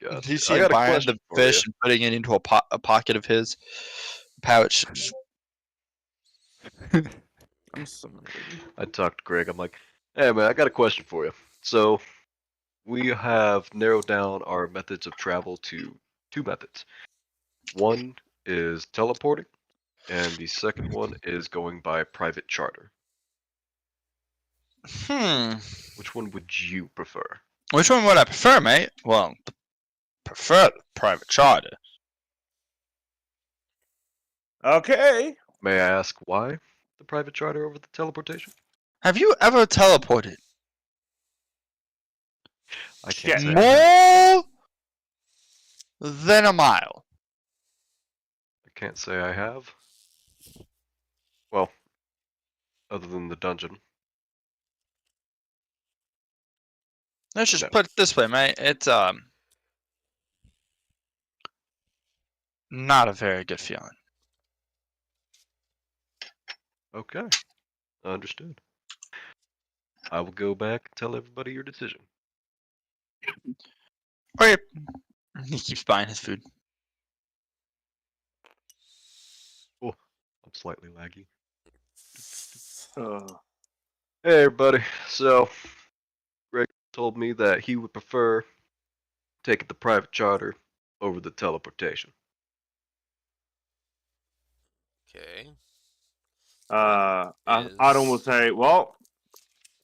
God. You see I him got a buying question the for fish you. and putting it into a pocket of his pouch. I'm sorry. I talked to Greg. I'm like, hey man, I got a question for you. So we have narrowed down our methods of travel to two methods. One is teleporting, and the second one is going by private charter. Which one would you prefer? Which one would I prefer, mate? Well, prefer the private charter. Okay. May I ask why the private charter over the teleportation? Have you ever teleported I can't say. more than a mile? I can't say I have. Well, other than the dungeon. Let's just No. put it this way, mate. It's not a very good feeling. Okay. Understood. I will go back and tell everybody your decision. Okay. He keeps buying his food. Oh, I'm slightly laggy. Uh, Hey everybody. So, Greg told me that he would prefer taking the private charter over the teleportation. Okay. Adam will say, well,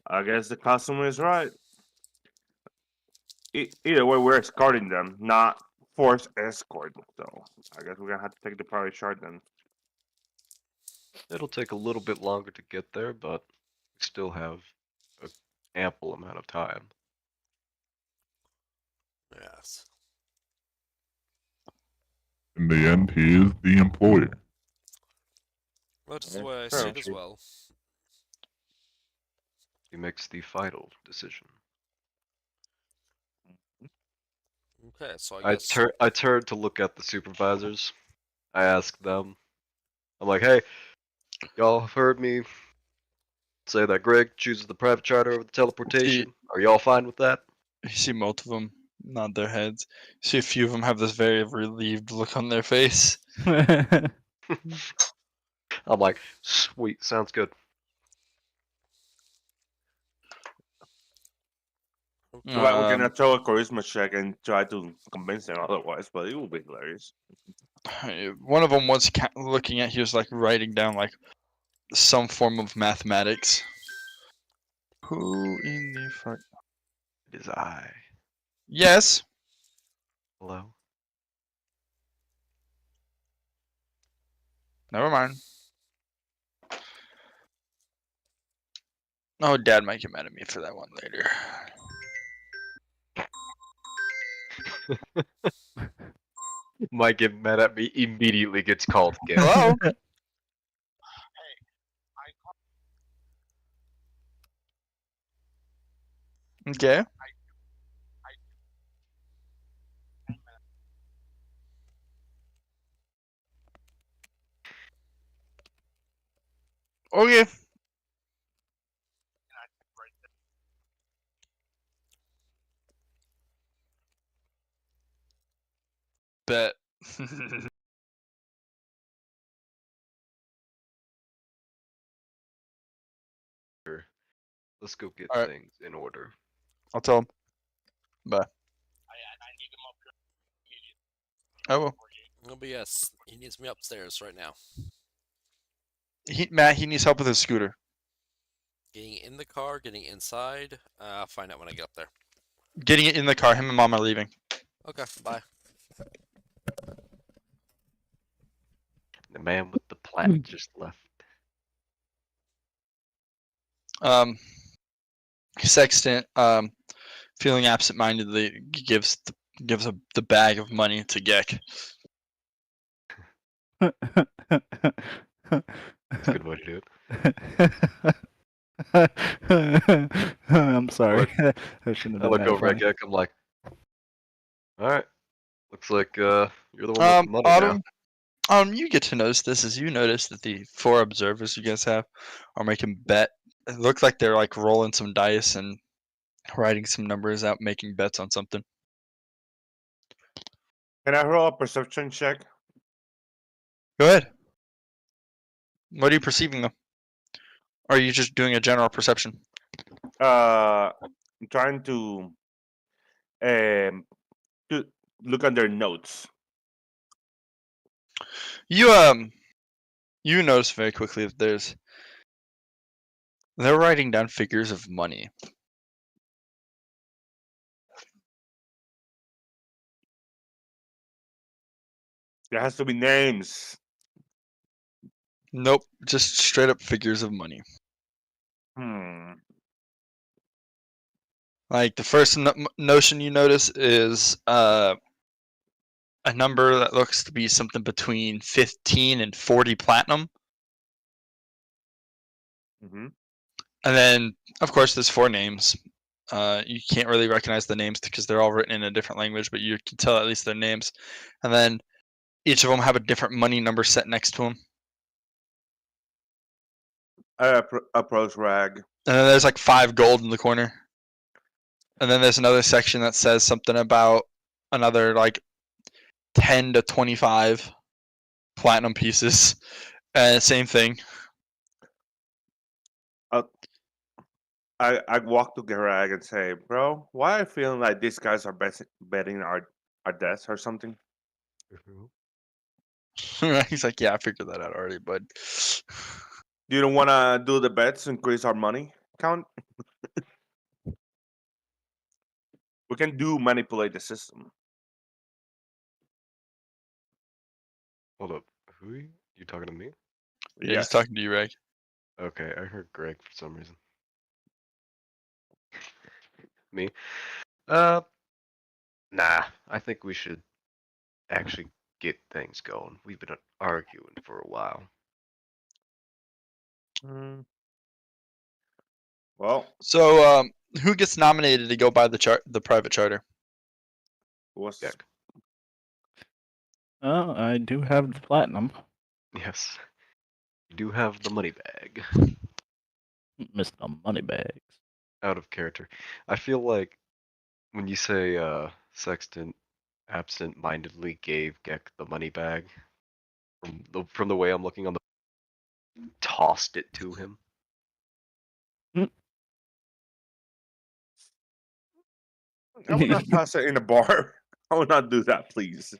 I guess the customer is right. Either way, we're escorting them, not force escort. So I guess we're gonna have to take the private shard then. It'll take a little bit longer to get there, but we still have an ample amount of time. Yes. In the end, he is the employer. Well, just the Yeah, way I sure. see it as well. He makes the final decision. Okay, so I guess. I turned to look at the supervisors. I asked them. I'm like, hey, y'all have heard me say that Greg chooses the private charter over the teleportation. Are y'all fine with that? You see most of them nod their heads. You see a few of them have this very relieved look on their face. I'm like, sweet, sounds good. Okay. We're gonna throw a charisma check and try to convince them otherwise, but it will be hilarious. One of them was looking at. He was like writing down like some form of mathematics. Who in the fuck? It is I. Yes. Hello? Never mind. Oh, Dad might get mad at me for that one later. Might get mad at me, immediately gets called again. Hello? Okay. Okay. Bet. Let's go get Alright. things in order. I'll tell him. Bye. I will. Oh, but yes, he needs me upstairs right now. Matt, he needs help with his scooter. Getting in the car, getting inside. I'll find out when I get up there. Getting it in the car. Him and Mom are leaving. Okay, bye. The man with the plaque just left. Sextant, feeling absent-mindedly, gives the bag of money to Gek. That's a good way to do it. I'm sorry. I shouldn't I have look done over that. at Gek, I'm like, alright. Looks like you're the one with the money Autumn, now. You get to notice this as you notice that the 4 observers you guys have are making bet. It looks like they're like rolling some dice and writing some numbers out, making bets on something. Can I roll a perception check? Go ahead. What are you perceiving though? Or are you just doing a general perception? I'm trying to look at their notes. You notice very quickly that they're writing down figures of money. There has to be names. Nope, just straight up figures of money. Like the first notion you notice is a number that looks to be something between 15 and 40 platinum. Mm-hmm. And then, of course, there's 4 names. You can't really recognize the names because they're all written in a different language, but you can tell at least their names. And then each of them have a different money number set next to them. I approach Rag. And then there's like 5 gold in the corner. And then there's another section that says something about another like 10 to 25 platinum pieces. And same thing. I walk to Rag and say, bro, why I feeling like these guys are betting our deaths or something? He's like, yeah, I figured that out already, bud. You don't want to do the bets, increase our money count? We can manipulate the system. Hold up. Who are you? You talking to me? Yeah, Yes. he's talking to you, Reg. Okay, I heard Greg for some reason. Me? Nah. I think we should actually get things going. We've been arguing for a while. Well, So, who gets nominated to go by the private charter? what's Gek. Oh, I do have the platinum. Yes. You do have the money bag. Mr. Moneybags. Out of character. I feel like when you say Sexton absent-mindedly gave Gek the money bag, from the way I'm looking on the, tossed it to him. I would not toss it in a bar. I would not do that, please.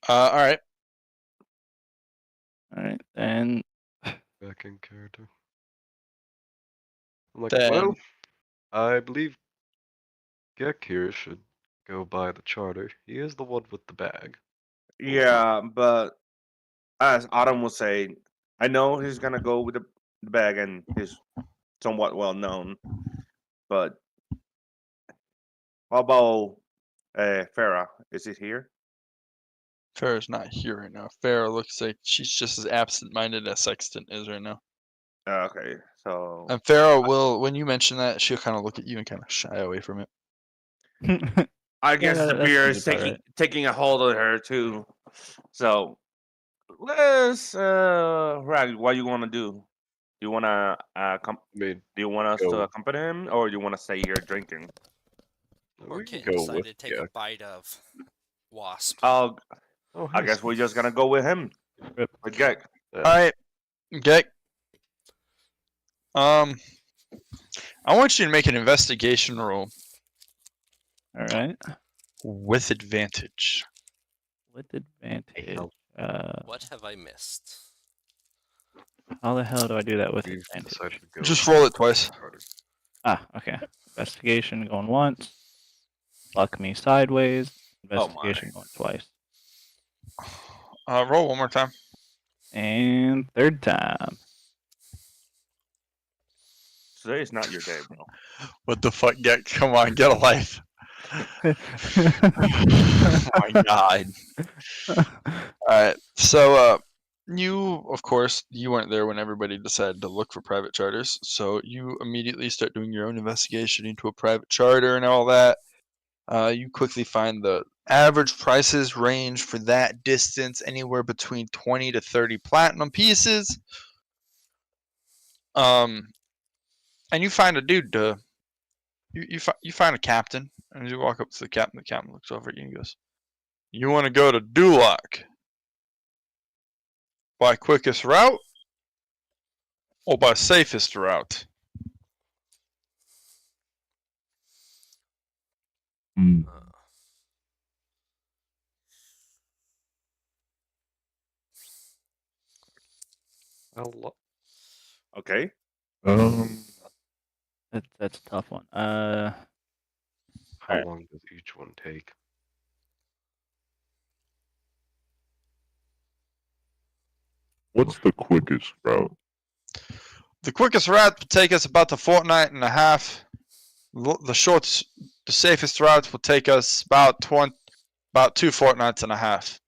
All right. All right, and Back in character. I'm like, Then- well, I believe Gek here should go by the charter. He is the one with the bag. Yeah, but as Autumn will say, I know he's gonna go with the bag and he's somewhat well known. But how about Farah? Is it here? Farrah's not here right now. Farrah looks like she's just as absent-minded as Sexton is right now. Okay, so And Farrah will, when you mention that, she'll kind of look at you and kind of shy away from it. I guess Yeah, the that beer seems is about right. taking a hold of her too. So let's Rag, what you want to do? You want to I mean, do you want us to go. accompany him, or you want to stay here drinking? Or We can Kit go decided with to take Gek. a bite of wasp. Oh, Oh, I hey, guess we're just gonna go with him. Rip. With Gek. yeah. All right, okay. I want you to make an investigation roll all right, with advantage. with advantage. help. What have I missed? How the hell do I do that with We've advantage? decided to go Just with roll it twice. the charter. Ah, okay. Investigation going once. Luck me sideways. Oh my. Investigation going twice. Roll one more time. And third time. Today is not your day, bro. What the fuck? Come on, get a life. Oh my god. Alright, so you, of course, you weren't there when everybody decided to look for private charters, so you immediately start doing your own investigation into a private charter and all that. You quickly find the average prices range for that distance anywhere between 20 to 30 platinum pieces. And you find a dude to you find a captain, and you walk up to the captain. The captain looks over at you and goes, "You want to go to Duloc by quickest route or by safest route?" Hmm. Okay. That's a tough one. How Alright. long does each one take? What's the quickest route? The quickest route will take us about a fortnight and a half. The safest route will take us about 2 fortnights and a half.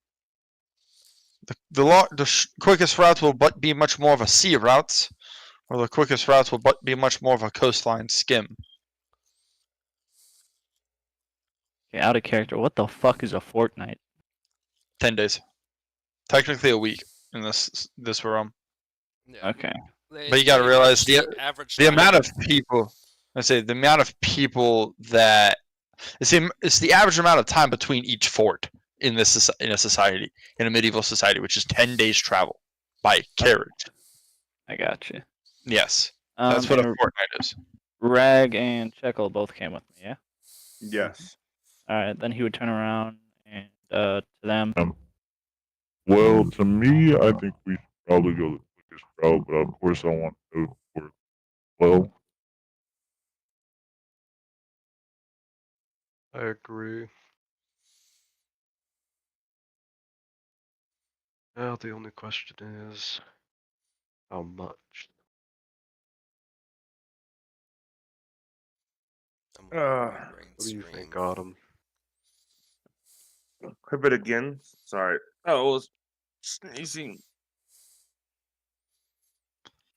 The quickest route will be much more of a sea route, or the quickest route will be much more of a coastline skim. Okay, out of character. What the fuck is a fortnight? 10 days, technically a week in this realm. Yeah. Okay. But you gotta realize the average amount of people. The amount of people that it's the average amount of time between each fort in a society, in a medieval society, which is 10 days travel by carriage. I got you. Yes, that's what a and fortnight is. Rag and Checkle both came with me, yeah? Yes. Alright, then he would turn around and to them. Well, to me, I think we should probably go the quickest route, but of course I want to go for well. I agree. Now the only question is, how much? What do you think, Autumn? Clip it again. Sorry. Oh, I was sneezing.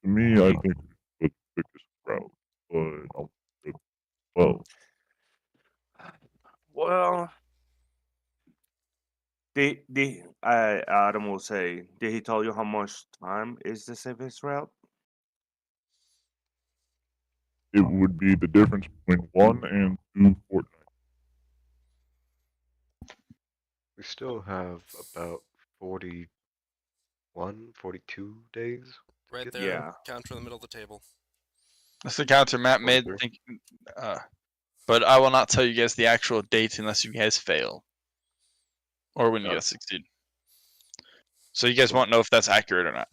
To me, I think we should go the quickest route, but I want to go well. Well, Adam will say, did he tell you how much time is the safest route? It would be the difference between 1 and 2 fortnights. We still have about 41, 42 days. Right Get there, Yeah. counter in the middle of the table. That's the counter Matt made. 23. But I will not tell you guys the actual date unless you guys fail, or when you Oh. guys succeed. So you guys won't know if that's accurate or not.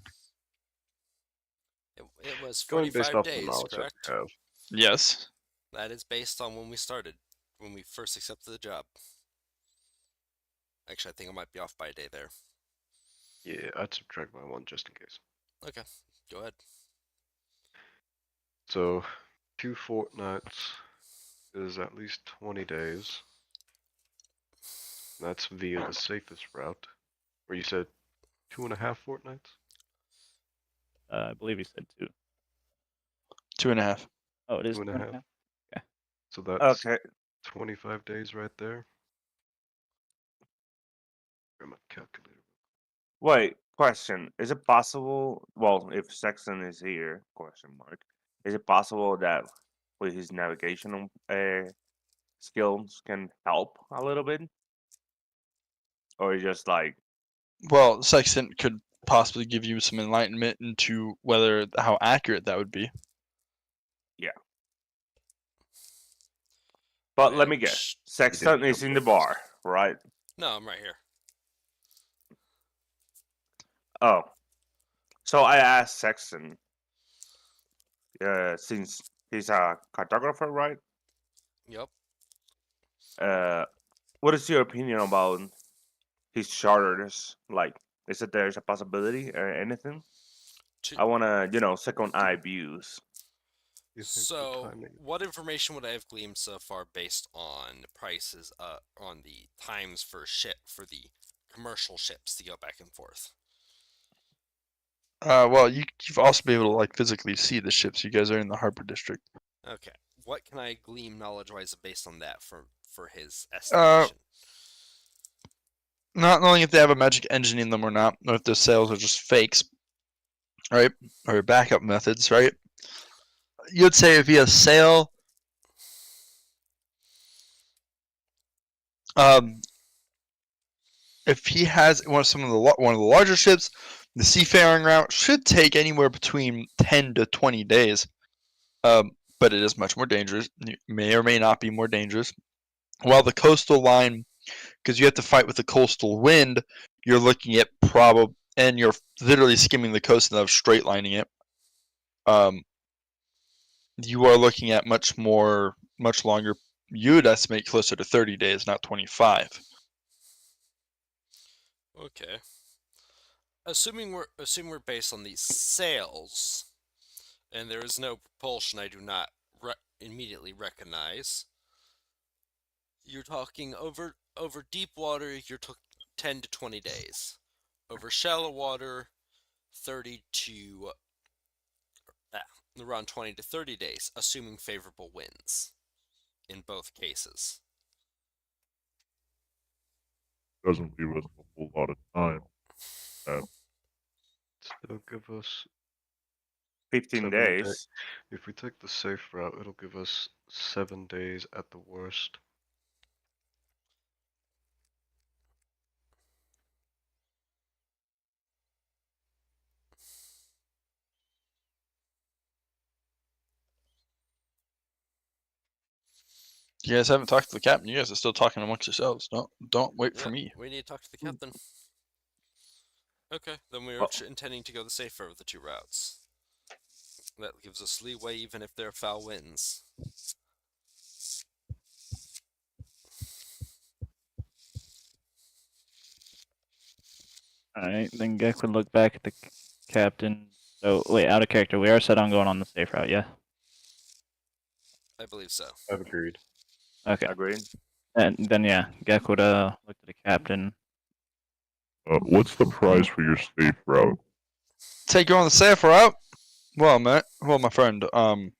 It was Going based 45 off the days, knowledge that correct? we have. Yes. That is based on when we started, when we first accepted the job. Actually, I think I might be off by a day there. Yeah, I'd subtract my 1 just in case. Okay, go ahead. So, 2 fortnights is at least 20 days. That's via the safest route. Where you said 2.5 fortnights? I believe he said 2. 2.5. Oh, it is 2.5. 2.5. So that's Okay. 25 days right there. Where my calculator? Wait, question. Is it possible, well, if Sexton is here, question mark, is it possible that with his navigational skills can help a little bit? Or just like, Well, Sexton could possibly give you some enlightenment into how accurate that would be. but let me guess. Sexton is in the bar, right? No, I'm right here. Oh. So I asked Sexton, since he's a cartographer, right? Yep. What is your opinion about his charters? Like, is it there's a possibility or anything? To- I want to, second eye views. You think the So, timing? what information would I have gleaned so far based on prices, on the times for the commercial ships to go back and forth? Well, you've also been able to like physically see the ships. You guys are in the harbor district. Okay. What can I glean knowledge-wise based on that for his estimation? Not knowing if they have a magic engine in them or not, or if their sails are just fakes, right? Or backup methods, right? You'd say if he has sail, If he has one of the larger ships, the seafaring route should take anywhere between 10 to 20 days. But it is much more dangerous. It may or may not be more dangerous. While the coastal line, because you have to fight with the coastal wind, you're looking at and you're literally skimming the coast instead of straight lining it. You are looking at much longer. You would estimate closer to 30 days, not 25. Okay. Assuming we're based on these sails, and there is no propulsion I do not immediately recognize. You're talking over deep water. You're 10 to 20 days. Over shallow water, 30 to around 20 to 30 days, assuming favorable winds. In both cases. Doesn't leave us a whole lot of time. It'll give us 15 7 days. If we take the safe route, it'll give us 7 days at the worst. You guys haven't talked to the captain. You guys are still talking amongst yourselves. Don't wait for me. We need to talk to the captain. Okay, then we are Well- intending to go the safer of the two routes. That gives us leeway even if there are foul winds. Alright, then Gek would look back at the captain. So, wait, out of character. We are set on going on the safe route, yeah? I believe so. I've agreed. Okay. Agreed. And then, yeah, Gek would look at the captain. What's the price for your safe route? Take you on the safe route? Well, my friend. Let's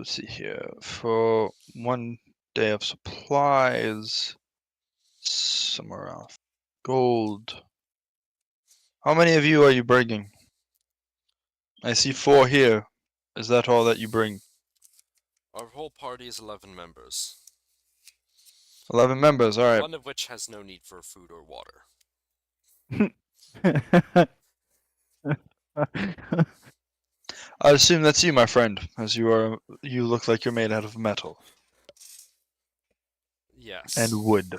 see here. For 1 day of supplies, somewhere else. Gold. How many of you are you bringing? I see 4 here. Is that all that you bring? Our whole party is 11 members. 11 members, alright. One of which has no need for food or water. I assume that's you, my friend, as you look like you're made out of metal Yes. and wood.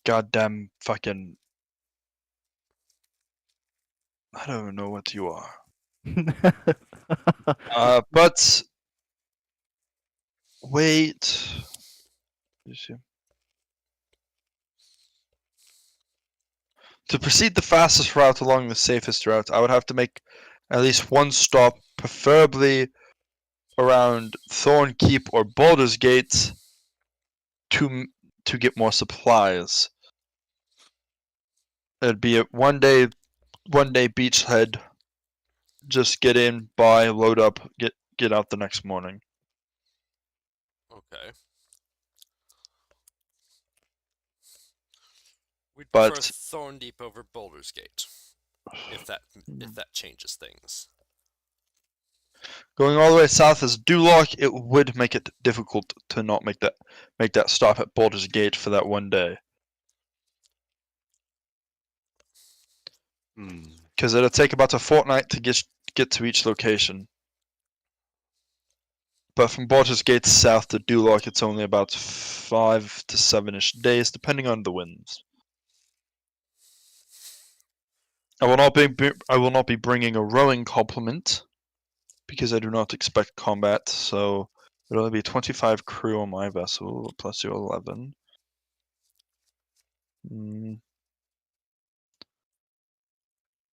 Goddamn fucking... I don't even know what you are. But... Wait... You see. To proceed the fastest route along the safest route, I would have to make at least one stop, preferably around Thorn Keep or Baldur's Gate, to get more supplies. It'd be a one day beachhead. Just get in, buy, load up, get out the next morning. Okay. We'd But- prefer Thorn Deep over Boulder's Gate. If that changes things. Going all the way south is Duloc. It would make it difficult to not make that stop at Baldur's Gate for that one day, because it'll take about a fortnight to get to each location. But from Baldur's Gate south to Duloc, it's only about 5 to 7-ish days, depending on the winds. I will not be bringing a rowing complement, because I do not expect combat, so it'll only be 25 crew on my vessel, plus your 11.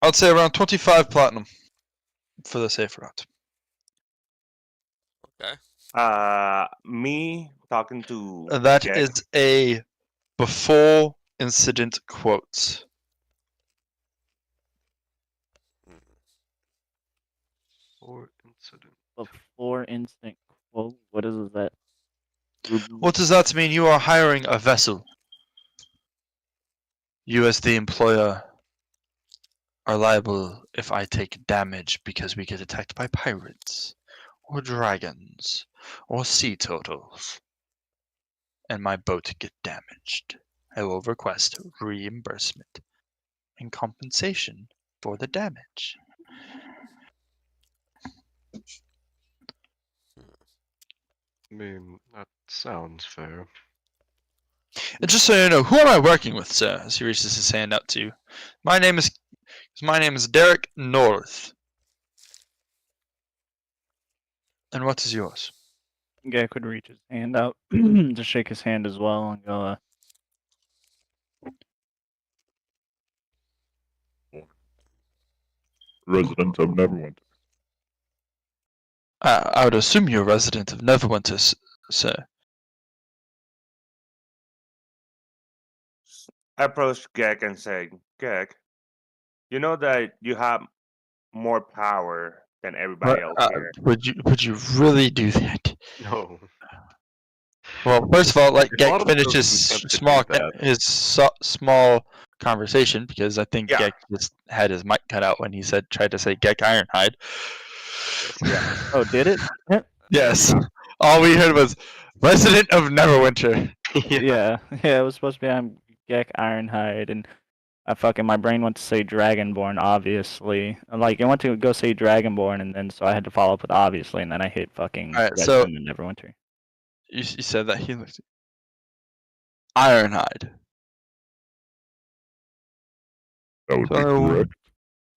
I'd say around 25 platinum for the safe route. Okay. Me talking to That Gek. is a before incident quote. Or incident. Before instant quote, what is that? What does that mean? You are hiring a vessel. You as the employer are liable if I take damage because we get attacked by pirates, or dragons, or sea turtles. and my boat get damaged, I will request reimbursement and compensation for the damage. I mean, that sounds fair. And just so you know, who am I working with, sir? As he reaches his hand out to you. My name is Derek North. And what is yours? Gek would reach his hand out to shake his hand as well and go, Resident of Neverwinter. I would assume you're a resident of Neverwinter, sir. I approach Gek and say, Gek, you know that you have more power than everybody else here. Would you really do that? No. Well, first of all, let If Gek Autumn finish doesn't his attempt to do that- small conversation, because I think Yeah. Gek just had his mic cut out when he tried to say Gek Ironhide. Yeah. "Oh, did it?" Yes. All we heard was resident of Neverwinter. Yeah, yeah. It was supposed to be I'm Gek Ironhide, and my brain went to say Dragonborn, obviously. Like, it went to go say Dragonborn, and then so I had to follow up with obviously, and then I hit fucking Alright, Red so- Sun in Neverwinter. You said that he looked Ironhide. That would be So- correct.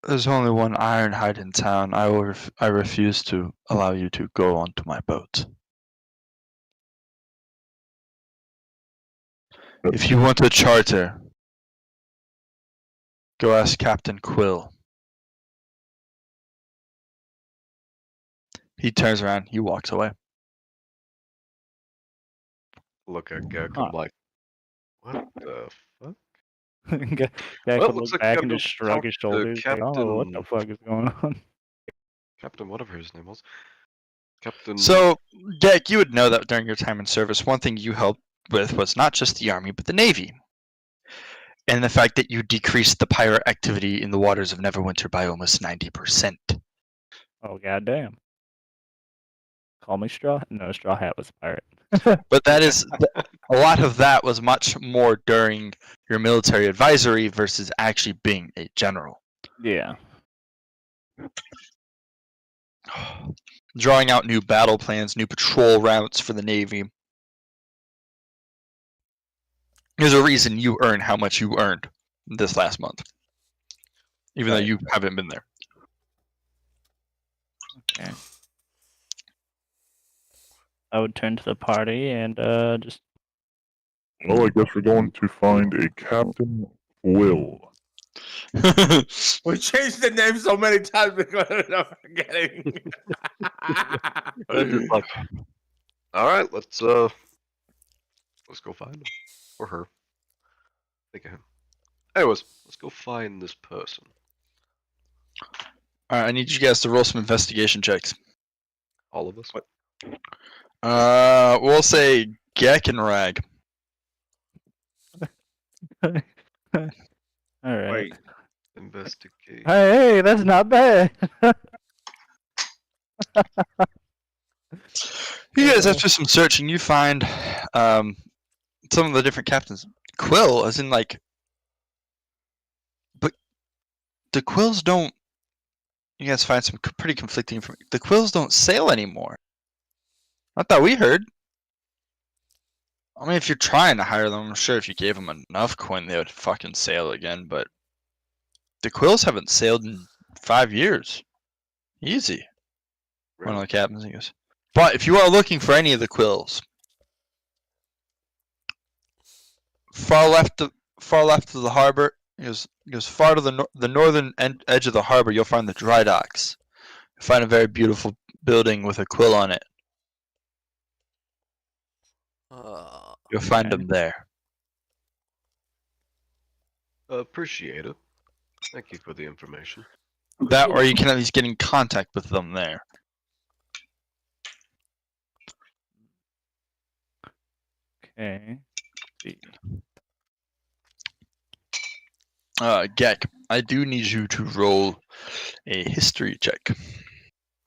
There's only one Ironhide in town. I refuse to allow you to go onto my boat. If you want a charter, go ask Captain Quill. He turns around, he walks away. Look at Gek, Huh. I'm like, what the fuck? Gek Well, would looks look like I back gotta and go just shrug talk his to shoulders. Like, oh, what the Captain- fuck is going on? Captain, whatever his name was. Captain. So, Gek, you would know that during your time in service, one thing you helped with was not just the Army, but the Navy. And the fact that you decreased the pirate activity in the waters of Neverwinter by almost 90%. Oh, goddamn. Call me Straw? No, Straw Hat was a pirate. But that is, a lot of that was much more during your military advisory versus actually being a general. Yeah. Drawing out new battle plans, new patrol routes for the Navy. There's a reason you earn how much you earned this last month. Even though Right. you haven't been there. Okay. I would turn to the party and just Well, I guess we're going to find a Captain Will. We changed the name so many times because I'm forgetting. They're just like, all right, let's go find him or her. Think of him. Anyways, let's go find this person. Alright, I need you guys to roll some investigation checks. All of us. We'll say Gek and Rag. all right. Wait, Investigate. Hey, that's not bad. You guys, after some searching, you find some of the different captains. Quill, as in like, but the Quills don't. You guys find some pretty conflicting information. The Quills don't sail anymore. Not that we heard. I mean, if you're trying to hire them, I'm sure if you gave them enough coin, they would fucking sail again. But the Quills haven't sailed in 5 years. Easy. One of the captains, he goes. But if you are looking for any of the Quills, far left of the harbor, he goes far to the northern edge of the harbor, you'll find the dry docks. You'll find a very beautiful building with a quill on it. You'll find Okay. them there. Appreciate it. Thank you for the information. That, or you can at least get in contact with them there. Okay. See. Gek, I do need you to roll a history check.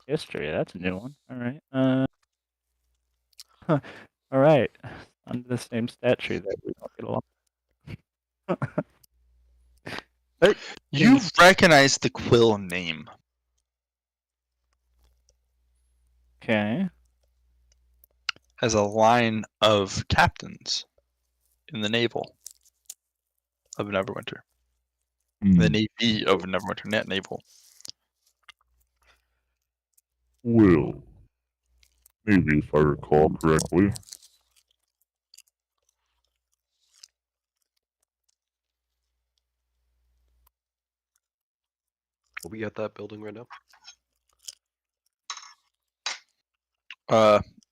History, that's a new one. All right. All right. under the same stat tree that we don't get along. But You recognize the Quill name. okay. As a line of captains in the naval of Neverwinter. The Navy of Neverwinter, not naval. Will. Maybe if I recall correctly. Are we at that building right now?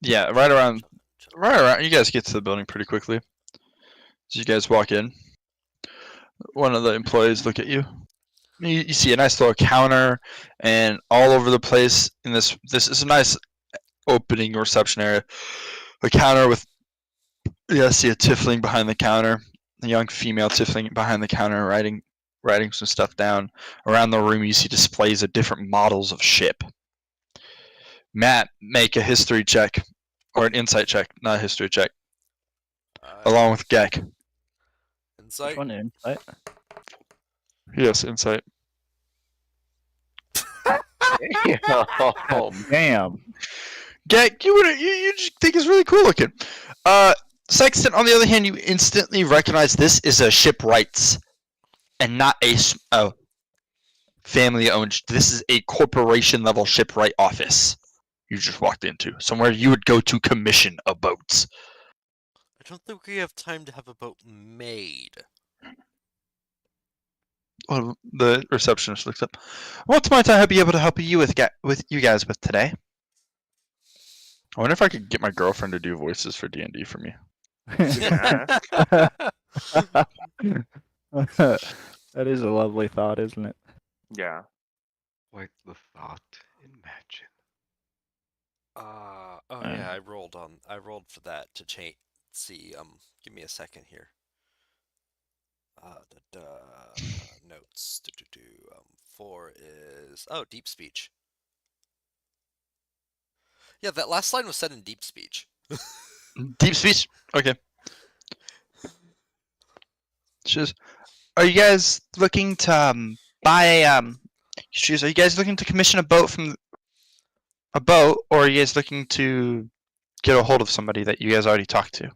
Yeah, right around. You guys get to the building pretty quickly. As you guys walk in, one of the employees look at you. You see a nice little counter, and all over the place in this is a nice opening reception area. A counter with, see a tiefling behind the counter, a young female tiefling behind the counter writing some stuff down. Around the room, you see displays of different models of ship. Matt, make a history check, or an insight check, not a history check, along with Gek. Insight. One insight. Yes, insight. Damn. Gek, you just think it's really cool looking. Sexton, on the other hand, you instantly recognize this is a shipwrights and not a family-owned. This is a corporation-level shipwright office you just walked into. Somewhere you would go to commission a boat. I don't think we have time to have a boat made. Well, the receptionist looks up. What might I be able to help you with you guys with today? I wonder if I could get my girlfriend to do voices for D&D for me. Yeah. That is a lovely thought, isn't it? Yeah. Quite the thought. Imagine. Yeah, I rolled for that to change. See, give me a second here. Notes. 4 is deep speech. Yeah, that last line was said in deep speech. Deep speech? Okay. Just, are you guys looking to buy are you guys looking to commission a boat or are you guys looking to get a hold of somebody that you guys already talked to?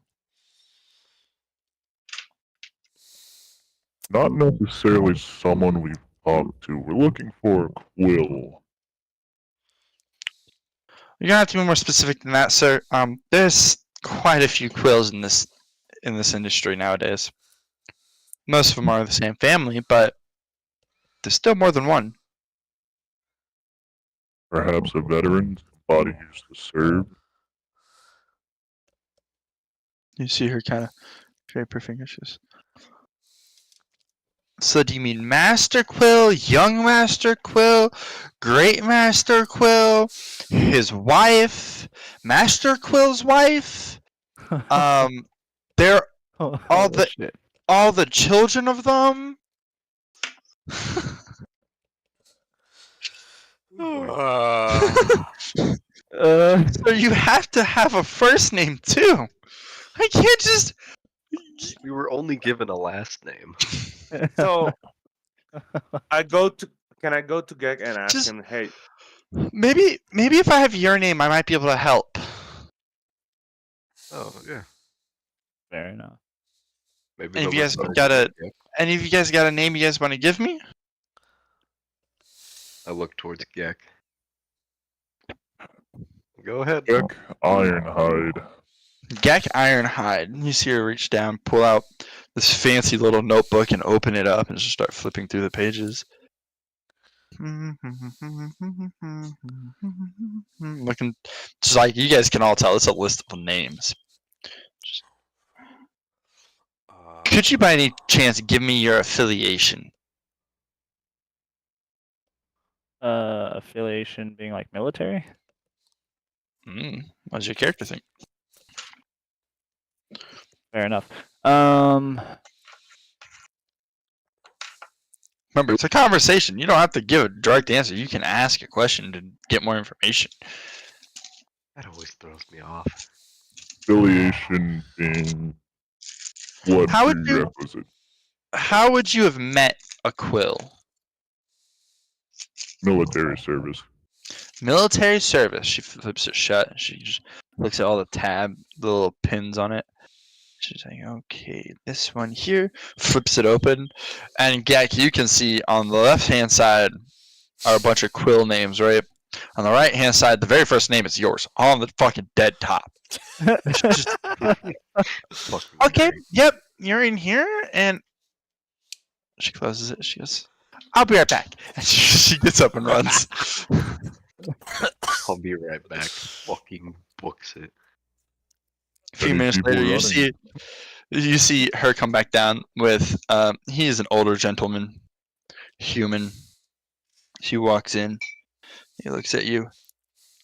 Not necessarily someone we've talked to. We're looking for a Quill. You're gonna have to be more specific than that, sir. There's quite a few Quills in this industry nowadays. Most of them are the same family, but there's still more than one. Perhaps a veteran, somebody who's to serve. You see her kind of drape her fingers. Just... So do you mean Master Quill, Young Master Quill, Great Master Quill, his wife, Master Quill's wife? They're all the shit. all the children of them? So you have to have a first name too. I can't just. We were only given a last name. So I go to. Can I go to Gek and ask Just- him? Hey, Maybe if I have your name, I might be able to help. Oh yeah. Fair enough. Maybe. And if they'll you guys respond. got a- Yeah. Any of you guys got a name you guys want to give me? I look towards Gek. Go ahead. Gek Ironhide. Gek Ironhide. You see her reach down, pull out this fancy little notebook, and open it up, and just start flipping through the pages. Looking, just like you guys can all tell, it's a list of names. Could you, by any chance, give me your affiliation? Affiliation being like military? What does your character think? Fair enough. Remember, it's a conversation. You don't have to give a direct answer. You can ask a question to get more information. That always throws me off. affiliation being what How would you- prerequisite? How would you have met a quill? Military service. Military service. She flips it shut. She just looks at all the little pins on it. She's like, okay, this one here. Flips it open. And Gak, you can see on the left-hand side are a bunch of quill names, right? On the right-hand side, the very first name is yours. On the fucking dead top. Just, Fucking okay, great. yep, you're in here. And she closes it. She goes, I'll be right back. And she gets up and runs. I'll be right back. Fucking books it. A few Any minutes people later, running? you see her come back down with he is an older gentleman, human. She walks in. He looks at you.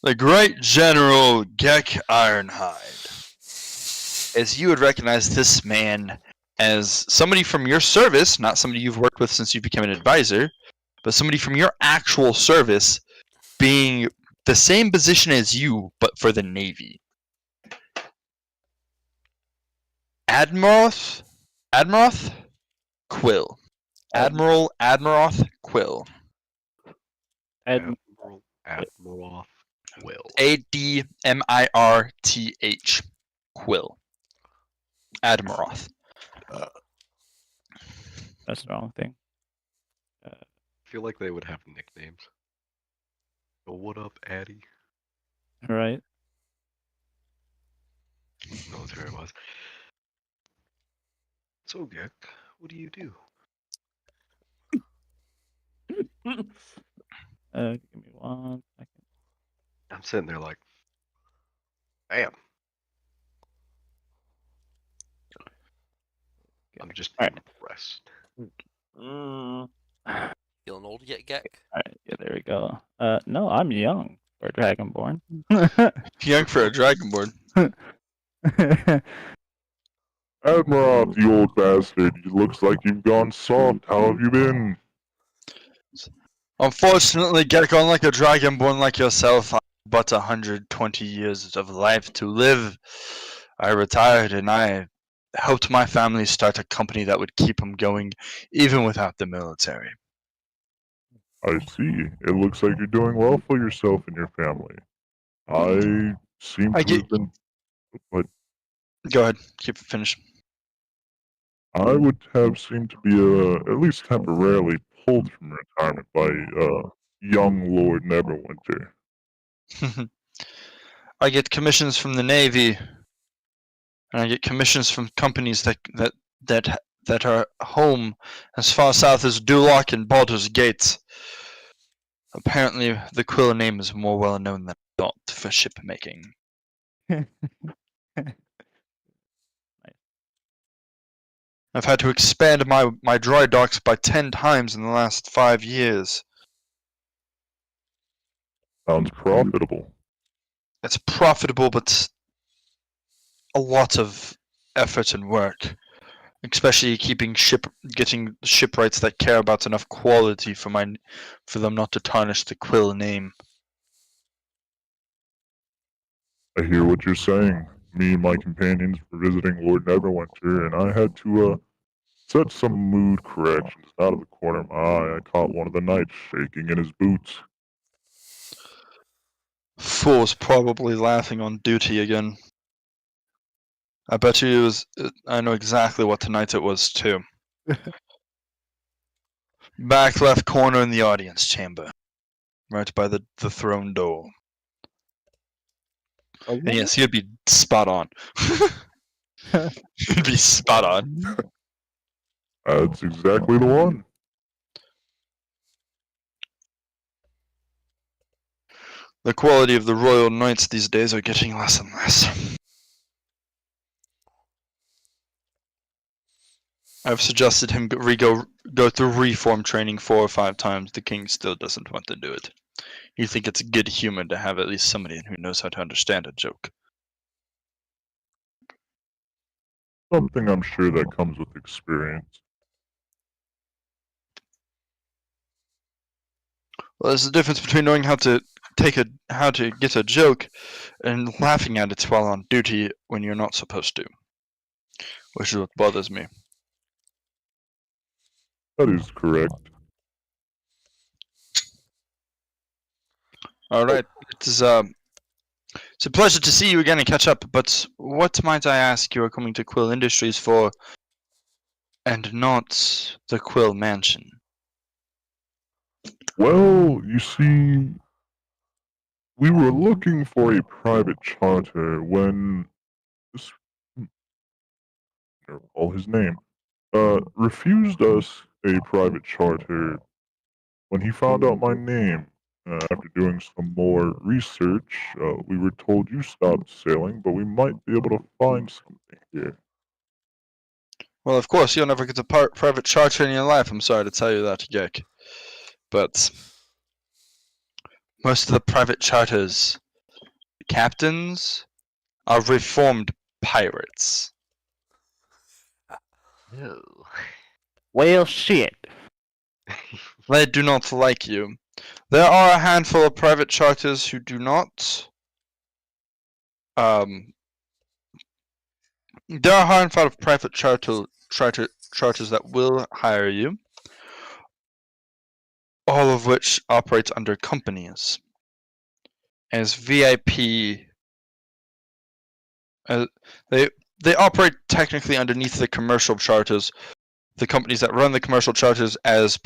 The great General Gek Ironhide. As you would recognize this man as somebody from your service, not somebody you've worked with since you became an advisor, but somebody from your actual service, being the same position as you, but for the Navy. Admiroth Quill. Admiroth Quill. Admiral Quill. Admirth Quill. Admiroth. That's the wrong thing. I feel like they would have nicknames. Oh, what up, Addy? Right? Military was. So, Gek, what do you do? Give me 1 second. I'm sitting there like, damn. I'm just Alright. impressed. Mm. Feeling old yet, Gek? Alright, yeah, there we go. No, I'm young for a Dragonborn. Young for a Dragonborn. Admiral, you old bastard. It looks like you've gone soft. How have you been? Unfortunately, Gek, unlike a Dragonborn like yourself, I have but 120 years of life to live. I retired and I helped my family start a company that would keep them going even without the military. I see. It looks like you're doing well for yourself and your family. I seem I to get- have been, but Go ahead, keep it finished. I would have seemed to be at least temporarily pulled from retirement by young Lord Neverwinter. I get commissions from the Navy, and I get commissions from companies that are home as far south as Duloc and Baldur's Gate. Apparently, the Quill name is more well known than I thought for ship making. I've had to expand my dry docks by 10 times in the last 5 years. Sounds profitable. It's profitable, but a lot of effort and work, especially getting shipwrights that care about enough quality for them not to tarnish the Quill name. I hear what you're saying. Me and my companions were visiting Lord Neverwinter, and I had to set some mood corrections. Out of the corner of my eye, I caught one of the knights shaking in his boots. Fool's probably laughing on duty again. I bet you it was. I know exactly what tonight it was too. Back left corner in the audience chamber, right by the throne door. And yes, he'd be spot on. He'd be spot on. That's exactly the one. The quality of the royal knights these days are getting less and less. I've suggested him go through reform training 4 or 5 times. The king still doesn't want to do it. You think it's good humor to have at least somebody who knows how to understand a joke. Something I'm sure that comes with experience. Well, there's a difference between knowing how to how to get a joke and laughing at it while on duty when you're not supposed to, which is what bothers me. That is correct. All right, it's a pleasure to see you again and catch up. But what might I ask you are coming to Quill Industries for, and not the Quill Mansion? Well, you see, we were looking for a private charter when this, all his name, refused us a private charter when he found out my name. After doing some more research, we were told you stopped sailing, but we might be able to find something here. Well, of course, you'll never get a private charter in your life. I'm sorry to tell you that, Gek. But most of the private charters, the captains, are reformed pirates. No. Well, shit. They do not like you. There are a handful of private charters who do not. There are a handful of private charters that will hire you, all of which operate under companies as VIP. They operate technically underneath the commercial charters. The companies that run the commercial charters as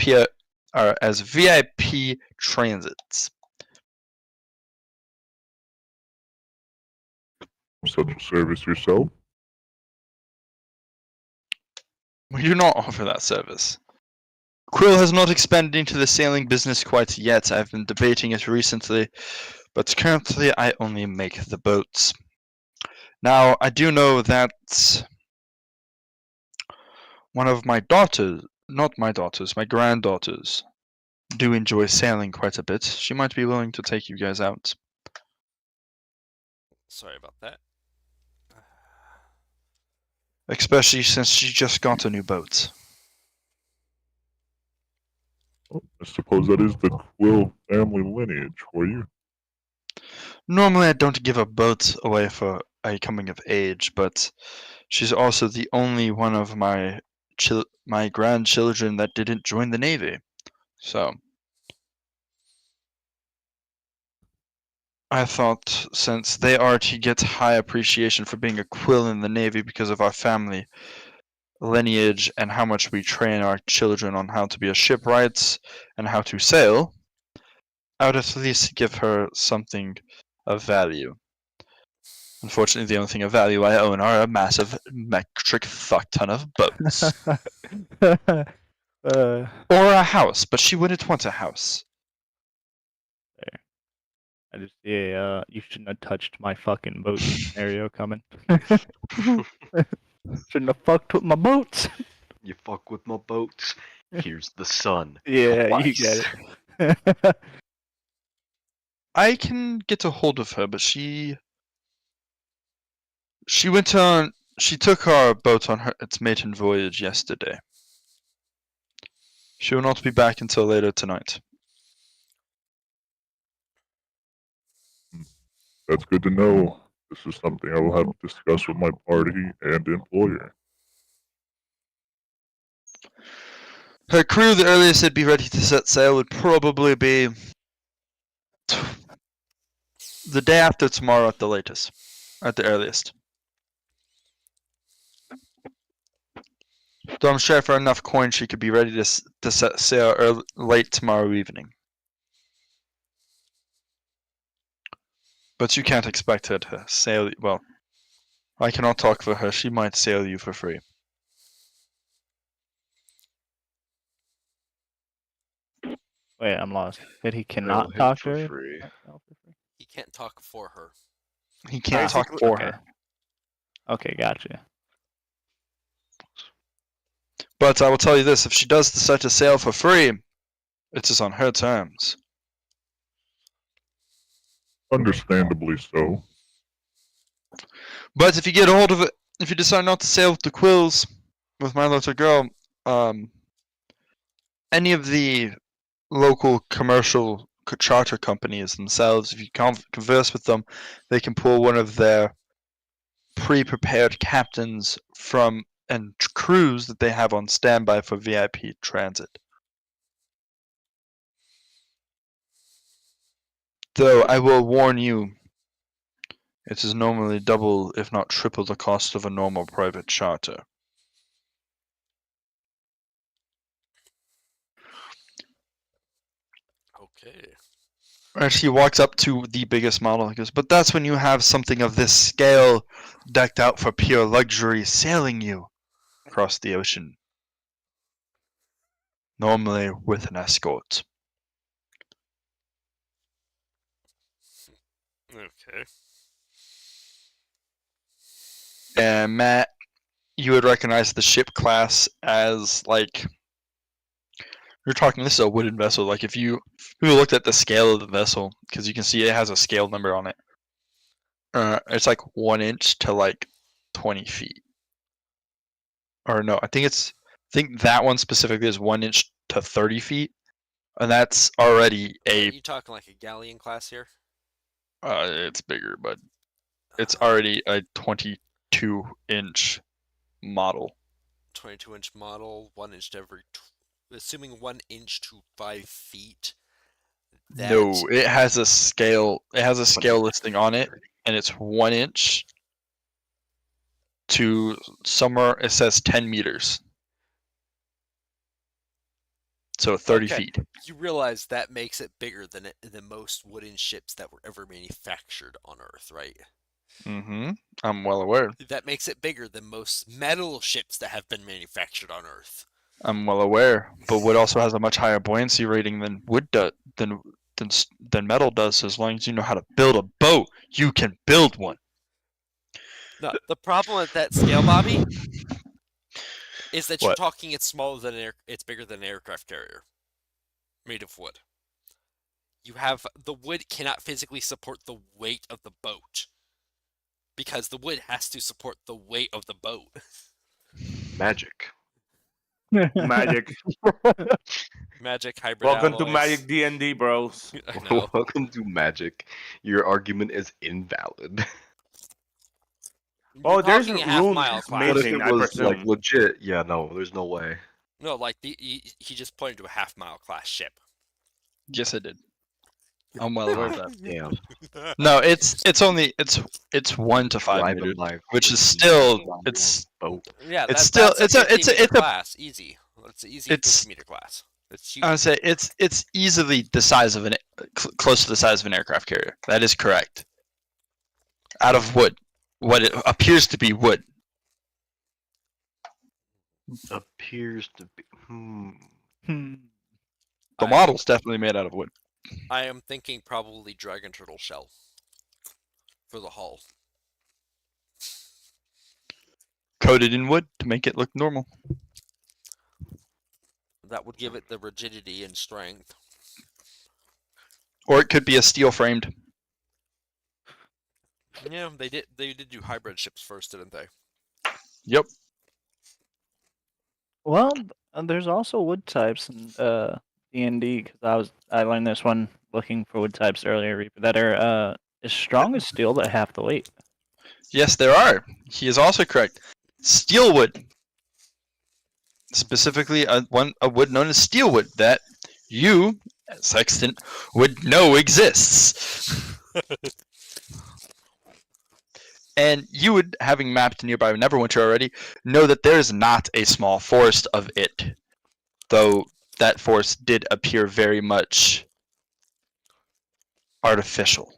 VIP transits. Such a service yourself? We do not offer that service. Quill has not expanded into the sailing business quite yet. I've been debating it recently, but currently I only make the boats. Now, I do know that one of my daughters, not my daughters, my granddaughters, do enjoy sailing quite a bit. She might be willing to take you guys out. Sorry about that. Especially since she just got a new boat. Well, I suppose that is the Quill family lineage for you. Normally I don't give a boat away for a coming of age, but she's also the only one of my grandchildren that didn't join the Navy. So I thought since they are to get high appreciation for being a Quill in the Navy because of our family lineage and how much we train our children on how to be a shipwright and how to sail, I would at least give her something of value. Unfortunately, the only thing of value I own are a massive metric fuck ton of boats. Or a house, but she wouldn't want a house. I just you shouldn't have touched my fucking boat scenario coming. Shouldn't have fucked with my boats. You fuck with my boats. Here's the sun. Yeah, you Twice. get it. I can get a hold of her, but she took our boat on its maiden voyage yesterday. She will not be back until later tonight. That's good to know. This is something I will have to discuss with my party and employer. Her crew, the earliest they'd be ready to set sail would probably be the day after tomorrow at the latest, at the earliest. So I'm sure for enough coin she could be ready to set sail late tomorrow evening. But you can't expect her to sail. Well, I cannot talk for her. She might sail you for free. Wait, I'm lost. That he Sail cannot him talk for to her? free. He can't talk for her. He can't talk Basically- for okay. her. Okay, gotcha. But I will tell you this: if she does decide to sail for free, it is on her terms. Understandably so. But if you get a hold of it, if you decide not to sail with the Quills, with my little girl, any of the local commercial charter companies themselves. If you converse with them, they can pull one of their pre-prepared captains from and crews that they have on standby for VIP transit. Though I will warn you, it is normally double, if not triple, the cost of a normal private charter. Okay. As he walks up to the biggest model, he goes, "But that's when you have something of this scale, decked out for pure luxury, sailing you across the ocean. Normally with an escort." Okay. And Matt, you would recognize the ship class as like, you're talking, this is a wooden vessel. Like if you looked at the scale of the vessel, because you can see it has a scale number on it. It's like 1 inch to like 20 feet. Or no, I think that one specifically is 1 inch to 30 feet, and that's already Are a. you talking like a galleon class here? It's bigger, but it's already a 22-inch model. 22-inch model, 1 inch to every. Assuming 1 inch to 5 feet. No, it has a scale. It has a scale listing on it, and it's 1 inch to somewhere. It says 10 meters, so 30 Okay. feet. You realize that makes it bigger than most wooden ships that were ever manufactured on Earth, right? Mm-hmm. I'm well aware. That makes it bigger than most metal ships that have been manufactured on Earth. I'm well aware, but wood also has a much higher buoyancy rating than wood does, than metal does. As long as you know how to build a boat, you can build one. No, the problem with that scale, Bobby, is that you're What? talking it's smaller than it's bigger than an aircraft carrier, made of wood. The wood cannot physically support the weight of the boat, because the wood has to support the weight of the boat. Magic. Magic. Magic hybrid Welcome alloys. to Magic D&D, bros. I know. Welcome to Magic. Your argument is invalid. Oh, You're there's talking a runes half-mile class. What if Amazing, it I was like presume. legit? Yeah, no, there's no way. No, like he just pointed to a half-mile class ship. Yes, I did. I'm well aware of that. Damn. No, it's 1 to 5 Driving meters, my which is freaking still boat. Yeah, It's still- that's it's a- 50 meter it's a- class, easy. It's an easy it's- 50-meter class. It's huge. I would say it's easily the size of close to the size of an aircraft carrier. That is correct. Out of wood, what it appears to be wood. Appears to be. The model's definitely made out of wood. I am thinking probably dragon turtle shell for the hull. Coated in wood to make it look normal. That would give it the rigidity and strength. Or it could be a steel framed. Yeah, they did do hybrid ships first, didn't they? Yep. Well, there's also wood types in D&D, because I learned this one looking for wood types earlier, Reaper, that are as strong as steel but half the weight. Yes, there are. He is also correct. Steel wood. Specifically, a wood known as steel wood that you, Sextant, would know exists. And you would, having mapped nearby Neverwinter already, know that there is not a small forest of it. Though that forest did appear very much artificial.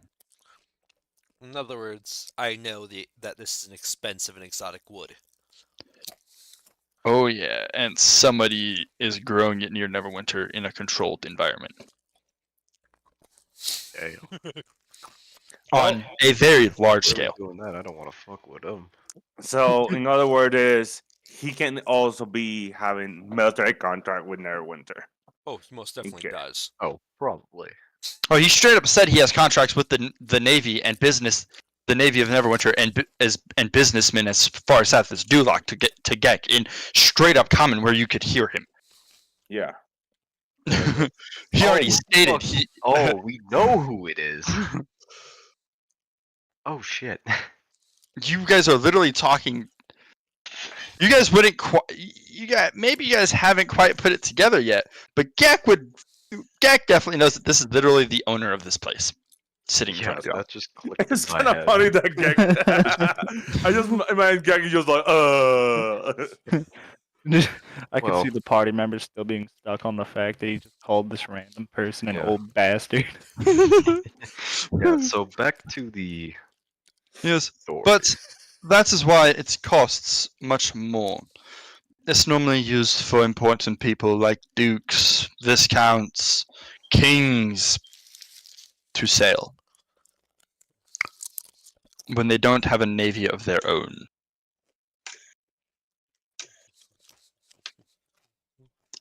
In other words, I know that this is an expensive and exotic wood. Oh yeah, and somebody is growing it near Neverwinter in a controlled environment. Damn. On a very large Whoever's scale. doing that, I don't want to fuck with them. So, in other words, is he can also be having military contract with Neverwinter. Oh, he most definitely Okay. does. Oh, probably. Oh, he straight up said he has contracts with the Navy and business, the Navy of Neverwinter, and businessmen as far south as Duloc to get to Gek in straight up common where you could hear him. Yeah. He already Oh, stated fuck. Oh, we know who it is. Oh shit. You guys are literally talking. You guys wouldn't quite. Maybe you guys haven't quite put it together yet, but Gak definitely knows that this is literally the owner of this place, sitting in Yeah, front of you. that just clicked It's in my kind of head. funny that Gek. I just imagine Gek is just like, I could Well- see the party members still being stuck on the fact that he just called this random person an Yeah. old bastard. Yeah, so back to the Yes, story. but that is why it costs much more. It's normally used for important people like dukes, viscounts, kings to sail when they don't have a navy of their own.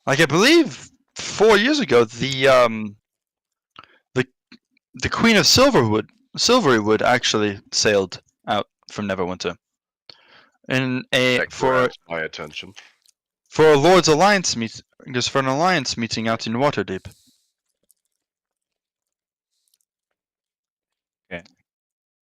Like I believe 4 years ago, the Queen of Silverywood actually sailed out from Neverwinter. In a That for grabs my attention. for a Lord's Alliance meet, just for an alliance meeting out in Waterdeep. Okay.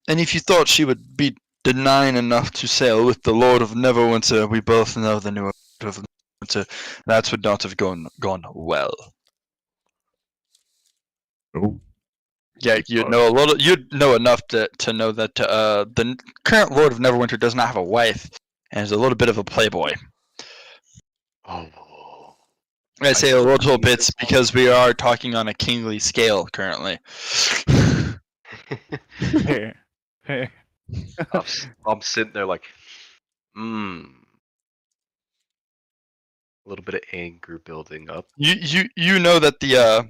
And if you thought she would be denying enough to sail with the Lord of Neverwinter, we both know the new Lord of Neverwinter, that would not have gone well. No. Yeah, you'd know enough to know that the current Lord of Neverwinter does not have a wife and is a little bit of a playboy. Oh. I say a should little read bit this one. because we are talking on a kingly scale currently. Fair. Fair. I'm sitting there like, a little bit of anger building up. You know that the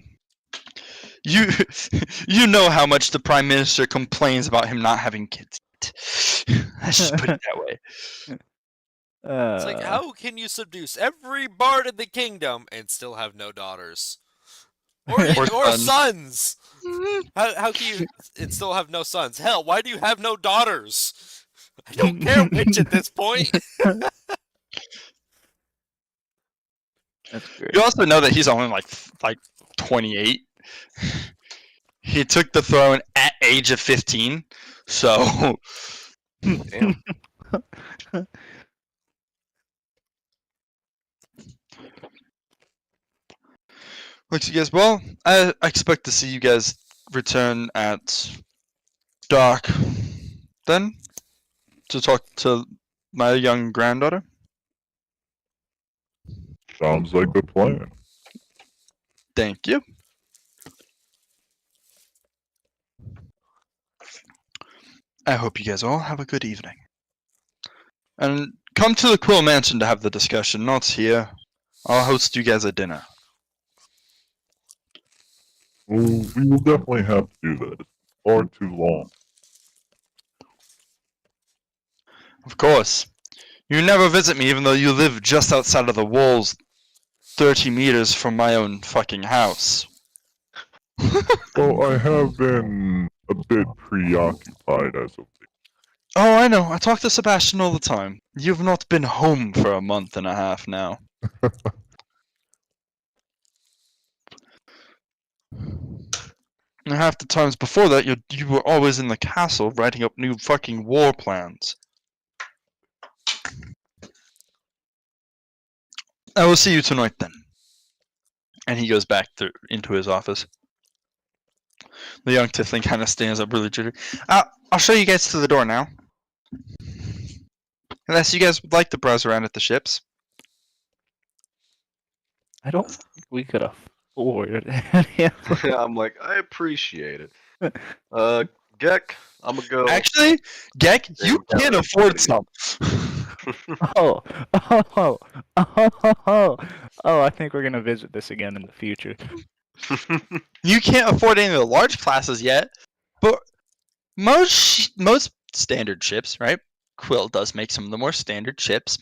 you know how much the Prime Minister complains about him not having kids. Let's just put it that way. It's like, how can you seduce every bard in the kingdom and still have no daughters? Or sons? How can you and still have no sons? Hell, why do you have no daughters? I don't care which at this point. That's great. You also know that he's only like 28. He took the throne at age of 15, so Damn. looks you guys. Well, I expect to see you guys return at dark then to talk to my young granddaughter. Sounds like a plan. Thank you. I hope you guys all have a good evening. And come to the Quill Mansion to have the discussion, not here. I'll host you guys a dinner. Well, we will definitely have to do that. It's far too long. Of course. You never visit me even though you live just outside of the walls 30 meters from my own fucking house. Well, I have been a bit preoccupied as of late. Oh, I know. I talk to Sebastian all the time. You've not been home for a month and a half now. And half the times before that, you were always in the castle writing up new fucking war plans. I will see you tonight then. And he goes back into his office. The young tiefling kind of stands up really jittery. I'll show you guys to the door now. Unless you guys would like to browse around at the ships. I don't think we could afford any of it. I'm like, I appreciate it. Gek, I'm gonna go. Actually, Gek, you Yeah, can that's afford pretty some. Oh, I think we're gonna visit this again in the future. You can't afford any of the large classes yet, but most standard ships, right? Quill does make some of the more standard ships.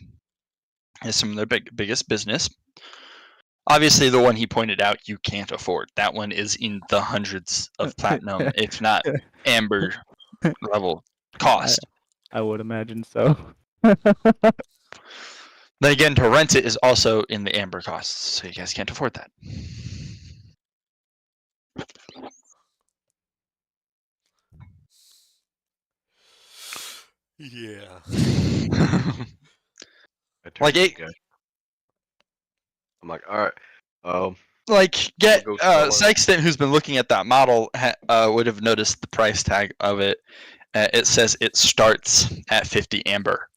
Has some of their biggest business. Obviously, the one he pointed out you can't afford. That one is in the hundreds of platinum, if not amber level cost. I would imagine so. Then again, to rent it is also in the amber costs, so you guys can't afford that. Yeah. I turn Like to the it- guy. I'm like, all right. Like, get go sell it. Sexton, who's been looking at that model, would have noticed the price tag of it. It says it starts at 50 amber.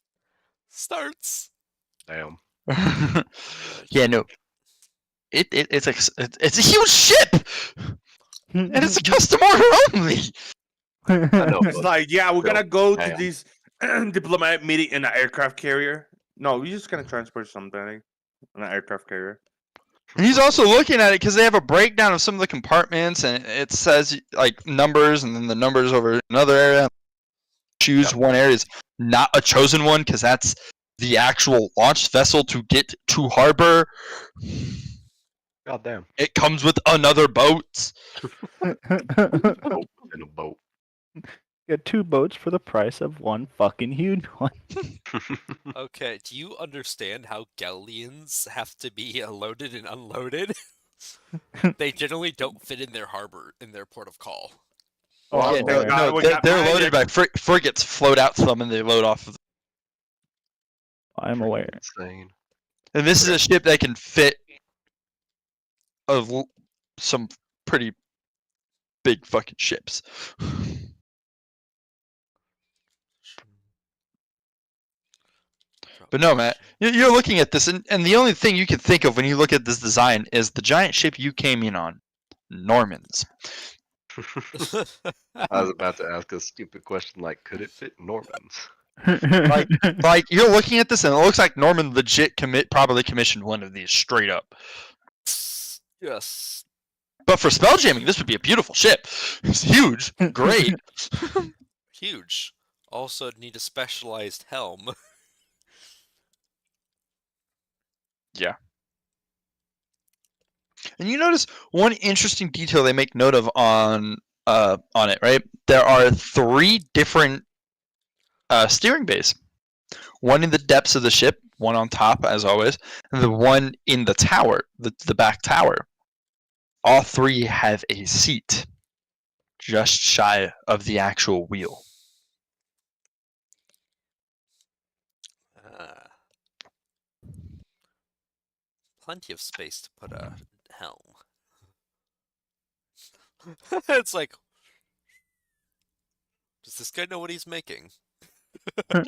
Starts. Damn. Yeah, no. It's a huge ship, and it's a custom order only. I know. It's but like, yeah, we're still, gonna go to damn. this diplomatic meeting in an aircraft carrier. No, we're just gonna transport something in an aircraft carrier. And he's also looking at it because they have a breakdown of some of the compartments, and it says like numbers, and then the numbers over another area. Choose Yep. one area is not a chosen one because that's the actual launch vessel to get to harbor. God damn. It comes with another boat. In a boat. Get 2 boats for the price of one fucking huge one. Okay, do you understand how galleons have to be loaded and unloaded? They generally don't fit in their harbor, in their port of call. Oh, Yeah, thank God we got they're mine. loaded by frigates, float out to them, and they load off. I'm aware. Insane. And this is a ship that can fit some pretty big fucking ships. But no, Matt, you're looking at this, and the only thing you can think of when you look at this design is the giant ship you came in on, Normans. I was about to ask a stupid question like, could it fit Normans? Like you're looking at this, and it looks like Norman legit probably commissioned one of these straight up. Yes. But for spelljamming, this would be a beautiful ship. It's huge, great. Huge. Also need a specialized helm. Yeah. And you notice one interesting detail they make note of on it, right? There are 3 different steering bays. One in the depths of the ship, one on top, as always, and the one in the tower, the back tower. All 3 have a seat, just shy of the actual wheel. Plenty of space to put a helm. It's like, does this guy know what he's making? And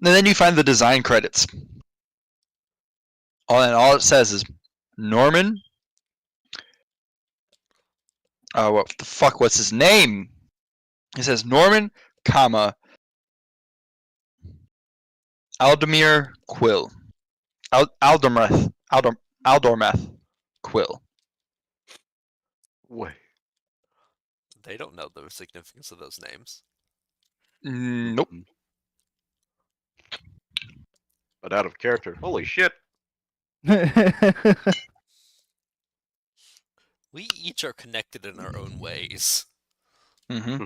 then you find the design credits. All it says is Norman. What the fuck? What's his name? It says Norman, comma Aldemir Quill. Aldormeth Quill. Wait. They don't know the significance of those names. Nope. But out of character. Holy shit. We each are connected in our own ways. Mm-hmm.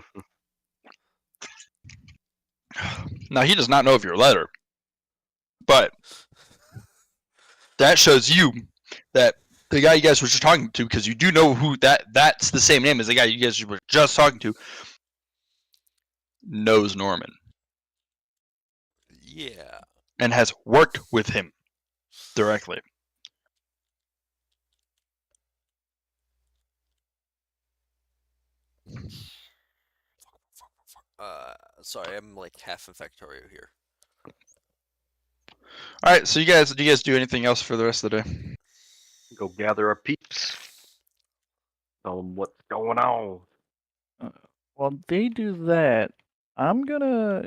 Now he does not know of your letter, but that shows you that the guy you guys were just talking to, because you do know who that's the same name as the guy you guys were just talking to, knows Norman Yeah. and has worked with him directly. Sorry, I'm like half in Factorio here. All right, so do you guys do anything else for the rest of the day? Go gather our peeps. Tell them what's going on. While they do that, I'm gonna.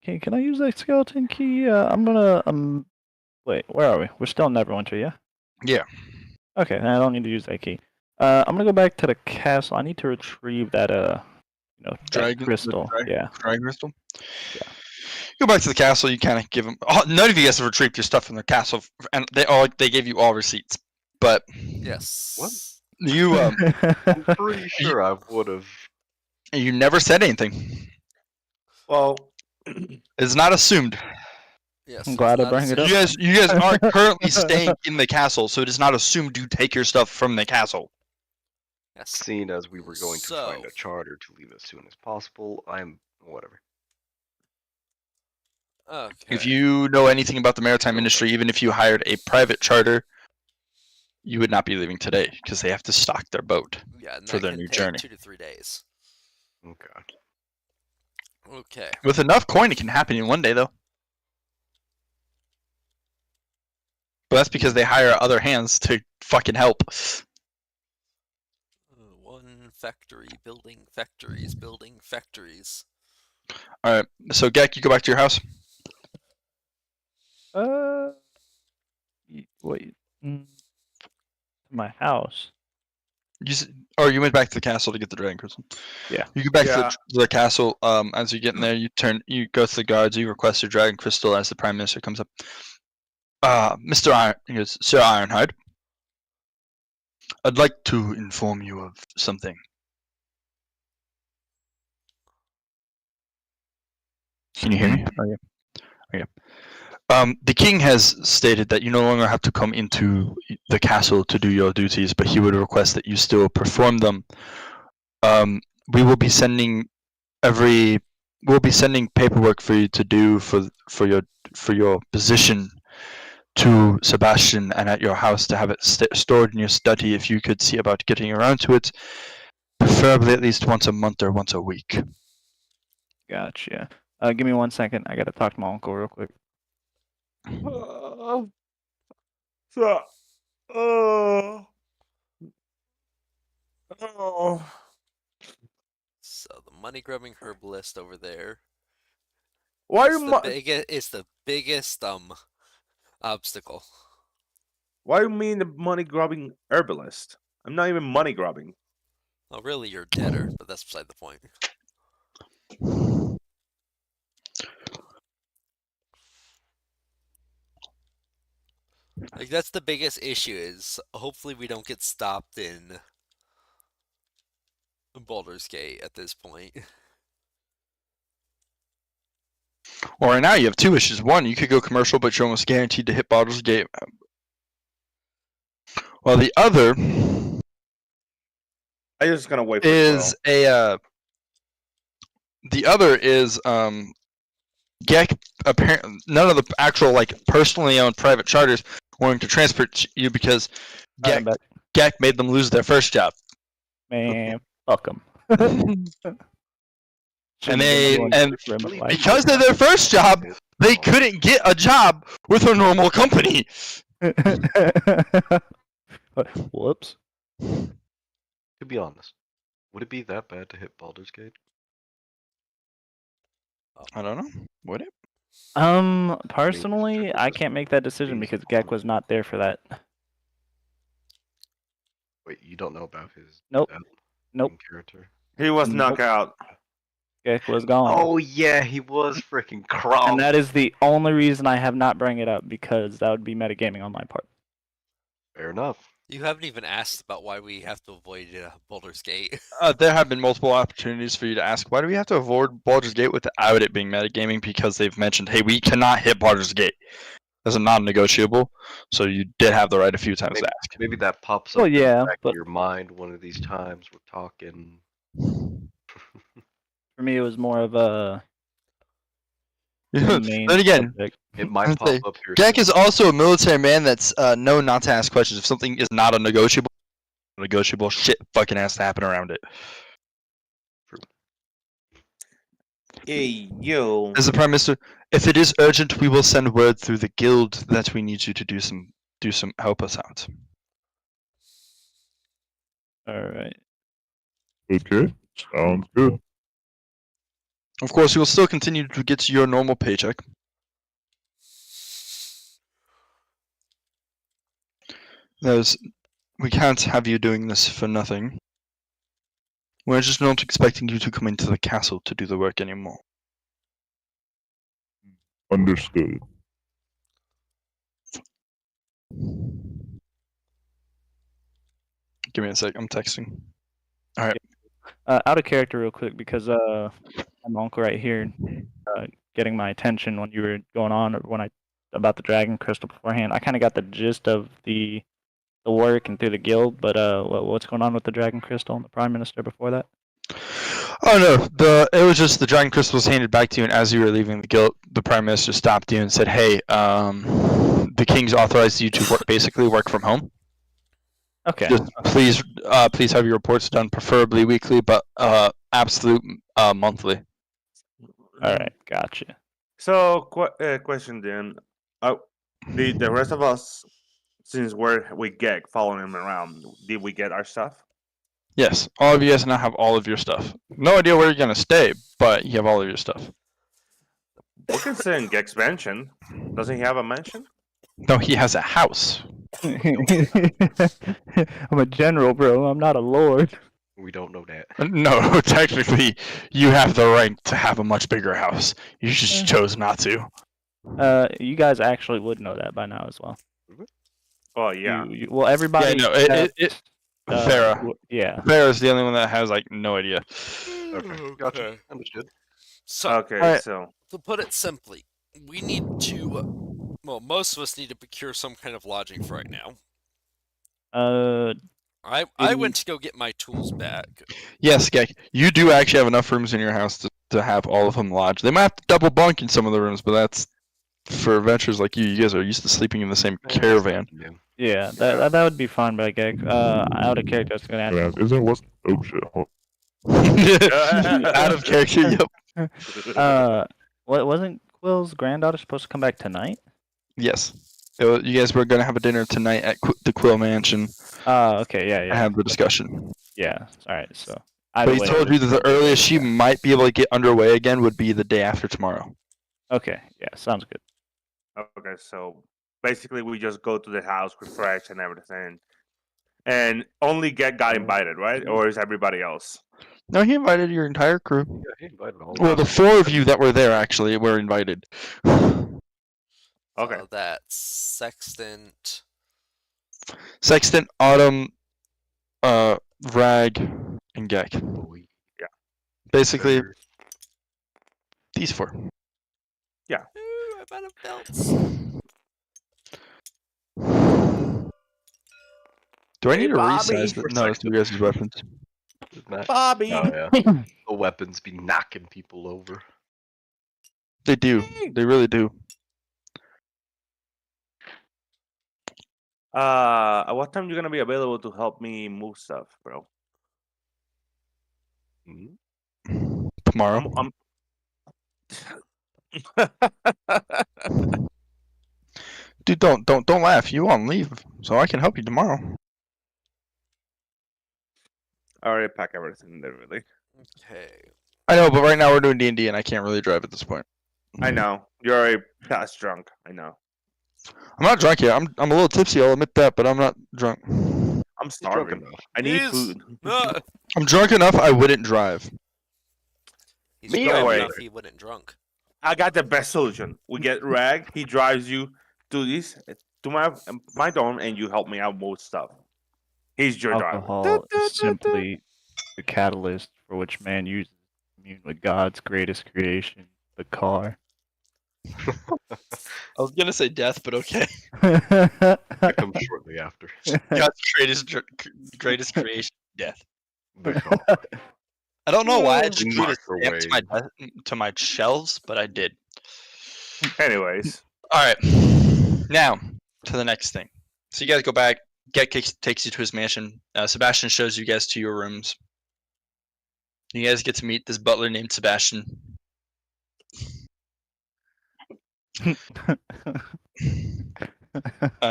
Can I use that skeleton key? I'm gonna. Wait, where are we? We're still in Neverwinter, yeah? Yeah. Okay, then I don't need to use that key. I'm gonna go back to the castle. I need to retrieve that that Dragon crystal. Yeah. Dragon crystal. Yeah. Go back to the castle. You kind of give them. None of you guys have retrieved your stuff from the castle, and they gave you all receipts. But Yes. What? you I'm pretty sure I would have. you never said anything. Well, It's not assumed. Yes. I'm glad it's I not bring it a- up. You guys aren't currently staying in the castle, so it is not assumed you take your stuff from the castle. Yes. Seeing as we were going to find So- a charter to leave as soon as possible, I'm whatever. Okay. If you know anything about the maritime industry, even if you hired a private charter, you would not be leaving today because they have to stock their boat. Yeah, and for that their can new take journey. 2 to 3 days. Okay. Okay. With enough coin, it can happen in one day, though. But that's because they hire other hands to fucking help. One factory, building factories, building factories. All right, so Gek, you go back to your house. Wait. My house. Or you went back to the castle to get the dragon crystal. Yeah. You go back Yeah. to the castle. As you get in there, you go to the guards. You request a dragon crystal as the prime minister comes up. Mr. He goes, Sir Ironhide, I'd like to inform you of something. Can you hear me? Oh, yeah. The king has stated that you no longer have to come into the castle to do your duties, but he would request that you still perform them. We will be sending paperwork for you to do for your position to Sebastian and at your house to have it stored in your study. If you could see about getting around to it, preferably at least once a month or once a week. Gotcha. Give me 1 second. I gotta talk to my uncle real quick. So the money grubbing herbalist over there. Why It's you the biggest obstacle. Why you mean the money grubbing herbalist? I'm not even money grubbing. Well, really, you're debtor, but that's beside the point. Like, that's the biggest issue, is hopefully we don't get stopped in Baldur's Gate at this point. Well, right now you have two issues. One, you could go commercial, but you're almost guaranteed to hit Baldur's Gate. Well, the other I'm just gonna wait for is the other is Gek. Apparently, none of the actual personally owned private charters wanting to transport you because Alright, Gek made them lose their first job. man, fuck them. And Really? because of their first job, they couldn't get a job with a normal company. Whoops. To be honest, would it be that bad to hit Baldur's Gate? I don't know. Would it? Personally, I can't make that decision because Gek was not there for that. Wait, you don't know about his Nope. main Nope. character? He was Nope. knocked out. Gek was gone. Oh yeah, he was freaking Krom. And that is the only reason I have not bring it up, because that would be metagaming on my part. Fair enough. You haven't even asked about why we have to avoid Baldur's Gate. There have been multiple opportunities for you to ask, why do we have to avoid Baldur's Gate without it being metagaming? Because they've mentioned, hey, we cannot hit Baldur's Gate. That's a non-negotiable. So you did have the right a few times to ask. Maybe that pops up Well, in the yeah, back but- of your mind one of these times. We're talking. For me, it was more of a then main again, subject. It might Let's pop say, up here. Gek soon. is also a military man that's known not to ask questions. If something is not a negotiable, shit fucking has to happen around it. Hey, yo. As the Prime Minister, if it is urgent, we will send word through the guild that we need you to do some help us out. Alright. Okay, sounds good. Of course, you will still continue to get your normal paycheck. We can't have you doing this for nothing. We're just not expecting you to come into the castle to do the work anymore. Understood. Give me a sec, I'm texting. Out of character real quick, because my uncle right here getting my attention when you were going on, or when about the dragon crystal beforehand. I kind of got the gist of the the work and through the guild, but what's going on with the Dragon Crystal and the Prime Minister before that? Oh no, it was just the Dragon Crystal was handed back to you, and as you were leaving the guild, the Prime Minister stopped you and said, "Hey, the King's authorized you to basically work from home. Okay. Just please have your reports done, preferably weekly, but absolute monthly." All right, gotcha. So, question then. The rest of us, since we get following him around, did we get our stuff? Yes, all of you guys now have all of your stuff. No idea where you're gonna stay, but you have all of your stuff. We can send Gek's mansion. Doesn't he have a mansion? No, he has a house. I'm a general, bro. I'm not a lord. We don't know that. No, technically, you have the right to have a much bigger house. You just chose not to. You guys actually would know that by now as well. Oh yeah. Well, everybody. Yeah, no, Farah. Yeah. Farah's the only one that has like no idea. Okay, gotcha. Understood. So, Okay, Alright. so to put it simply, we need to. Well, most of us need to procure some kind of lodging for right now. I went to go get my tools back. Yes, Gek, you do actually have enough rooms in your house to have all of them lodged. They might have to double bunk in some of the rooms, but that's for adventurers like you. You guys are used to sleeping in the same caravan. Yeah, that would be fine, but Gek. Out of character, I was gonna ask. Isn't what's oh shit? Hold Out of character, yep. Wasn't Quill's granddaughter supposed to come back tonight? Yes. You guys were going to have a dinner tonight at the Quill Mansion Okay, yeah, and yeah. have the discussion. Yeah, alright, so. But he told you that the earliest she might be able to get underway again would be the day after tomorrow. Okay, yeah, sounds good. okay, so basically we just go to the house, refresh and everything. And only Gek got invited, right? Or is everybody else? No, he invited your entire crew. Yeah, he invited all Well, of the us. 4 of you that were there actually were invited. Okay. So that's Sextant. Sextant, Autumn, Rag, and Gek. Boy. Basically, these 4. Ooh, I'm out of belts. Do I need to Bobby. resize the no, it's you guys' weapons? Bobby. Oh yeah. The weapons be knocking people over. They do. They really do. At what time you gonna be available to help me move stuff, bro? Mhm. Tomorrow. I'm Dude, don't laugh. You on leave, so I can help you tomorrow. I already packed everything there, really. Okay. I know, but right now we're doing D&D, and I can't really drive at this point. I know. You're already past drunk. I know. I'm not drunk yet. I'm a little tipsy. I'll admit that, but I'm not drunk. I'm He's drunk starving. enough. I need He's- food. Ah, I'm drunk enough. I wouldn't drive. he's Me drunk or- enough he wouldn't drunk. I got the best solution. We get Rag. He drives you to my dorm, and you help me out with stuff. He's your driver. Alcohol is simply the catalyst for which man uses to commune with God's greatest creation, the car. I was gonna say death, but okay. That comes shortly after. God's greatest creation, death. The car. I don't know why I just glued a Microwave. stamp to my shelves, but I did. Anyways, All right, now to the next thing. So you guys go back. Get takes you to his mansion. Sebastian shows you guys to your rooms. You guys get to meet this butler named Sebastian.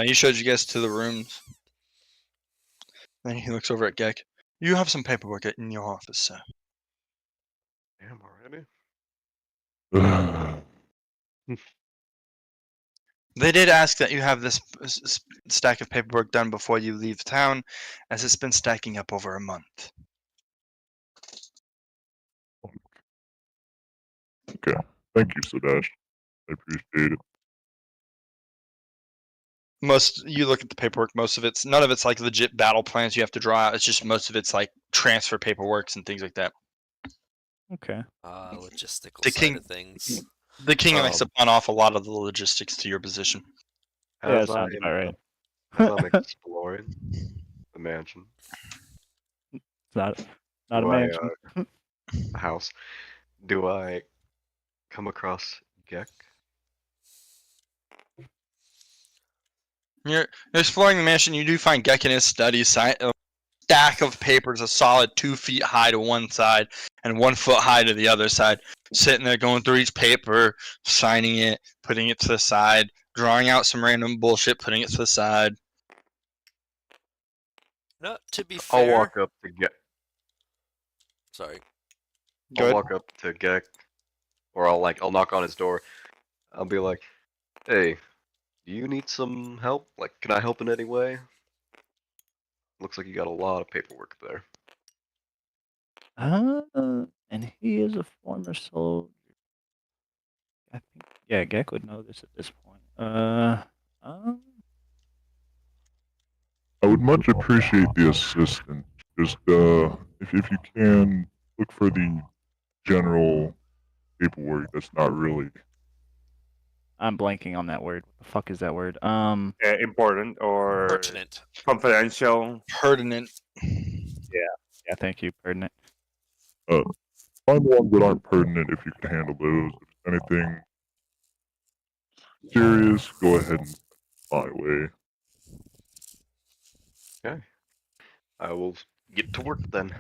He showed you guys to the rooms. Then he looks over at Gek. You have some paperwork in your office, sir. Damn already. They did ask that you have this stack of paperwork done before you leave town, as it's been stacking up over a month. Okay. Thank you, Sebastian. I appreciate it. You look at the paperwork, none of it's like legit battle plans you have to draw out. It's just most of it's like transfer paperworks and things like that. Okay. Logistical The side king- of things. The king likes to pawn off a lot of the logistics to your position. Yeah, As sounds I about right. As I'm exploring the mansion, It's not a do I, mansion. a house, do I come across Gek? You're exploring the mansion. You do find Gek in his study, a stack of papers, a solid 2 feet high to one side and 1 foot high to the other side. Sitting there, going through each paper, signing it, putting it to the side, drawing out some random bullshit, putting it to the side. No, to be I'll fair, walk up to Gek. sorry. Go I'll ahead. walk up to Gek, or I'll knock on his door. I'll be like, "Hey, do you need some help? Like, can I help in any way? Looks like you got a lot of paperwork there." And he is a former soldier. I think, yeah, Gek would know this at this point. I would much appreciate the assistance. Just if you can look for the general paperwork that's not really. I'm blanking on that word. What the fuck is that word? Important or Pertinent. confidential. Pertinent. Yeah, thank you, pertinent. Find the ones that aren't pertinent if you can handle those. If anything serious, go ahead and my way. I will get to work then.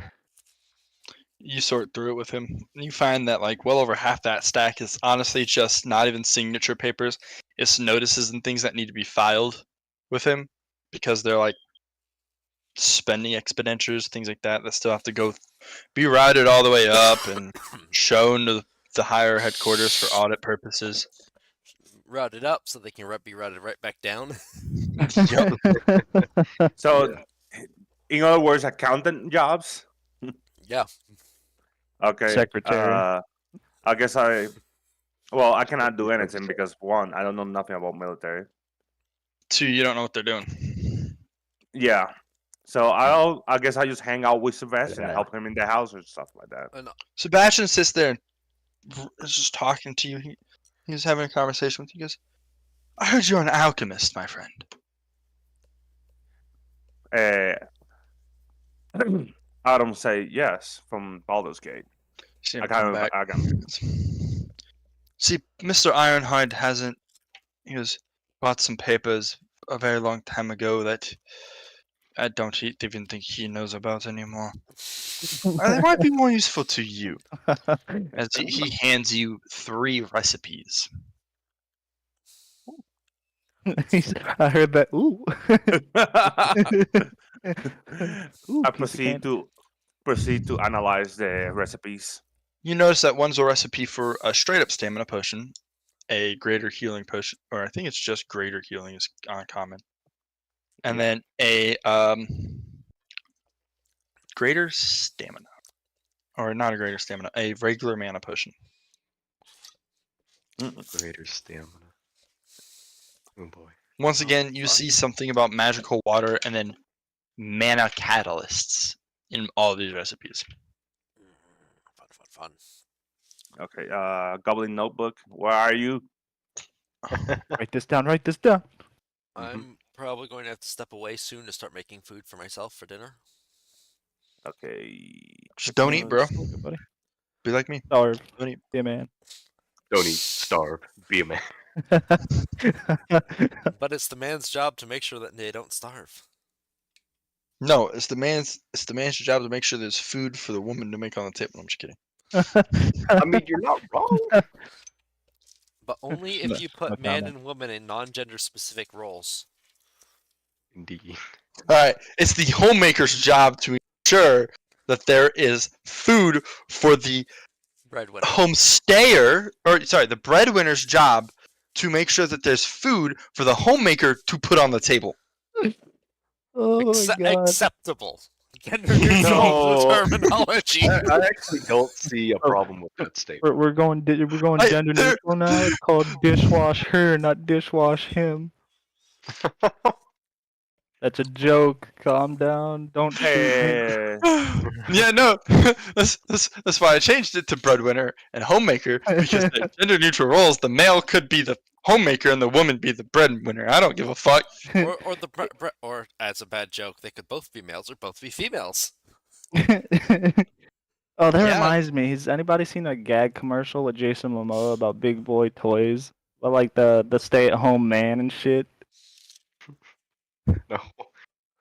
You sort through it with him. And you find that like well over half that stack is honestly just not even signature papers. It's notices and things that need to be filed with him because they're like spending expenditures, things like that still have to be routed all the way up and shown to the higher headquarters for audit purposes. Route it up so they can be routed right back down. So, in other words, accountant jobs. Yeah. Okay. Secretary. I guess I cannot do anything because one, I don't know nothing about military. 2, you don't know what they're doing. Yeah. So I guess I just hang out with Sebastian and help him in the house or stuff like that. Sebastian sits there and is just talking to you. He's having a conversation with you. He goes, I heard you're an alchemist, my friend. Adam say yes from Baldur's Gate. See him I come got back. him. See, Mr. Ironhide he was bought some papers a very long time ago that I don't even think he knows about anymore. They might be more useful to you. As he hands you 3 recipes. I heard that. Ooh. Ooh, I piece of candy. proceed to analyze the recipes. You notice that one's a recipe for a straight up stamina potion, a greater healing potion, or I think it's just greater healing is uncommon, and then a greater stamina, or not a greater stamina, a regular mana potion. Greater stamina. Oh boy. Once again, you see something about magical water and then mana catalysts in all of these recipes. Fun. Okay. Goblin notebook. Where are you? Write this down. Write this down. I'm probably going to have to step away soon to start making food for myself for dinner. Okay. Just don't eat, bro. Okay, buddy. Be like me. Starve. Don't eat. Yeah, man. Don't eat, starve, be a man. But it's the man's job to make sure that they don't starve. No, it's the man's job to make sure there's food for the woman to make on the table. I'm just kidding. I mean, you're not wrong. But only if you put no man comment. and woman in non-gender specific roles. Indeed. All right, it's the homemaker's job to ensure that there is food for the Breadwinner. the breadwinner's job to make sure that there's food for the homemaker to put on the table. Oh my god. Acceptable. Gender neutral No. terminology. I actually don't see a problem with that statement. We're going gender neutral now. It's called dishwash her, not dishwash him. That's a joke. Calm down. Don't shoot me. Yeah, no, that's why I changed it to breadwinner and homemaker because they're gender neutral roles. The male could be the homemaker and the woman be the breadwinner. I don't give a fuck. Or or that's a bad joke. They could both be males or both be females. Oh, that Yeah. reminds me. Has anybody seen a gag commercial with Jason Momoa about big boy toys? But like the stay-at-home man and shit. No.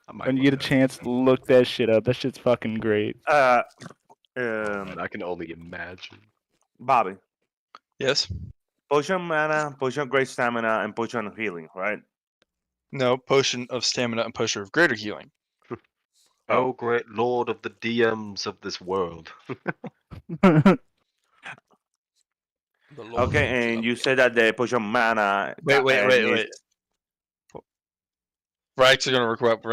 I might When you look get a that up. chance, look that shit up. That shit's fucking great. And I can only imagine. Bobby, Yes. potion mana, potion of great stamina, and potion of healing, right? No, potion of stamina and potion of greater healing. Oh, great lord of the DMs of this world. The Lord Okay, of and you Columbia. said that the potion mana. Wait. We're actually gonna regret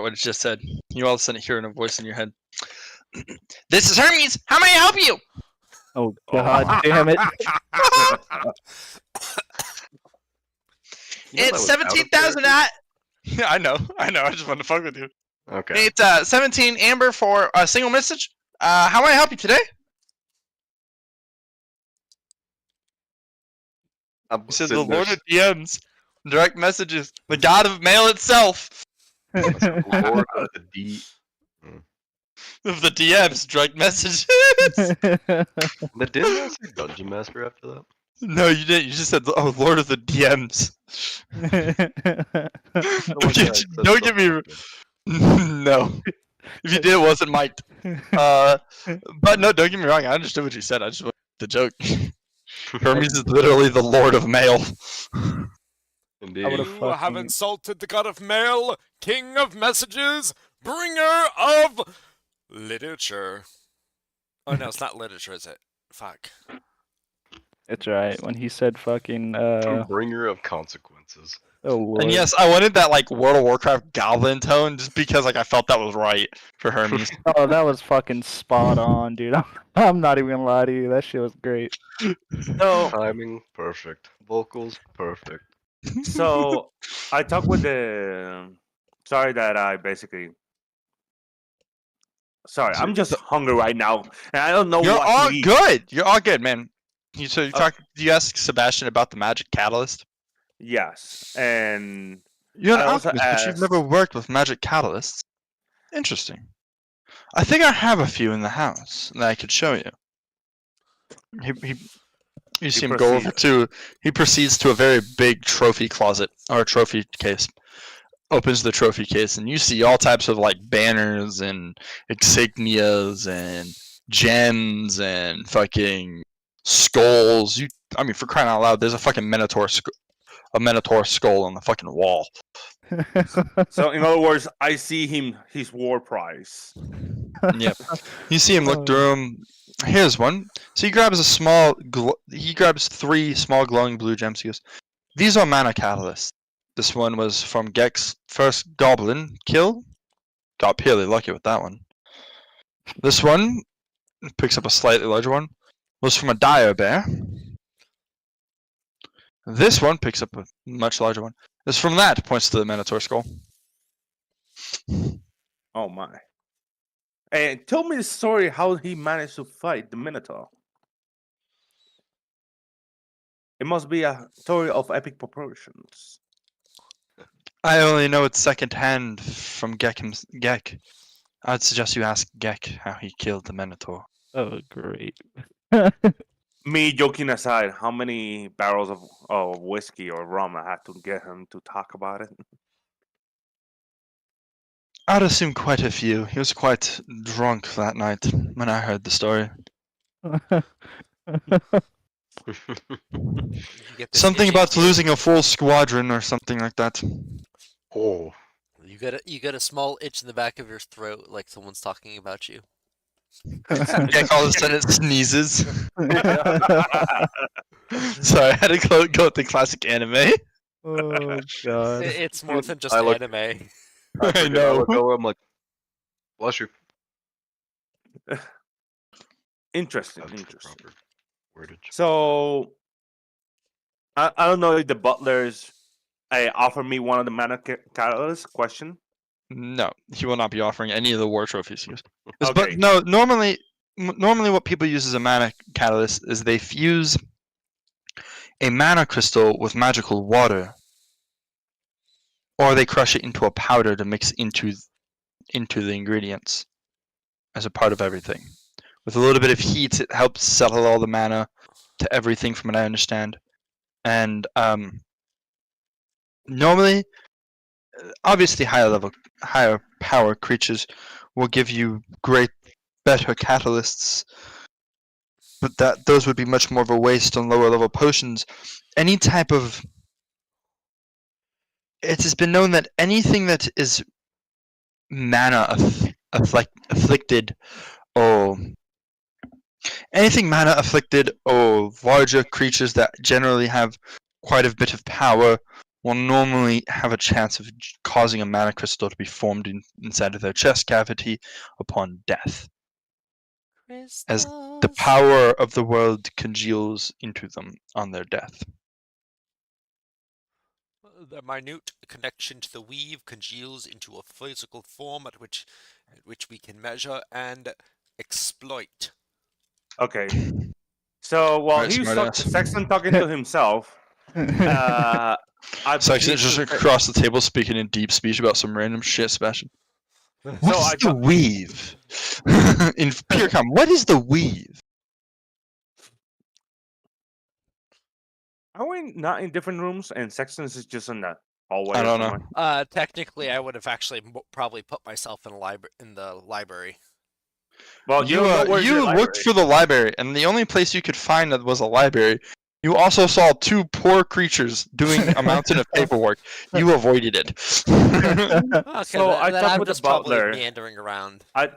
what it just said. You all of a sudden hearing a voice in your head. This is Hermes. How may I help you? Oh god damn it. You know that It's was out of 17,000. character? Yeah, I know. I just wanted to fuck with you. Okay. It's 17 amber for a single message. How may I help you today? I'm He says the sitting there Lord of DMs, direct messages, the God of mail itself, the lord of the D. of the DMs, direct messages. But didn't I say Dungeon Master after that? No, you didn't. You just said, "Oh, Lord of the DMs." Don't get me. No, if you did, it wasn't mic'd. But no, don't get me wrong. I understood what you said. I just wanted the joke. Hermes is literally the Lord of Mail. Indeed. would've You have fucking- insulted the god of mail, king of messages, bringer of literature. Oh no, it's not literature, is it? Fuck. It's right. When he said fucking Bringer of consequences. oh lord. And yes, I wanted that like World of Warcraft goblin tone just because like I felt that was right for Hermes. Oh, that was fucking spot on, dude. I'm not even gonna lie to you. That shit was great. So, Timing perfect. Vocals perfect. so I talked with the. Sorry that I basically. Sorry, I'm just hungry right now, and I don't know You're what all to eat. good. You're all good, man. You asked Sebastian about the magic catalyst? Yes, and You're an I also alchemist, but you've asked- never worked with magic catalysts. Interesting. I think I have a few in the house that I could show you. You see him go over to. He proceeds to a very big trophy closet or trophy case. Opens the trophy case, and you see all types of like banners and insignias and gems and fucking skulls. I mean, for crying out loud, there's a fucking minotaur skull on the fucking wall. So, in other words, I see his war prize. Yep. You see him look through them. Here's one. So he grabs he grabs 3 small glowing blue gems. He goes, "These are mana catalysts. This one was from Gek's first goblin kill. Got purely lucky with that one. This one picks up a slightly larger one. Was from a dire bear. This one picks up a much larger one. This from that points to the minotaur skull. Oh my! And tell me the story how he managed to fight the Minotaur. It must be a story of epic proportions. I only know it's secondhand from Gek. I'd suggest you ask Gek how he killed the minotaur. Oh great. Me joking aside, how many barrels of whiskey or rum I had to get him to talk about it? I'd assume quite a few. He was quite drunk that night when I heard the story. You get this Something itchy about feeling. losing a full squadron or something like that. Oh. You got a small itch in the back of your throat, like someone's talking about you. Gek all of a sudden sneezes. Sorry, I had to go with the classic anime. Oh god. It's more than just I look- anime. I know. look over, I'm like, bless you. Interesting, That's the interesting. proper wordage. So, I don't know if the butlers offer me one of the mana catalyst question. No, he will not be offering any of the war trophies. He goes, Okay. But no, normally what people use as a mana catalyst is they fuse a mana crystal with magical water, or they crush it into a powder to mix into the ingredients as a part of everything. With a little bit of heat, it helps settle all the mana to everything, from what I understand. And normally, obviously, higher power creatures will give you better catalysts, but those would be much more of a waste on lower level potions. Any type of It has been known that anything that is mana afflicted, or anything mana afflicted, or larger creatures that generally have quite a bit of power will normally have a chance of causing a mana crystal to be formed inside of their chest cavity upon death, as the power of the world congeals into them on their death. The minute connection to the weave congeals into a physical form at which we can measure and exploit. Okay. So while Right, he's smartass. Sexton talking to himself, I Sexton proceed just to across the table speaking in deep speech about some random shit, Sebastian. What is I the weave? In Purcom, what is the weave? Are we not in different rooms and Sexton's is just in the hallway I or don't somewhere? know. Technically, I would have actually probably put myself in the library. Well, you don't know where's You your looked library. for the library, and the only place you could find that was a library. You also saw two poor creatures doing a mountain of paperwork. You avoided it. Okay, So I then talked I'm with the just probably butler. meandering around. I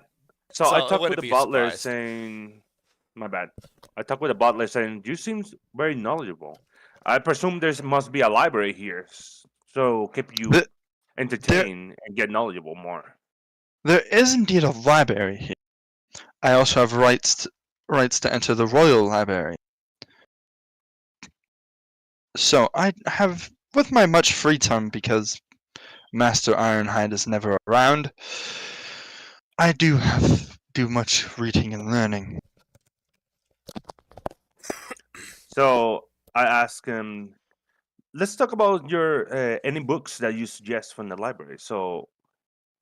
So I talked with wouldn't the be butler surprised. saying, my bad. I talked with the butler saying, you seem very knowledgeable. I presume there must be a library here, so keep you The- entertained and get knowledgeable more. There is indeed a library here. I also have rights to enter the Royal Library. So I have, with my much free time, because Master Ironhide is never around, I do much reading and learning. So I asked him, let's talk about your any books that you suggest from the library. So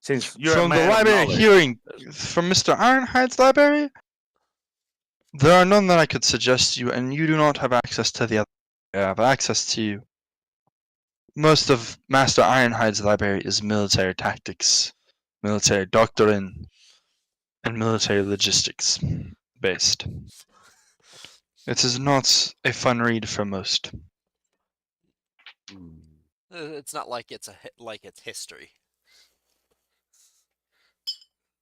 since you're a From the man of library knowledge, hearing from Mr. Ironhide's library, there are none that I could suggest to you, and you do not have access to the other. I have access to you. Most of Master Ironhide's library is military tactics, military doctrine, and military logistics based. It is not a fun read for most. It's not like it's history.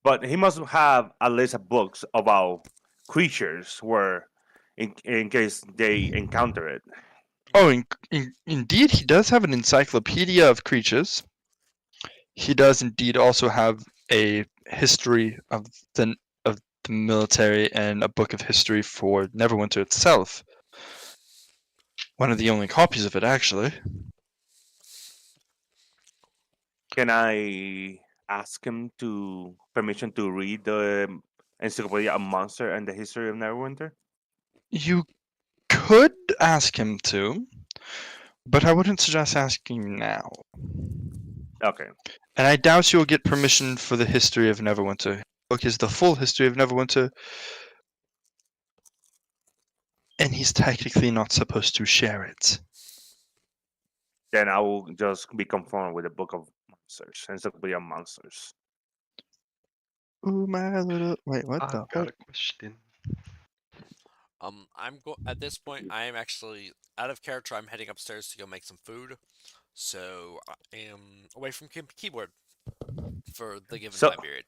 but he must have a list of books about creatures where, in case they encounter it. Oh, indeed, he does have an encyclopedia of creatures. He does indeed also have a history of the military and a book of history for Neverwinter itself. One of the only copies of it, actually. Can I ask him to permission to read the Encyclopedia of Monster and the History of Neverwinter? You could ask him to, but I wouldn't suggest asking now. Okay. And I doubt you'll get permission for the history of Neverwinter. The book is the full history of Neverwinter, and he's technically not supposed to share it. Then I will just be conformed with the Book of Monsters, Encyclopedia of Monsters. Ooh, my little... Wait, what the I've fuck? got a question. At this point, I am actually out of character. I'm heading upstairs to go make some food, so I am away from keyboard for the given So- time period.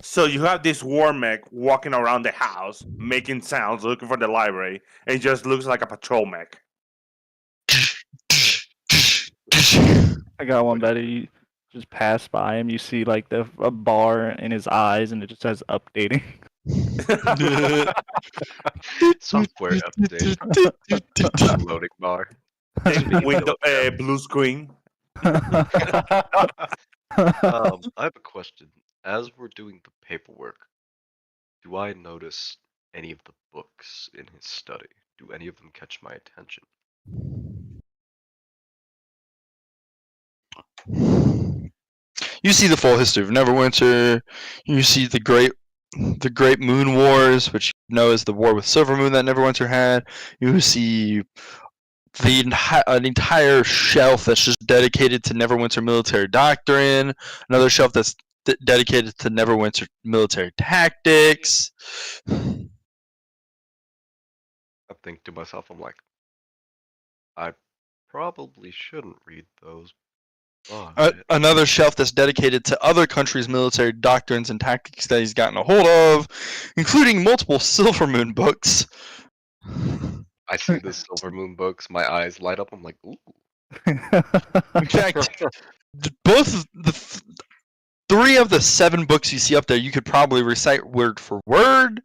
So you have this war mech walking around the house, making sounds, looking for the library, and it just looks like a patrol mech. I got one better. You just pass by him, you see like a bar in his eyes, and it just says updating. Software update. Loading bar. Window, blue screen. I have a question. As we're doing the paperwork, do I notice any of the books in his study? Do any of them catch my attention? You see the full history of Neverwinter. You see the Great Moon Wars, which you know is the war with Silvermoon that Neverwinter had. You see an entire shelf that's just dedicated to Neverwinter military doctrine. Another shelf that's dedicated to Neverwinter military tactics. I think to myself, I'm like, I probably shouldn't read those. Another shelf that's dedicated to other countries' military doctrines and tactics that he's gotten a hold of, including multiple Silvermoon books. I see the Silvermoon books, my eyes light up. I'm like, ooh. In fact, both the 3 of the 7 books you see up there, you could probably recite word for word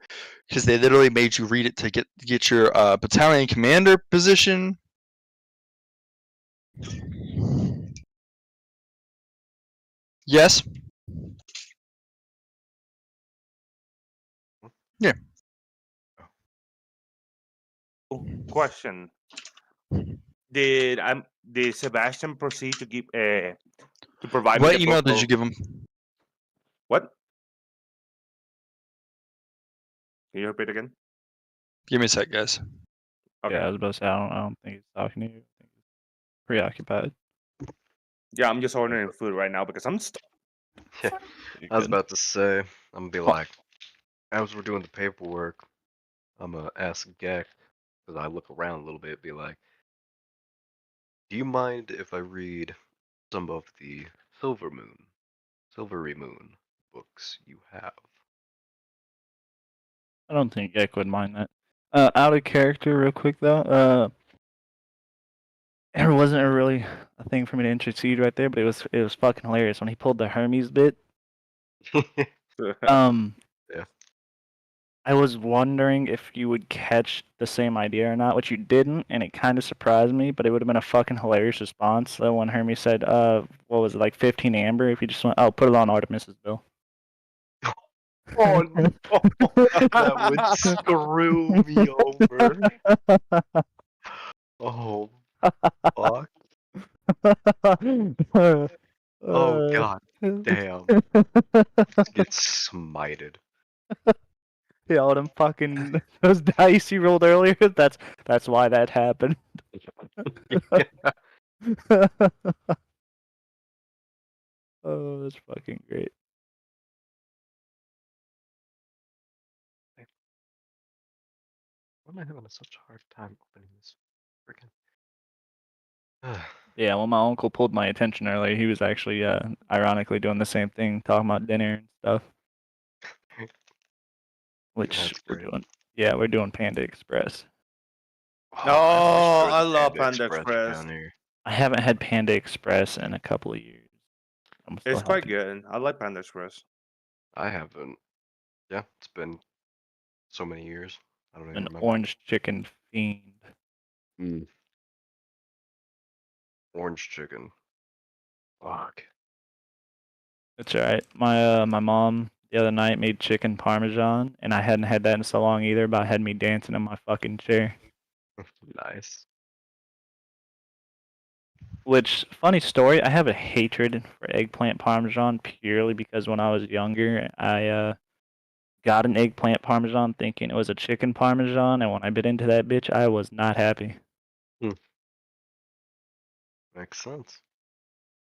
because they literally made you read it to get your battalion commander position. Yes. Yeah. Question: Did Sebastian proceed to give to provide me What the email book? did you give him? What? Can you repeat again? Give me a sec, guys. Okay. Yeah, I was about to say I don't think he's talking to you. I think he's preoccupied. Yeah, I'm just ordering food right now because I'm Yeah, I was about to say, I'm gonna be like, as we're doing the paperwork, I'm gonna ask Gek, because I look around a little bit, be like, do you mind if I read some of the Silvery Moon books you have? I don't think Gek would mind that. Out of character, real quick though. It wasn't really a thing for me to intercede right there, but it was fucking hilarious when he pulled the Hermes bit. Yeah. I was wondering if you would catch the same idea or not, which you didn't, and it kind of surprised me. But it would have been a fucking hilarious response though when Hermes said, what was it, like 15 amber? If you just went, oh, put it on Artemis's bill. Oh no, that would screw me over. Oh, fuck. Oh god damn. Get smited. Yeah, all them fucking those dice you rolled earlier. That's why that happened. Oh, that's fucking great. Why am I having such a hard time opening this freaking? Yeah, when my uncle pulled my attention earlier, he was actually ironically doing the same thing, talking about dinner and stuff. Which That's we're great. doing. Yeah, we're doing Panda Express. Oh, wish I there was love Panda Express. down here. I haven't had Panda Express in a couple of years. I'm still It's quite having- good. I like Panda Express. I haven't. Yeah, it's been so many years. I don't even An remember. orange chicken fiend. Orange chicken. Fuck. That's alright. My mom the other night made chicken parmesan, and I hadn't had that in so long either, but it had me dancing in my fucking chair. Nice. Which, funny story, I have a hatred for eggplant parmesan purely because when I was younger, I got an eggplant parmesan thinking it was a chicken parmesan, and when I bit into that bitch, I was not happy. Makes sense.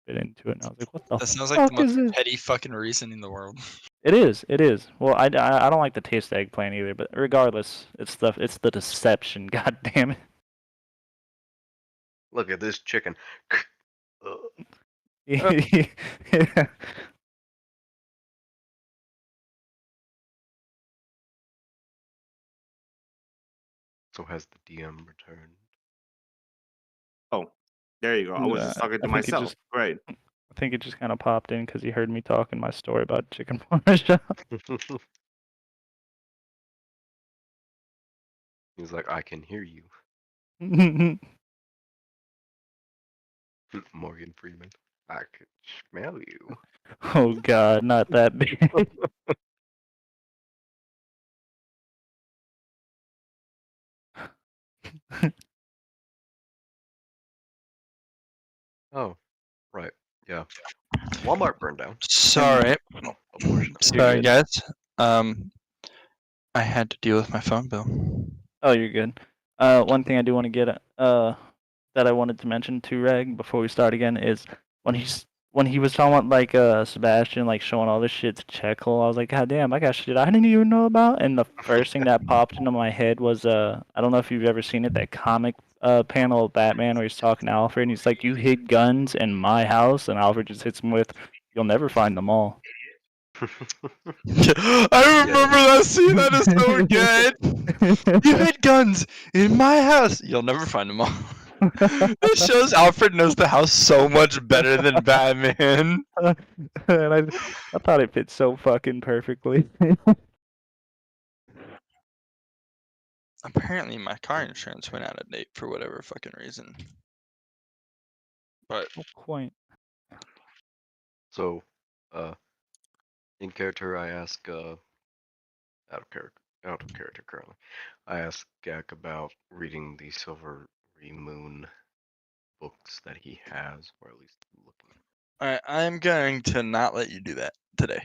Bit into it, and I was like, "What the That sounds like the fuck is most this?" petty fucking reason in the world. It is. It is. Well, I don't like the taste of eggplant either, but regardless, it's the deception. God damn it. Look at this chicken. Yeah. So has the DM returned? Oh, there you go. I was just talking to I think it myself. just- Great. I think it just kind of popped in because he heard me talking my story about chicken parmesan. He's like, I can hear you, Morgan Freeman. I could smell you. Oh God, not that big. Oh, right. Yeah. Walmart burned down. Sorry. Well, a portion of it. Sorry, good. guys. I had to deal with my phone bill. Oh, you're good. One thing I do want to get that I wanted to mention to Reg before we start again is when he was talking about like Sebastian like showing all this shit to Checkle, I was like, God damn, I got shit I didn't even know about. And the first thing that popped into my head was I don't know if you've ever seen it, that comic panel of Batman where he's talking to Alfred and he's like, you hid guns in my house, and Alfred just hits him with, you'll never find them all. I remember that scene. That is so good. You had guns in my house. You'll never find them all. This shows Alfred knows the house so much better than Batman. And I thought it fit so fucking perfectly. Apparently, my car insurance went out of date for whatever fucking reason. But No point. So, in character, I ask, out of character currently, I ask Gak about reading the Silver Moon books that he has, or at least looking. alright, I'm going to not let you do that today.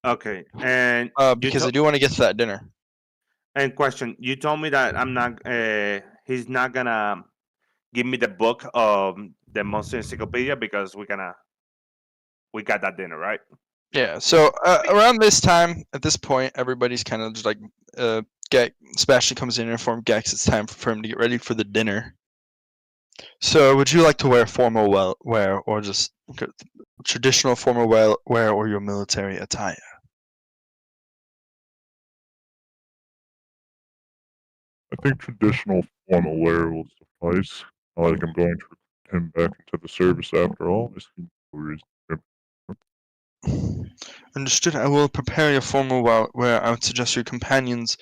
Okay, and Because I do want to get to that dinner. and question, you told me that I'm not. He's not gonna give me the book of the Monster Encyclopedia because we got that dinner, right? Yeah, so around this time, at this point, everybody's kind of just like, Sebastian comes in and informs Gex it's time for him to get ready for the dinner. So, would you like to wear formal wear, or just traditional formal wear, or your military attire? I think traditional formal wear will suffice. Not like I'm going to recruit him back into the service after all. I see no reason for him. Understood. I will prepare your formal wear. I would suggest your companions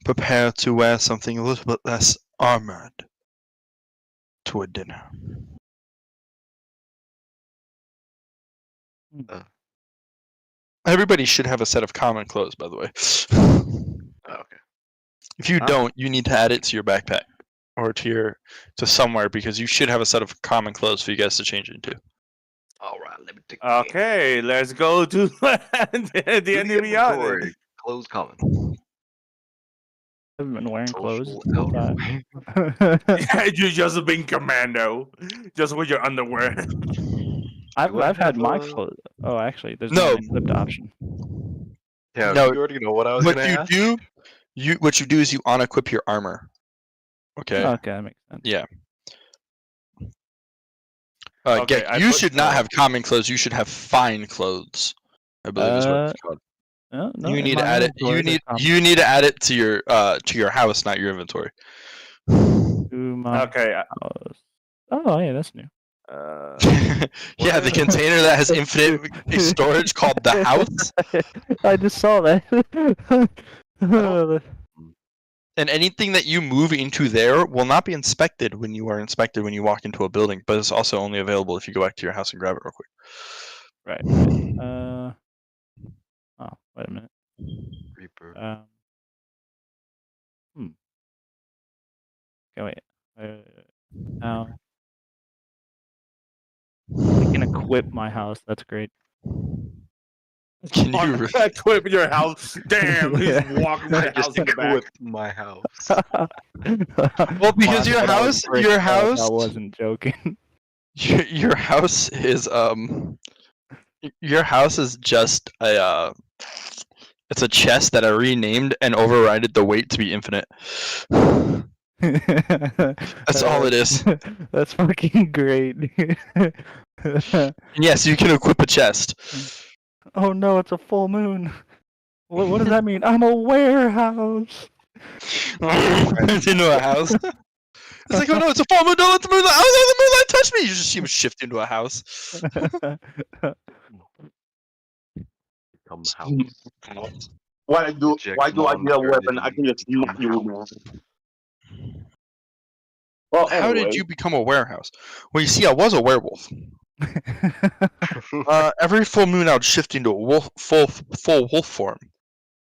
prepare to wear something a little bit less armored to a dinner. Everybody should have a set of common clothes, by the way. Oh, okay. If you don't, you need to add it to your backpack or to somewhere, because you should have a set of common clothes for you guys to change into. All right, let me take. Okay, let's go to the end of the yard. Clothes common. I haven't been wearing clothes. Social You just been commando, just with your underwear. I've had my clothes. Oh, actually, there's No. no flipped option. Yeah, No, you already know what I was What gonna you ask. do, what you do is you unequip your armor. Okay. Okay, that makes sense. Yeah. Okay, Gek, I you put- should not have common clothes. You should have fine clothes, I believe is what it's called. No, You in need to my add it. inventory, they're common. You need to add it to your house, not your inventory. To my Okay, house. Oh yeah, that's new. Yeah, the container that has infinite storage called the house. I just saw that. And anything that you move into there will not be inspected when you walk into a building, but it's also only available if you go back to your house and grab it real quick. Right. Oh, wait a minute. Reaper. Okay, wait. Now I can equip my house. That's great. Can you? equip your house. Damn, he's Yeah. walking with the house in the back. With my house. Well, because your I house, I wasn't joking. your house is just a it's a chest that I renamed and overrided the weight to be infinite. That's all it is. That's fucking great. And yes, you can equip a chest. Oh no, it's a full moon. What does that mean? I'm a warehouse. Turns into a house. It's like, oh no, it's a full moon! Don't let the moonlight! Oh no, the moonlight touched me! You just see him shift into a house. Become house. Why do Eject I need a monster weapon? I and can just knock you, man. Well, How anyway, did you become a warehouse? Well, you see, I was a werewolf. Every full moon, I would shift into a wolf, full wolf form.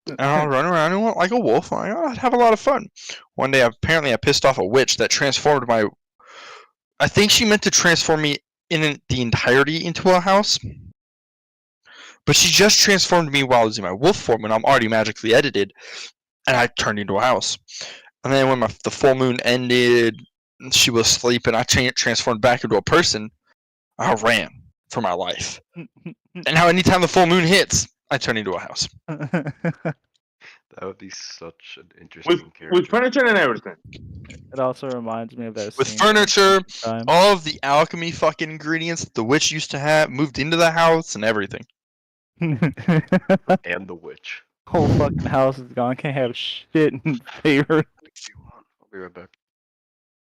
And I'll run around and like a wolf. I'd have a lot of fun. One day, apparently, I pissed off a witch that transformed my. I think she meant to transform me the entirety into a house. But she just transformed me while I was in my wolf form when I'm already magically edited, and I turned into a house. And then when the full moon ended, she was asleep, and I transformed back into a person. I ran for my life. And now anytime the full moon hits, I turn into a house. That would be such an interesting character. With furniture and everything. It also reminds me of that With scene from furniture, Time. all of the alchemy fucking ingredients that the witch used to have moved into the house and everything. And the witch. Whole fucking house is gone. Can't have shit in favor. I'll be right back.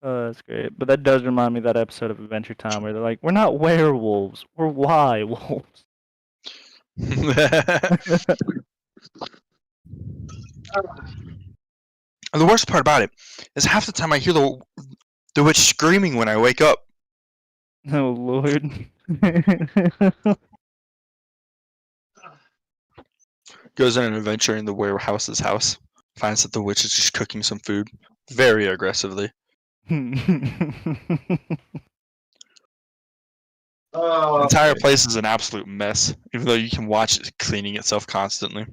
Oh, that's great. But that does remind me of that episode of Adventure Time where they're like, "We're not werewolves. We're why wolves." And the worst part about it is half the time I hear the witch screaming when I wake up. Oh Lord. Goes on an adventure in the warehouse's house. Finds that the witch is just cooking some food very aggressively. The entire place is an absolute mess, even though you can watch it cleaning itself constantly.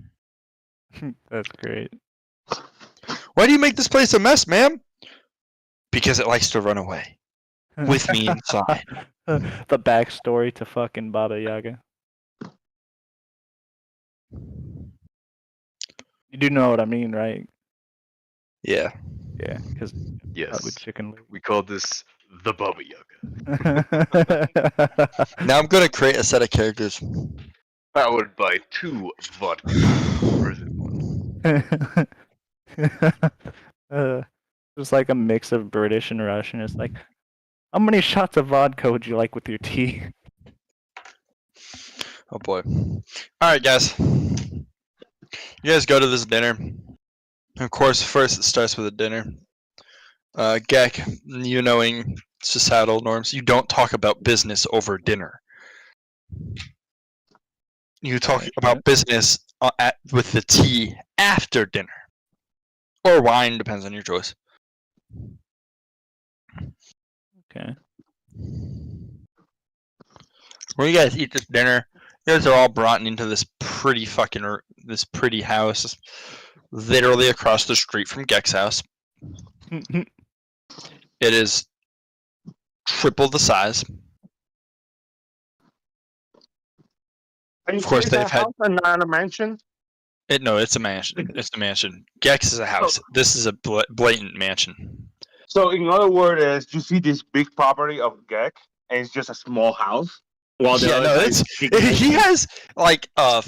That's great. Why do you make this place a mess, ma'am? Because it likes to run away. With me inside. The backstory to fucking Baba Yaga. You do know what I mean, right? Yeah. Yeah, because Yes. with chicken We call this the Baba Yaga. leg. Now I'm gonna create a set of characters. Powered by 2 vodka versus 1. Just like a mix of British and Russian. It's like, how many shots of vodka would you like with your tea? Oh boy. Alright guys. You guys go to this dinner. Of course, first it starts with a dinner. Gek, you knowing societal norms, you don't talk about business over dinner. You talk about business with the tea after dinner. Or wine, depends on your choice. Okay. When you guys eat this dinner, you guys are all brought into this pretty house, literally across the street from Gek's house. It is triple the size. Of course, they've had- not a mansion. No, it's a mansion. It's a mansion. Gex is a house. This is a blatant mansion. So in other words, you see this big property of Gek, and it's just a small house. While the Yeah, other no, side it's is big he mansion. has like a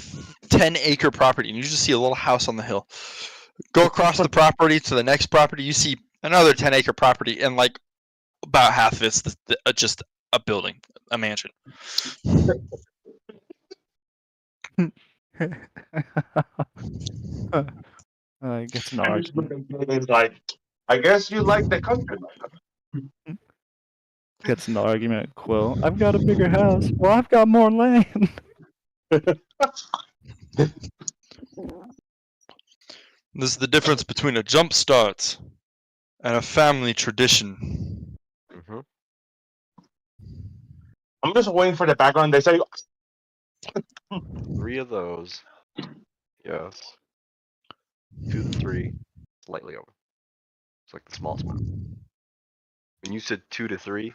10-acre property, and you just see a little house on the hill. Go across the property to the next property, you see another 10-acre property, and like about half of it's just a building, a mansion. Gets an argument. It's like, I guess you like the country. Gets an argument. Quill. I've got a bigger house. Well, I've got more land. This is the difference between a jump start and a family tradition. Mm-hmm. I'm just waiting for the background. They say, 3 of those. Yes. 2 to 3. Slightly over. It's like the smallest one. When you said 2 to 3,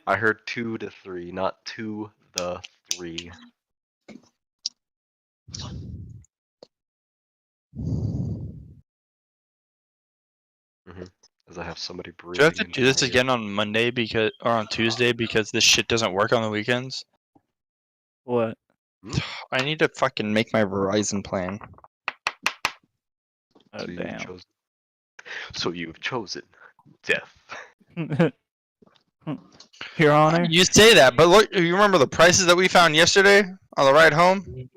I heard 2 to 3, not 2 the 3. As I have somebody breathing. Do you have to in do my this ear. again on Monday or on Tuesday because this shit doesn't work on the weekends? What? I need to fucking make my Verizon plan. Oh, So you've damn. chosen. So you've chosen death. Your Honor? You say that, but look, you remember the prices that we found yesterday on the ride home?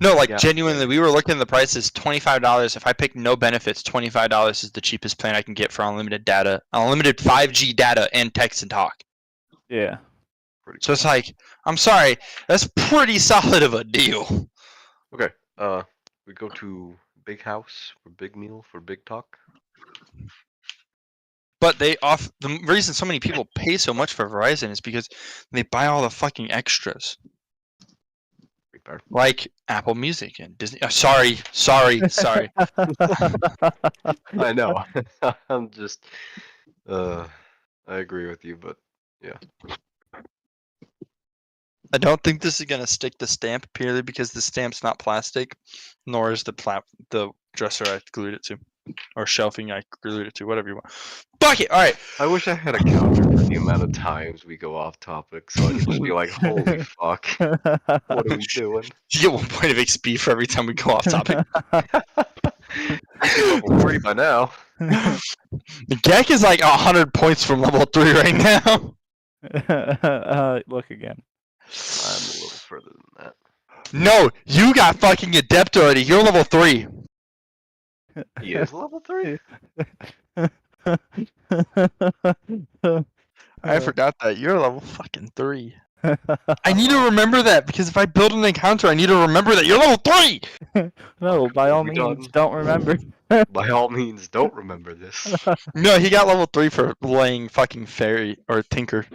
No, like Yeah. genuinely, we were looking at the prices. $25. If I pick no benefits, $25 is the cheapest plan I can get for unlimited data, unlimited 5G data and text and talk. Yeah. Pretty So it's like, I'm sorry, that's pretty solid of a deal. Okay. We go to big house for big meal for big talk. But the reason so many people pay so much for Verizon is because they buy all the fucking extras, like Apple Music and Disney. Sorry. I know. I'm just. I agree with you, but yeah. I don't think this is gonna stick the stamp purely because the stamp's not plastic, nor is the dresser I glued it to, or shelving I glued it to, whatever you want. Fuck it. All right. I wish I had a counter for the amount of times we go off topic, so I could just be like, "Holy fuck, what are we doing?" You get 1 point of XP for every time we go off topic. He's level 3 by now. Gek is like 100 points from level 3 right now. Look again. I'm a little further than that. No, you got fucking adept already. You're level 3. He is level 3? I forgot that. You're level fucking 3. I need to remember that because if I build an encounter, I need to remember that you're level 3! No, by all We means, done. don't remember. By all means, don't remember this. No, he got level 3 for laying fucking fairy or tinker.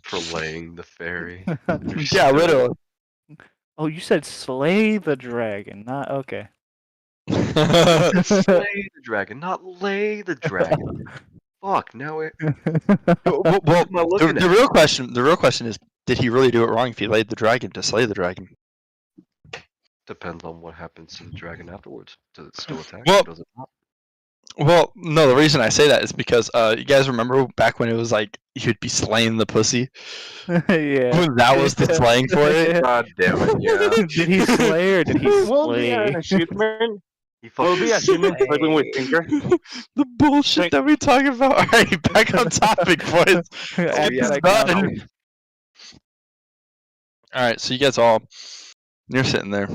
For laying the fairy. Yeah, literally. Oh, you said slay the dragon, not okay. Slay the dragon, not lay the dragon. Fuck, now it. Well, am I looking the real question is, did he really do it wrong if he laid the dragon to slay the dragon? Depends on what happens to the dragon afterwards. Does it still attack? Well- or does it not? Well, no, the reason I say that is because you guys remember back when it was like you'd be slaying the pussy? Yeah. When that was the slang for it? God damn it, yeah. Did he slay or did he Will be an slay? achievement. He Will be an fucking achievement sleeping with Tinker. The bullshit that we talk about. Alright, back on topic, boys. After yeah. that Done. comment. Alright, so you guys you're sitting there.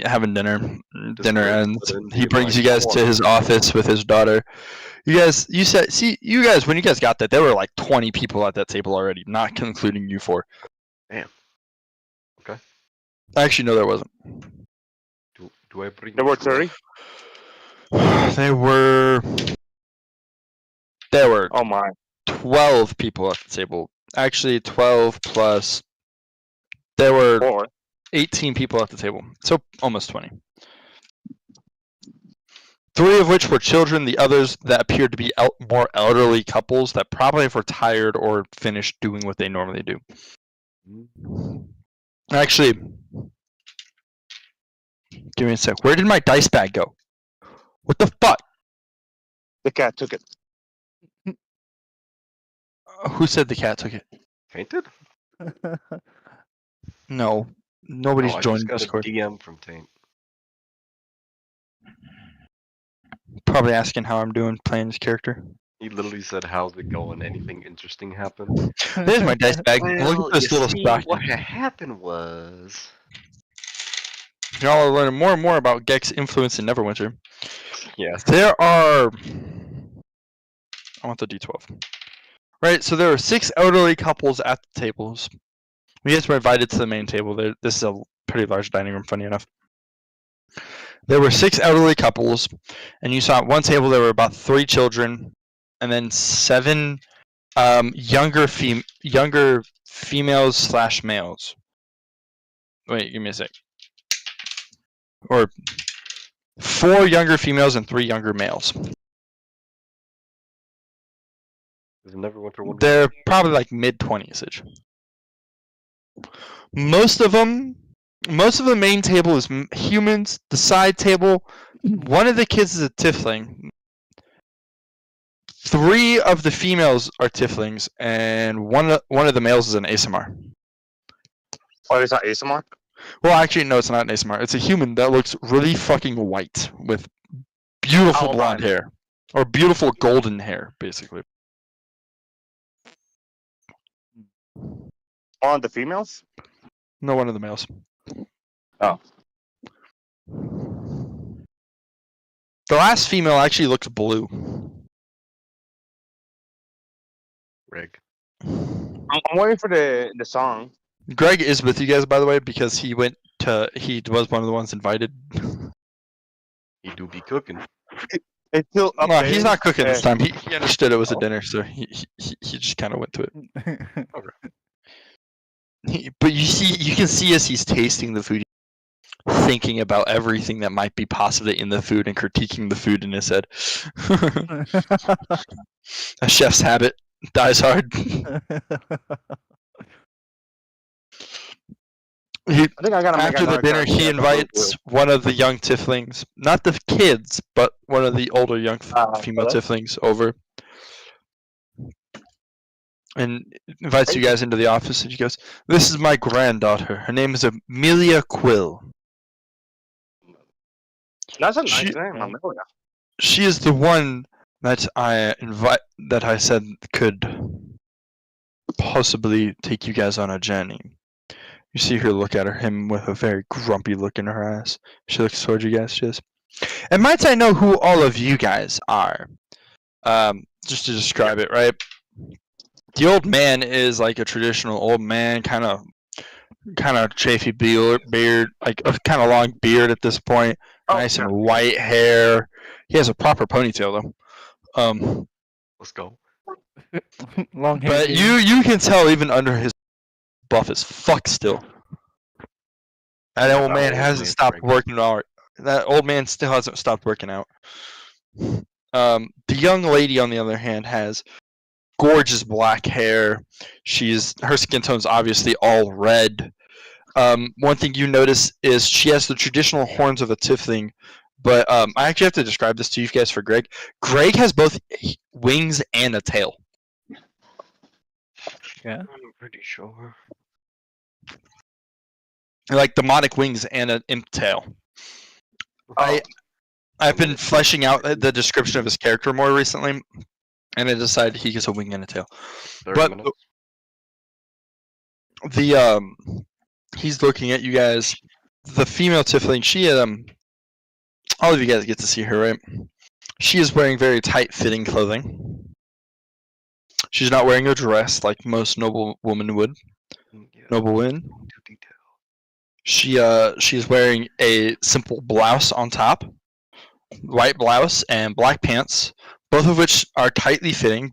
Having dinner. Dinner very ends. sudden. He You're brings like, you guys "Come to on." his office with his daughter. You guys when you guys got that, there were like 20 people at that table already, not including you four. Damn. Okay. Actually, no, there wasn't. Do I bring There were 30. There were Oh my. 12 people at the table. Actually, 12 plus. There were 4. 18 people at the table, so almost 20. 3 of which were children, the others that appeared to be more elderly couples that probably have retired or finished doing what they normally do. Actually, give me a sec. Where did my dice bag go? What the fuck? The cat took it. Who said the cat took it? Tainted? No. Nobody's I joined just got Discord. a DM from Taint. Probably asking how I'm doing playing this character. He literally said, "How's it going? Anything interesting happened?" There's my dice bag. Look at this little stock. what happened was. Y'all are learning more and more about Gek's influence in Neverwinter. Yeah. There are. I want the D12. Right, so there were 6 elderly couples at the tables. You guys were invited to the main table. This is a pretty large dining room, funny enough. There were 6 elderly couples, and you saw at one table there were about 3 children, and then 7 younger females / males. Wait, give me a sec. Or 4 younger females and 3 younger males. Is it Neverwinter one? They're probably like mid-20s age. Most of the main table is humans. The side table, one of the kids is a tiefling. 3 of the females are tieflings, and one of the males is an ASMR. Oh, is that ASMR? Well, actually, no, it's not an ASMR. It's a human that looks really fucking white with beautiful blonde hair, or beautiful golden hair, basically. On the females? No, one of the males. Oh. The last female actually looks blue. Rig. I'm waiting for the song. Greg is with you guys, by the way, because he was one of the ones invited. He do be cooking. It's still up No, there. he's not cooking this Uh, time. He understood it was a dinner, so he just kind of went to it. But you can see as he's tasting the food, thinking about everything that might be possibly in the food and critiquing the food in his head. A chef's habit dies hard. I think I gotta make After the another dinner, character he that can go invites one of the young tieflings, not the kids, but one of the older young female Philip? tieflings over, and invites you guys into the office. And she goes, "This is my granddaughter. Her name is Amelia Quill. That's a nice She- name, Amelia. She is the one that I said could possibly take you guys on a journey." You see her look at him with a very grumpy look in her eyes. She looks towards you guys. She says, "And might I know who all of you guys are?" Just to describe it, right? The old man is like a traditional old man, kind of chafy beard, like a kind of long beard at this point, nice and white hair. He has a proper ponytail though. Let's go. Long hair. But you can tell even under his buff as fuck still. That old man hasn't stopped working out. That old man still hasn't stopped working out. The young lady, on the other hand, has gorgeous black hair. Her skin tone's obviously all red. One thing you notice is she has the traditional horns of a tiefling, but I actually have to describe this to you guys for Greg. Greg has both wings and a tail. Yeah. I'm pretty sure. Like demonic wings and an imp tail. I've been fleshing out the description of his character more recently, and I decided he gets a wing and a tail. 30 But minutes. he's looking at you guys. The female tiefling, she all of you guys get to see her, right? She is wearing very tight-fitting clothing. She's not wearing a dress like most noble women would. Yeah. Noble women. Too detailed. She's wearing a simple blouse on top, white blouse and black pants, both of which are tightly fitting,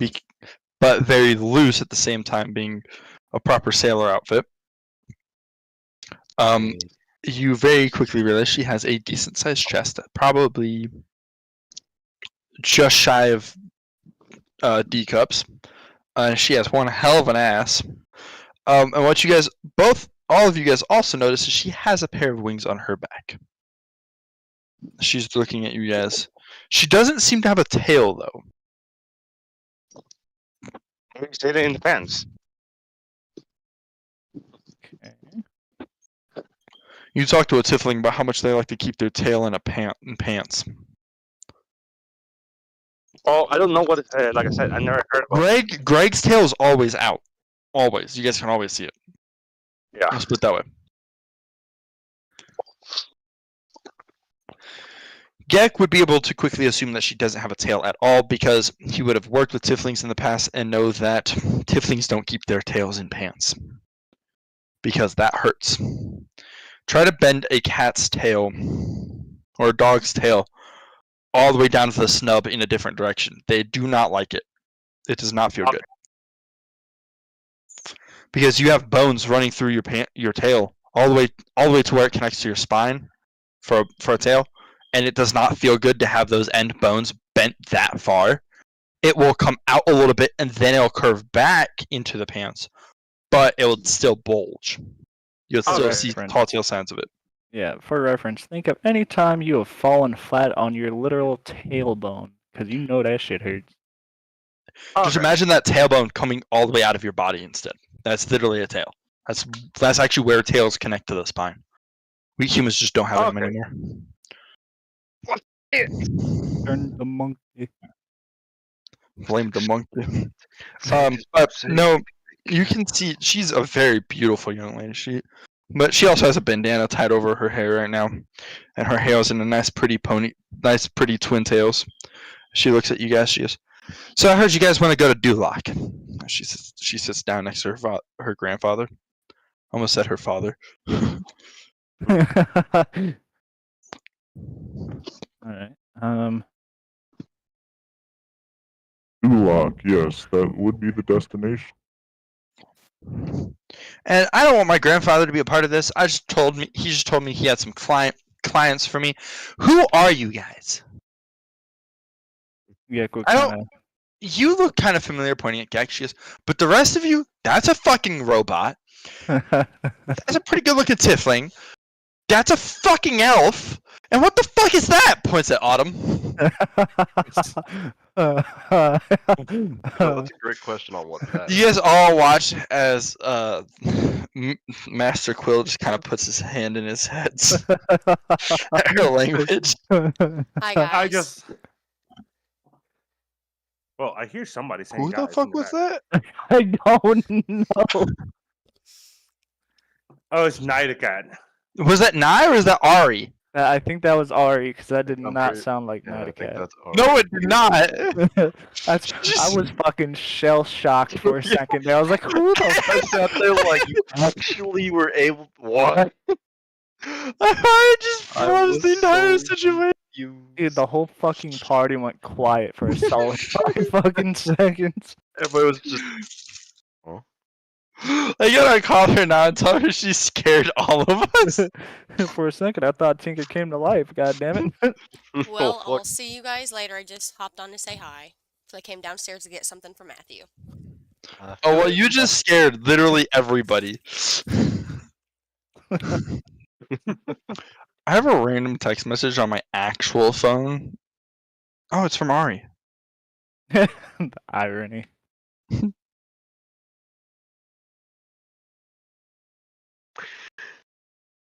but very loose at the same time, being a proper sailor outfit. You very quickly realize she has a decent-sized chest, probably just shy of D cups. She has one hell of an ass. And what all of you guys also notice is she has a pair of wings on her back. She's looking at you guys. She doesn't seem to have a tail, though. Maybe say it in the pants. Okay. You talk to a tiefling about how much they like to keep their tail in pants. Oh, I don't know what. Like I said, I never heard about. Greg's tail is always out. Always. You guys can always see it. Yeah. Let's put it that way. Gek would be able to quickly assume that she doesn't have a tail at all because he would have worked with tieflings in the past and know that tieflings don't keep their tails in pants because that hurts. Try to bend a cat's tail or a dog's tail all the way down to the snub in a different direction. They do not like it. It does not feel good. Because you have bones running through your tail all the way to where it connects to your spine for a tail, and it does not feel good to have those end bones bent that far. It will come out a little bit and then it'll curve back into the pants, but it will still bulge. You'll still see tall tail signs of it. Yeah, for reference, think of any time you have fallen flat on your literal tailbone, because you know that shit hurts. Just imagine that tailbone coming all the way out of your body instead. That's literally a tail. That's actually where tails connect to the spine. We humans just don't have them anymore. Turn the monkey. Blame the monkey. But no, you can see she's a very beautiful young lady. But she also has a bandana tied over her hair right now, and her hair is in a nice pretty twin tails. She looks at you guys. She goes, "So I heard you guys want to go to Duloc." She sits down next to her grandfather. Almost said her father. Alright. Duloc, yes, that would be the destination. And I don't want my grandfather to be a part of this. He just told me he had some clients for me. Who are you guys? Yeah, what I don't- kind You look kind of familiar, pointing at Gek. She goes, but the rest of you, that's a fucking robot. of? That's a pretty good looking tiefling. That's a fucking elf. And what the fuck is that? Points at Autumn. That's a great question on what that You guys all watch as Master Quill just kind of puts his hand in his head. Her language. Hi guys. I just. Well, I hear somebody saying. Who the guys in fuck was back. that? I don't know. Oh, it's Night Cat. Was that Nye or is that Ari? I think that was Ari because that did I'm not pretty- sound like Yeah, I Night think Cat. that's No, it did not. I was fucking shell shocked for a second there. I was like, who the I sat there like you actually were able. What? I just I froze was the entire so situation. You. Dude, the whole fucking party went quiet for a solid 5 fucking seconds. Everybody was just. I gotta call her now and tell her she's scared all of us. For a second, I thought Tinker came to life. God damn it! Well, Oh, I'll see you guys later. I just hopped on to say hi. So I came downstairs to get something for Matthew. fuck. Oh well, you just scared literally everybody. I have a random text message on my actual phone. Oh, it's from Ari. The irony.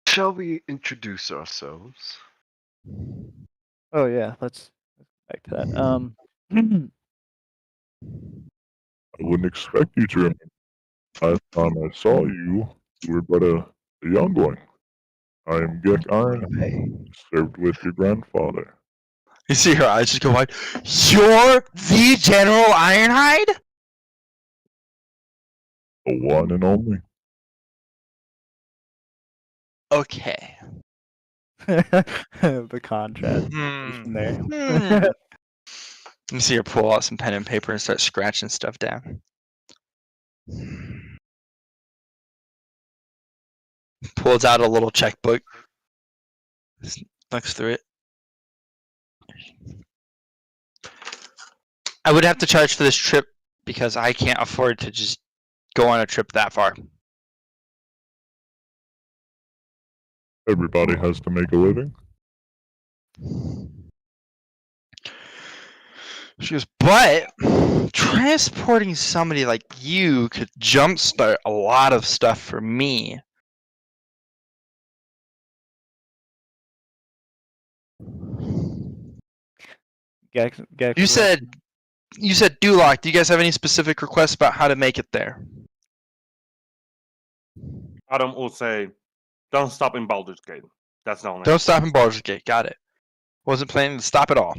Shall we introduce ourselves? Oh yeah, let's back to that. I wouldn't expect you to remember. Last time I saw you, you were but a youngling. I am Gek Ironhide, served with your grandfather. You see her eyes just go wide. You're the General Ironhide? The one and only. Okay. The contrast from there. You see her pull out some pen and paper and start scratching stuff down. Pulls out a little checkbook. Looks through it. I would have to charge for this trip because I can't afford to just go on a trip that far. Everybody has to make a living. She goes, but transporting somebody like you could jumpstart a lot of stuff for me. Gex, You said Duloc. Do you guys have any specific requests about how to make it there? Adam will say, "Don't stop in Baldur's Gate." That's the only. Don't stop in Baldur's Gate. Got it. Wasn't planning to stop at all.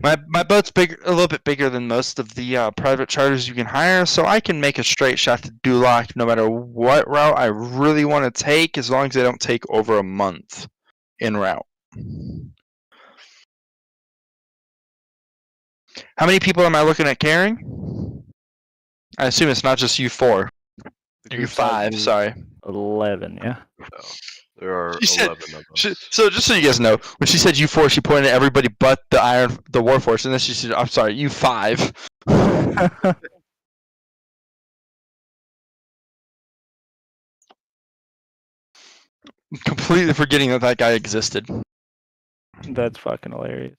My boat's big, a little bit bigger than most of the private charters you can hire, so I can make a straight shot to Duloc no matter what route I really want to take, as long as I don't take over a month en route. How many people am I looking at carrying? I assume it's not just you 4. You 5, sorry. 11, yeah. No, there are She said- 11 of them. So just so you guys know, when she said you 4, she pointed at everybody but the Warforce, and then she said, "I'm sorry, you 5." Completely forgetting that guy existed. That's fucking hilarious.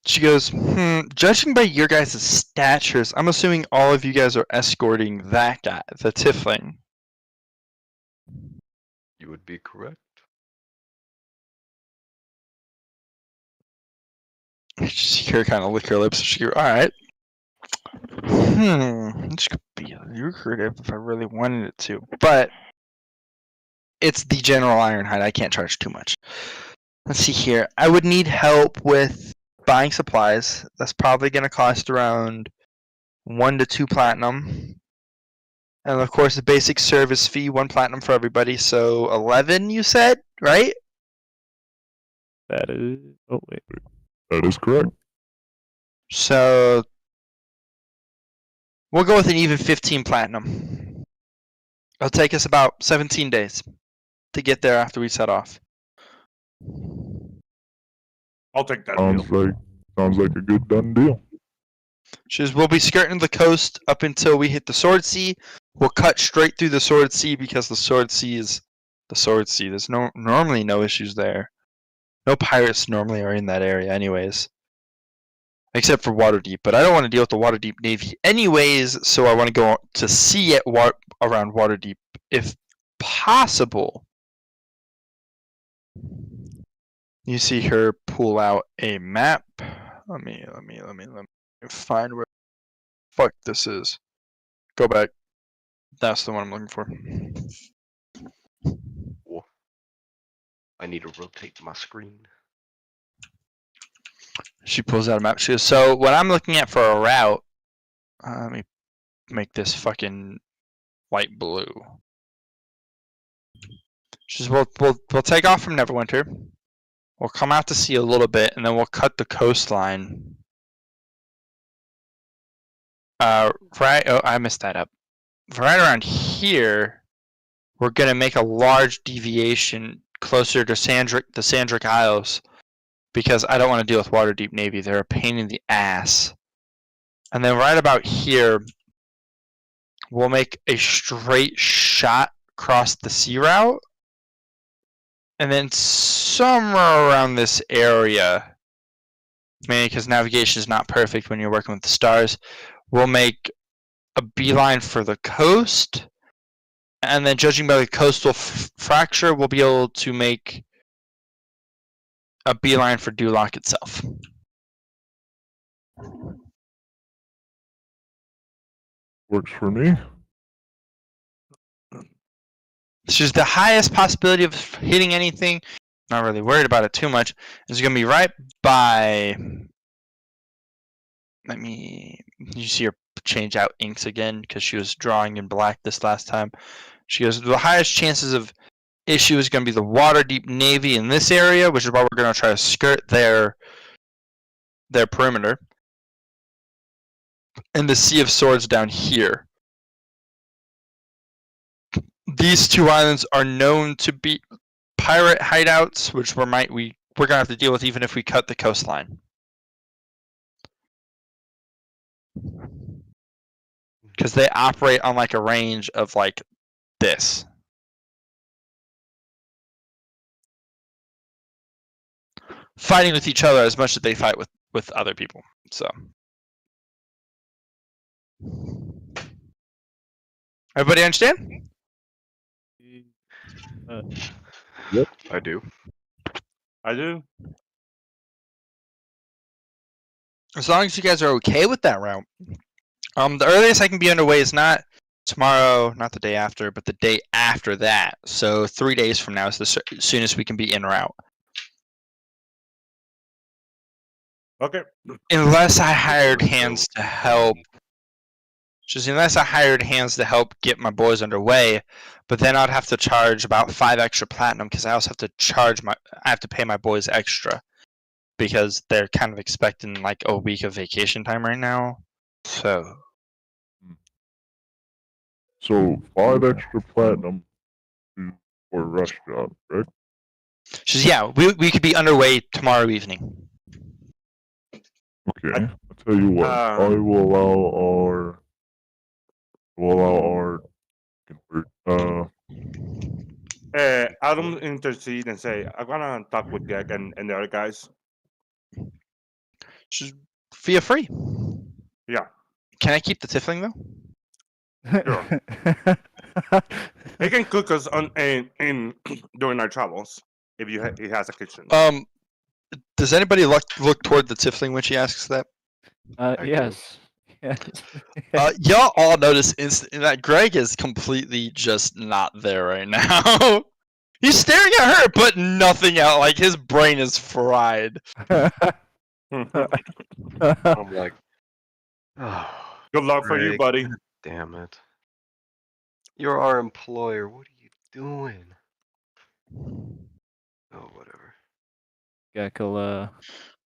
She goes, judging by your guys' statures, I'm assuming all of you guys are escorting that guy, the Tiefling. You would be correct. You just hear her kind of lick her lips. She goes, alright. This could be lucrative if I really wanted it to, but it's the General Ironhide. I can't charge too much. Let's see here. I would need help with buying supplies. That's probably going to cost around 1 to 2 platinum. And of course, the basic service fee, 1 platinum for everybody. So 11, you said, right? That is. Oh wait. That is correct. So we'll go with an even 15 platinum. It'll take us about 17 days to get there after we set off. I'll take that Sounds deal. like a good done deal. We'll be skirting the coast up until we hit the Sword Sea. We'll cut straight through the Sword Sea because the Sword Sea is the Sword Sea. There's normally no issues there. No pirates normally are in that area anyways. Except for Waterdeep, but I don't want to deal with the Waterdeep Navy anyways, so I want to go to sea around Waterdeep if possible. You see her pull out a map. Let me find where the fuck this is. Go back. That's the one I'm looking for. Cool. I need to rotate my screen. She pulls out a map. She goes, so what I'm looking at for a route, let me make this fucking light blue. She says, we'll take off from Neverwinter. We'll come out to sea a little bit, and then we'll cut the coastline. Right. Oh, I messed that up. Right around here, we're gonna make a large deviation closer to the Sandric Isles, because I don't want to deal with Waterdeep Navy. They're a pain in the ass. And then right about here, we'll make a straight shot across the sea route. And then somewhere around this area, mainly because navigation is not perfect when you're working with the stars, we'll make a beeline for the coast. And then judging by the coastal fracture, we'll be able to make a beeline for Duloc itself. Works for me. It's just the highest possibility of hitting anything. Not really worried about it too much. It's going to be right by. You see her change out inks again because she was drawing in black this last time. She goes, the highest chances of issue is going to be the Waterdeep Navy in this area, which is why we're going to try to skirt their perimeter. And the Sea of Swords down here. These two islands are known to be pirate hideouts, which we're gonna have to deal with even if we cut the coastline. Because they operate on like a range of like this. Fighting with each other as much as they fight with other people. So everybody understand? Yep. I do. I do. As long as you guys are okay with that route. The earliest I can be underway is not tomorrow, not the day after, but the day after that. So 3 days from now is the soonest we can be en route. Okay. Unless I hired hands to help. Just unless I hired hands to help get my boys underway, but then I'd have to charge about 5 extra platinum because I also have to I have to pay my boys extra because they're kind of expecting like a week of vacation time right now. So 5 extra platinum for a rush job, right? Just yeah, we could be underway tomorrow evening. Okay, I'll tell you what. I will allow our Adam intercede and say, I'm gonna talk with Gek and the other guys. Just feel free. Yeah. Can I keep the tiefling though? Sure. He can cook us in during our travels if he has a kitchen. Does anybody look toward the tiefling when she asks that? Yes. Yes. Y'all all notice instantly that Greg is completely just not there right now. He's staring at her, but nothing else. Like his brain is fried. I'm like, oh, Good luck for you, Greg, buddy. God damn it. You're our employer. What are you doing? Oh, whatever. Gek will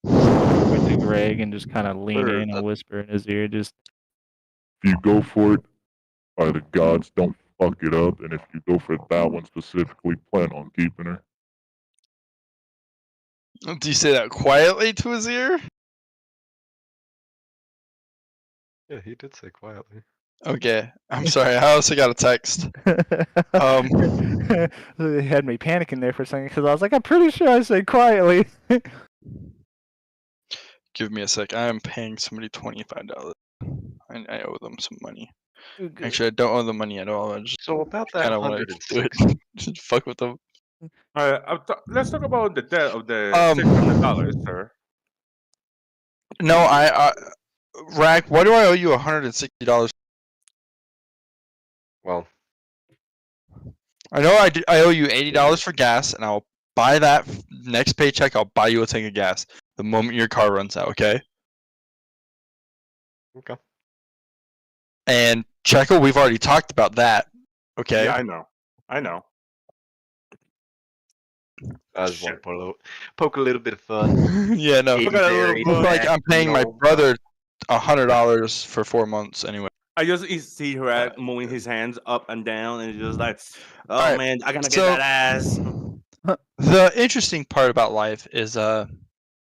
go to Greg and just kind of lean Sure, in and whisper in his ear, just If you go for it, by the gods, don't fuck it up. And if you go for that one specifically, plan on keeping her. Do you say that quietly to his ear? Yeah, he did say quietly. Okay, I'm sorry. I also got a text. It had me panicking there for a second because I was like, I'm pretty sure I said quietly. Give me a sec. I am paying somebody $25. I owe them some money. Actually, I don't owe them money at all. I just So about that kind of want to do 160. it. Just fuck with them. Let's talk about the debt of the Um, $600, sir. No, Rack, why do I owe you $160? Well, I know I owe you $80 for gas, and I'll buy that next paycheck. I'll buy you a tank of gas the moment your car runs out. Okay. okay. And Checo, we've already talked about that. Okay. Yeah, I know. I just want to poke a little bit of fun. Yeah, no. Eighty Look at that little berries, It's like back, I'm paying my no, brother $100 for 4 months anyway. I just see her moving his hands up and down, and just like, oh Alright, man, I gotta get so- that ass. The interesting part about life is,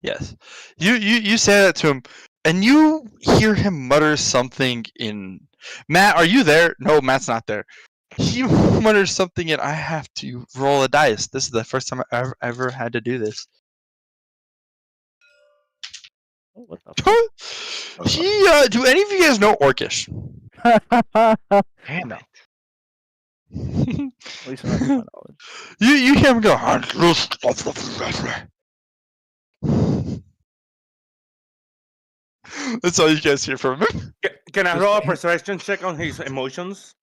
yes, you say that to him, and you hear him mutter something in. Matt, are you there? No, Matt's not there. He mutters something, and I have to roll a dice. This is the first time I ever had to do this. What the fuck? Do any of you guys know Orcish? Damn it. At least not to my knowledge. You hear him go. That's all you guys hear from him. Can I roll a perception check on his emotions?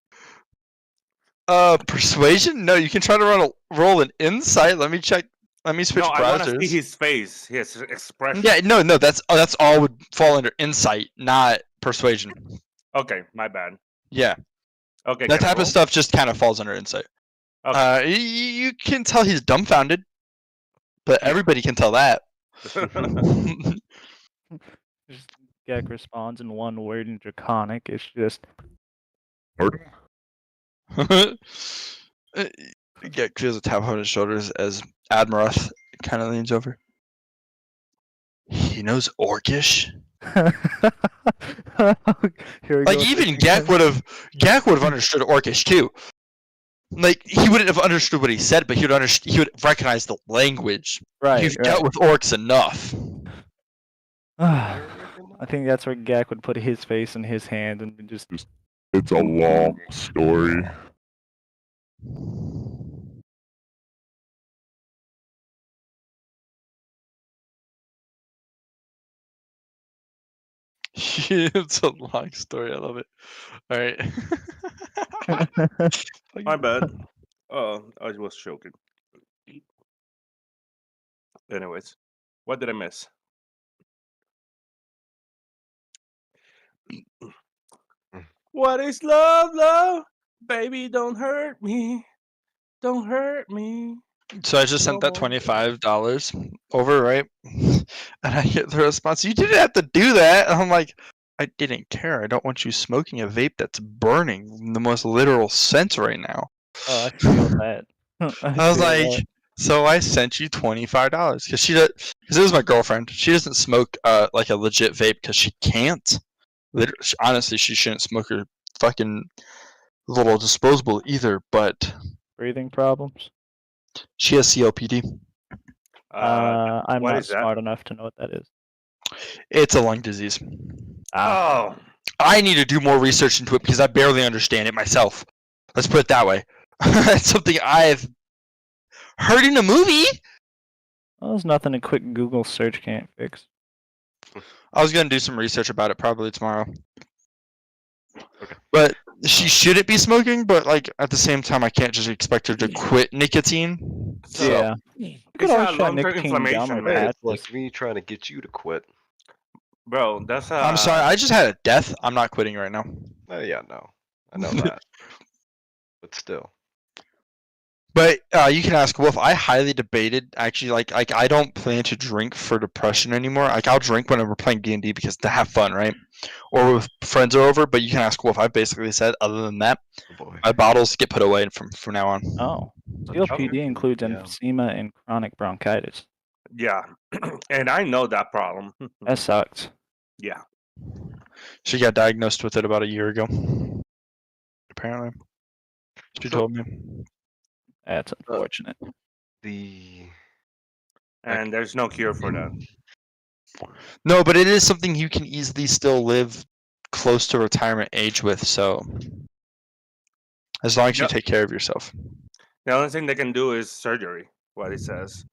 Persuasion? No, you can try to roll an insight. Let me check. Let me switch No, I want to browsers. see his face, his expression. Yeah, no, that's all would fall under insight, not persuasion. Okay, my bad. Yeah, Okay, that can I type roll? of stuff just kind of falls under insight. Okay. You can tell he's dumbfounded, but everybody can tell that. Just Gek responds in one word in Draconic. It's just Pardon? Yeah, feels a tap on his shoulders as Admirath kind of leans over. He knows Orcish. Here we Like go. even Gak would have understood Orcish too. Like he wouldn't have understood what he said, but he would recognize the language. Right. You've dealt with orcs enough. I think that's where Gak would put his face in his hand and just. It's a long story. It's a long story. I love it. All right. My bad. Oh, I was joking. Anyways, what did I miss? What is love, love? Baby, don't hurt me. Don't hurt me. So I just sent that $25 over, right? And I get the response, "You didn't have to do that." And I'm like, I didn't care. I don't want you smoking a vape that's burning in the most literal sense right now. Oh, I feel that. I was like, so I sent you $25 because because it was my girlfriend. She doesn't smoke like a legit vape because she can't. Honestly, she shouldn't smoke her fucking little disposable either. But breathing problems. she has COPD. I'm what not is that? smart enough to know what that is. It's a lung disease. Oh, I need to do more research into it because I barely understand it myself. Let's put it that way. It's something I've heard in a movie. Well, there's nothing a quick Google search can't fix. I was gonna do some research about it probably tomorrow. Okay. But she shouldn't be smoking, but like at the same time I can't just expect her to quit nicotine. So Yeah. You could it's a always try long-term nicotine gum inflammation, or man. Hey, patches. it's like me trying to get you to quit. bro, that's I'm sorry, I just had a death. I'm not quitting right now. Oh yeah, no. I know that. But still. But you can ask Wolf. I highly debated actually. Like I don't plan to drink for depression anymore. Like I'll drink when we're playing D&D because to have fun, right? Or if friends are over. But you can ask Wolf. I basically said other than that, Oh boy. my bottles get put away from now on. Oh, Such COPD drinking, includes yeah. emphysema and chronic bronchitis. Yeah, and I know that problem. That sucks. Yeah. She got diagnosed with it about a year ago. Apparently, she So- told me. That's unfortunate. The And there's no cure for that. No, but it is something you can easily still live close to retirement age with. So as long as you Yep. take care of yourself. The only thing they can do is surgery, what it says.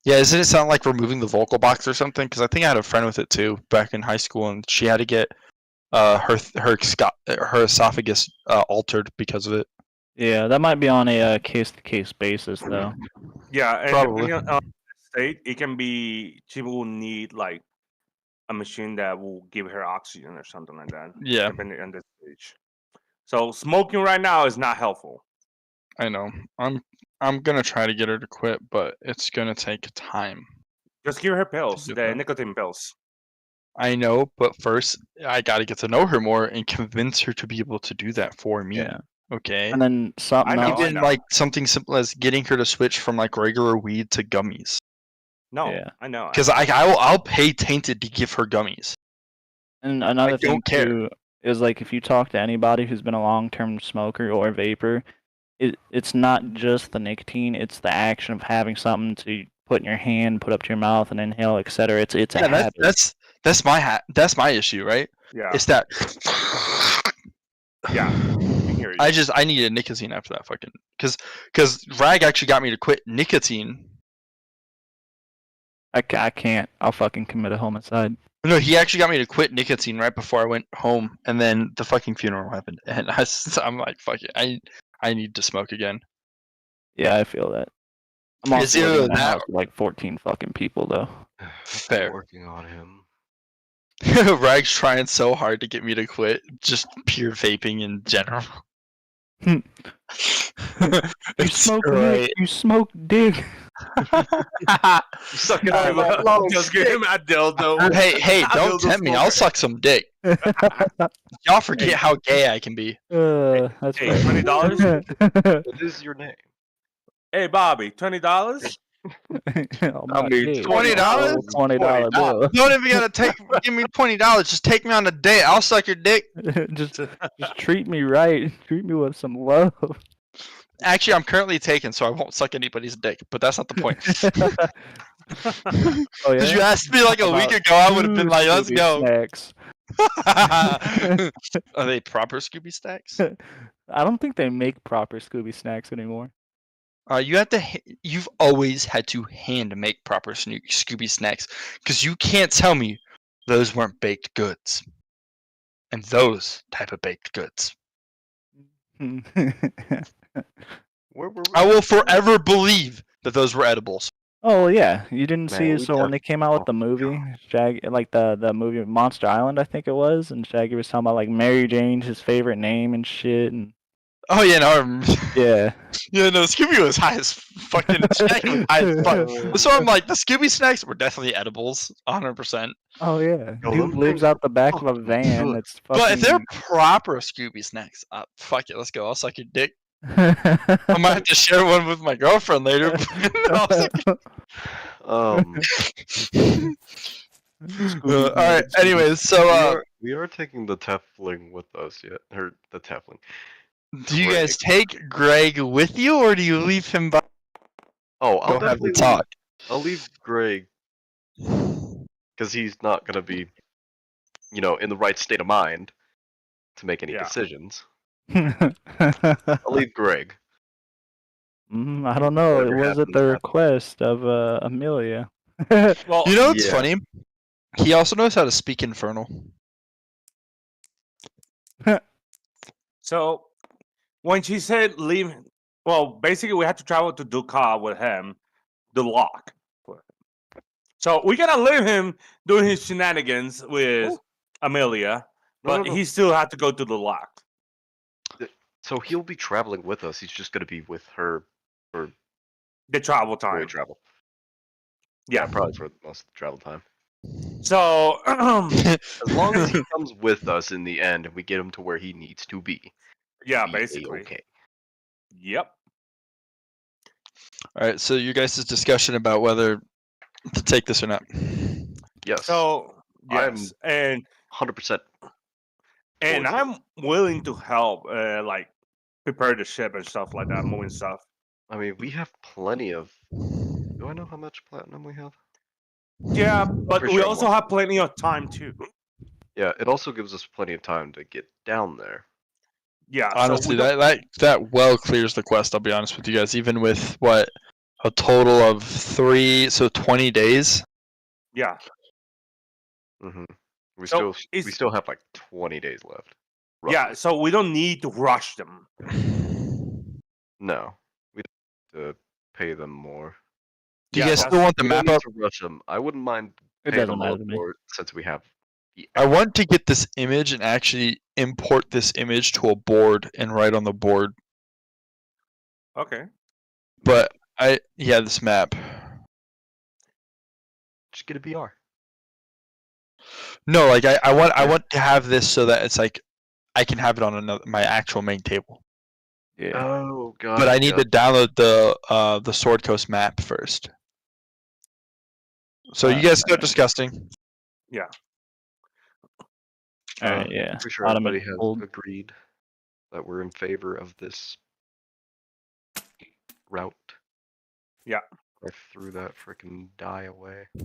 Yeah, doesn't it sound like removing the vocal box or something? Because I think I had a friend with it too back in high school, and she had to get her esophagus altered because of it. Yeah, that might be on a case-to-case basis, though. Yeah, and Probably. depending on the state, it can be she will need like a machine that will give her oxygen or something like that. Yeah, Depending on the stage. So smoking right now is not helpful. I know. I'm gonna try to get her to quit, but it's gonna take time. Just give her pills, get the that. nicotine pills. I know, but first I gotta get to know her more and convince her to be able to do that for me. Yeah. Okay. And then something I know, else. I Even know. like something simple as getting her to switch from like regular weed to gummies. No, Yeah. I know. Because I'll pay Tainted to give her gummies. And another thing don't care. too is like if you talk to anybody who's been a long-term smoker or vapor, it's not just the nicotine; it's the action of having something to put in your hand, put up to your mouth, and inhale, etc. It's a Yeah, habit. that's my issue, right? Yeah. It's that. Yeah. I hear you. I needed nicotine after that fucking because Rag actually got me to quit nicotine. I can't. I'll fucking commit a homicide. No, he actually got me to quit nicotine right before I went home, and then the fucking funeral happened, and I'm like, fuck it, I need to smoke again. Yeah, I feel that. I'm It's also living either in a that house with like 14 fucking people though. I'm Fair. working on him. Rag's trying so hard to get me to quit just pure vaping in general. You It's smoke great. Nick, you smoke dick. Suck it Hey, up. well, just give him a dildo. Hey, I'll don't do the tempt me. I'll smoker. suck some dick. Y'all forget how gay I can be. That's Hey, right. $20? What is your name? Hey, Bobby, $20? I mean, $20? $20 bill. Don't even gotta give me $20. Just take me on a date. I'll suck your dick. just treat me right. Treat me with some love. Actually, I'm currently taken, so I won't suck anybody's dick. But that's not the point. Oh Because yeah. you asked me like a week ago, I would have been like, "Let's Scooby go." Snacks. Are they proper Scooby Snacks? I don't think they make proper Scooby Snacks anymore. You've always had to hand make proper Scooby Snacks, because you can't tell me those weren't baked goods. And those type of baked goods. Where were we? I will forever believe that those were edibles. Oh yeah, you didn't Man, see. we So when they came out with the movie, Shaggy, like the movie Monster Island, I think it was, and Shaggy was talking about like Mary Jane's his favorite name and shit, and Oh yeah, no, I remember. yeah. Yeah, no, Scooby was high as fucking. Shaggy was high as fuck. So I'm like, the Scooby Snacks were definitely edibles, 100%. Oh yeah, Yo, dude them lives things out the back of a fucking van. good. That's fucking. But if they're proper Scooby Snacks, fuck it, let's go. I'll suck your dick. I might have to share one with my girlfriend later. I'll suck all right. Anyways, so we are taking the Tefling with us yet, or the Tefling. do you guys take Greg with you, or do you leave him by? Oh, I'll Go have the definitely talk. I'll leave Greg because he's not gonna be, in the right state of mind to make any Yeah. decisions. I'll leave Greg. I don't know. Whatever Was it happens, the happens. request of Amelia? Well, You know what's Yeah. funny? He also knows how to speak Infernal. so when she said leave, well, basically we had to travel to Dukas with him, the lock. So we're gonna leave him doing his shenanigans with Amelia, No, but no. he still had to go to the lock. So he'll be traveling with us. He's just gonna be with her for The travel the way time. travel. Yeah. Probably for most of the travel time. So As long as he comes with us in the end and we get him to where he needs to be. yeah, be basically. A-okay. Yep. All right. So you guys' discussion about whether to take this or not. Yes. So yes, and 100%. and towards it. I'm willing to help, like prepare the ship and stuff like that, moving stuff. I mean, we have plenty of. Do I know how much platinum we have? Yeah, but pretty we sure I'm also one. have plenty of time too. Yeah, it also gives us plenty of time to get down there. Yeah, Honestly, so we don't, that well clears the quest. I'll be honest with you guys. Even with what a total of 20 days. yeah. hmm We So still have like 20 days left. yeah, roughly. so we don't need to rush them. No, we don't have to pay them more. Do you Yeah, guys that's- still want the We don't map need up? to rush them. I wouldn't mind It paying doesn't them a matter little to me. more since we have. I want to get this image and actually import this image to a board and write on the board. Okay. But this map. Just get a BR. No, like I want to have this so that it's like I can have it on my actual main table. Yeah. Oh god. But I need to download the Sword Coast map first. So you guys start discussing. Yeah. All right. Yeah. Pretty sure Ottoman everybody has gold. agreed that we're in favor of this route. Yeah. I threw that freaking die away. I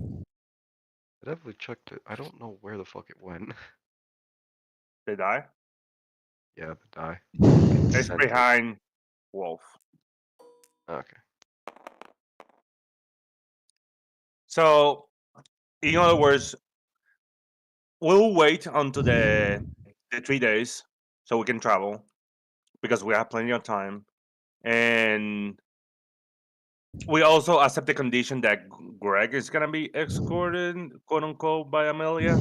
definitely checked it. I don't know where the fuck it went. They die. Yeah, the die. It's Sent it. behind Wolf. Okay. So, in other words, we'll wait until the 3 days so we can travel because we have plenty of time, and we also accept the condition that Greg is gonna be escorted, quote unquote, by Amelia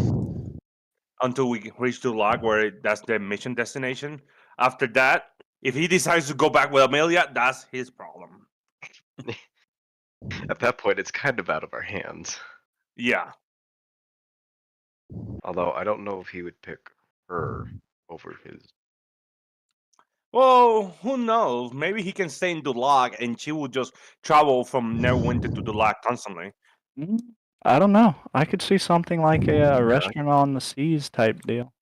until we reach the log where that's the mission destination. After that, if he decides to go back with Amelia, that's his problem. At that point, it's kind of out of our hands. Yeah. Although I don't know if he would pick her over his. Well, who knows? Maybe he can stay in Dulag and she will just travel from Neverwinter to Dulag constantly. I don't know. I could see something like a restaurant on the seas type deal.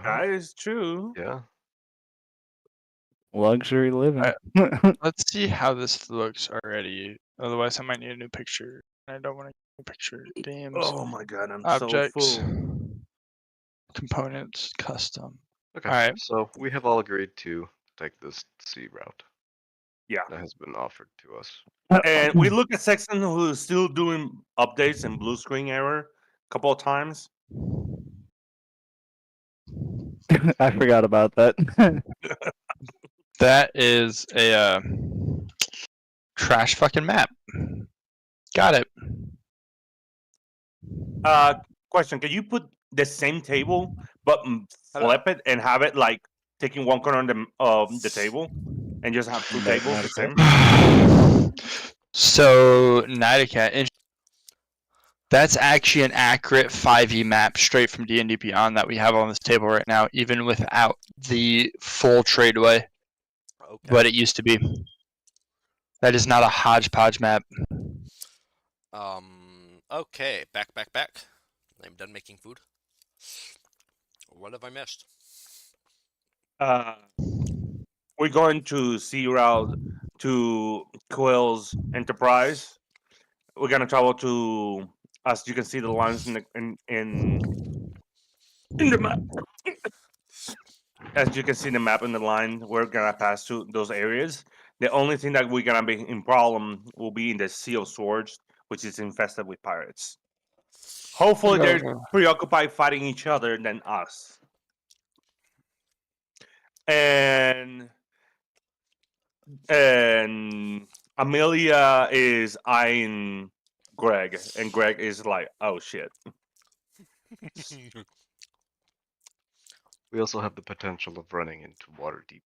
That is true. Yeah. Luxury living. Let's see how this looks already. Otherwise, I might need a new picture. I don't want a new picture. Games. Oh my god, I'm Objects. so full. Components. Custom. Okay. Alright. So we have all agreed to take this sea route. Yeah. That has been offered to us. And we look at Sexton, who is still doing updates and blue screen error a couple of times. I forgot about that. That is a trash fucking map. Got it. Question: can you put the same table but flip it and have it like taking one corner of the table and just have two tables the same? So, Nighticat, that's actually an accurate 5e map straight from D&D Beyond that we have on this table right now, even without the full tradeway. Okay. What it used to be. That is not a hodgepodge map. Okay. Back. I'm done making food. What have I missed? We're going to sea route to Quill's Enterprise. We're gonna travel to, as you can see, the lines in the map. As you can see in the map in the line, we're gonna pass through those areas. The only thing that we're gonna be in problem will be in the Sea of Swords, which is infested with pirates. Hopefully, they're preoccupied fighting each other than us. And Amelia is eyeing Greg, and Greg is like, "Oh shit." We also have the potential of running into Waterdeep.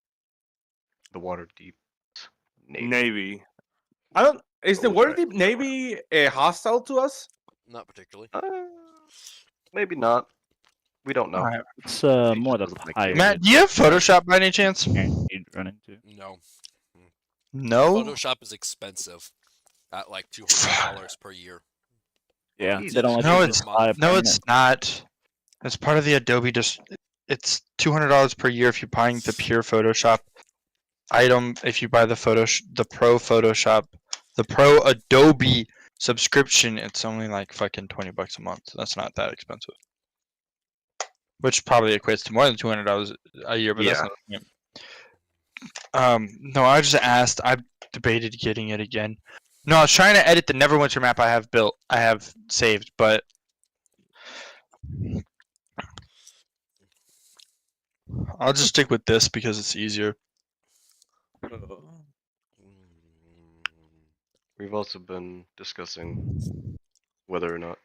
The water deep Navy. I don't. Is the Oh, water right. deep Navy hostile to us? Not particularly. Maybe not. We don't know. Alright. It's He more just the doesn't like pirate. Matt, do you have Photoshop by any chance? Guaranteed run into. No. No. Photoshop is expensive. At like $200 per year. Yeah, Jesus. they don't let No, you it's just buy a No, permanent. it's not. It's part of the Adobe. It's $200 per year if you're buying the pure Photoshop item. If you buy the Pro Photoshop, the Pro Adobe subscription, it's only like fucking $20 a month. That's not that expensive. Which probably equates to more than $200 a year, but that's Yeah. not. No, I just asked. I debated getting it again. No, I was trying to edit the Neverwinter map I have saved, but I'll just stick with this because it's easier. We've also been discussing whether or not,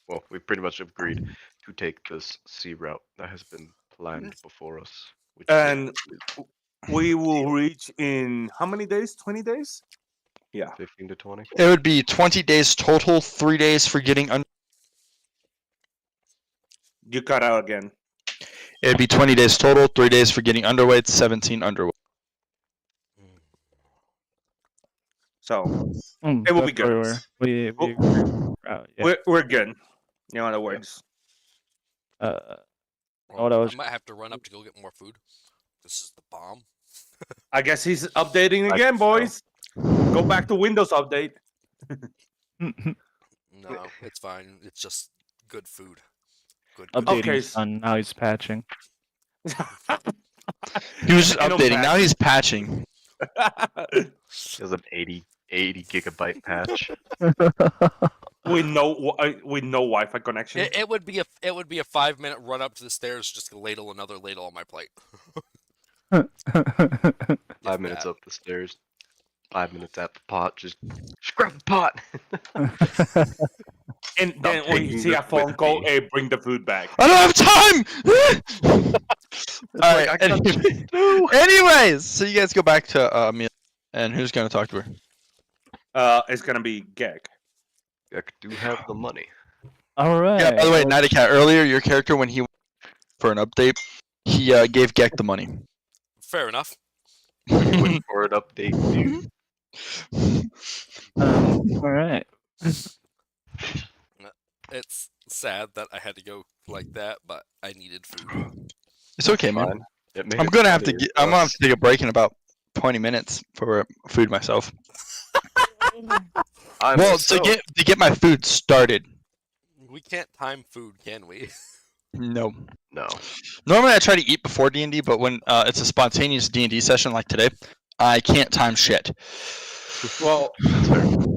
well, we pretty much agreed to take this sea route that has been planned before us. Which And is we will reach in how many days? 20 days? Yeah. 15 to 20. It would be 20 days total, 3 days for getting under. You cut out again. It would be 20 days total, 3 days for getting underweight, 17 underweight. So it will be that's where good. we Oh, yeah. we're good. In other words. What I I was might have to run up to go get more food. This is the bomb. I guess he's updating I again, think so. boys. Go back to Windows update. No, it's fine. It's just good food. Good. updating Okay, his son. Now he's patching. He was just I know updating, patch. now he's patching. He has an 80 gigabyte patch. with no Wi-Fi connection. It would be a 5-minute run up to the stairs just to ladle another ladle on my plate. 5 minutes up the stairs. 5 minutes at the pot. Just scrub the pot. And then when you taking see a this phone with call, me. hey, bring the food back. I don't have time! Like, I Alright, got shit to do. anyways, so you guys go back to Amelia. And who's going to talk to her? It's gonna be Gek. I do have the money. All right. Yeah, by the way, Nighty Cat, earlier, your character, when he went for an update, he gave Gek the money. Fair enough. Waiting for an update, dude. all right. It's sad that I had to go like that, but I needed food. It's okay, man. Fine. It made I'm it gonna have to funnier get. for I'm gonna have us. to take a break in about 20 minutes for food myself. I Well, myself- to get my food started. We can't time food, can we? No. No. Normally I try to eat before D&D, but when it's a spontaneous D&D session like today, I can't time shit. Well,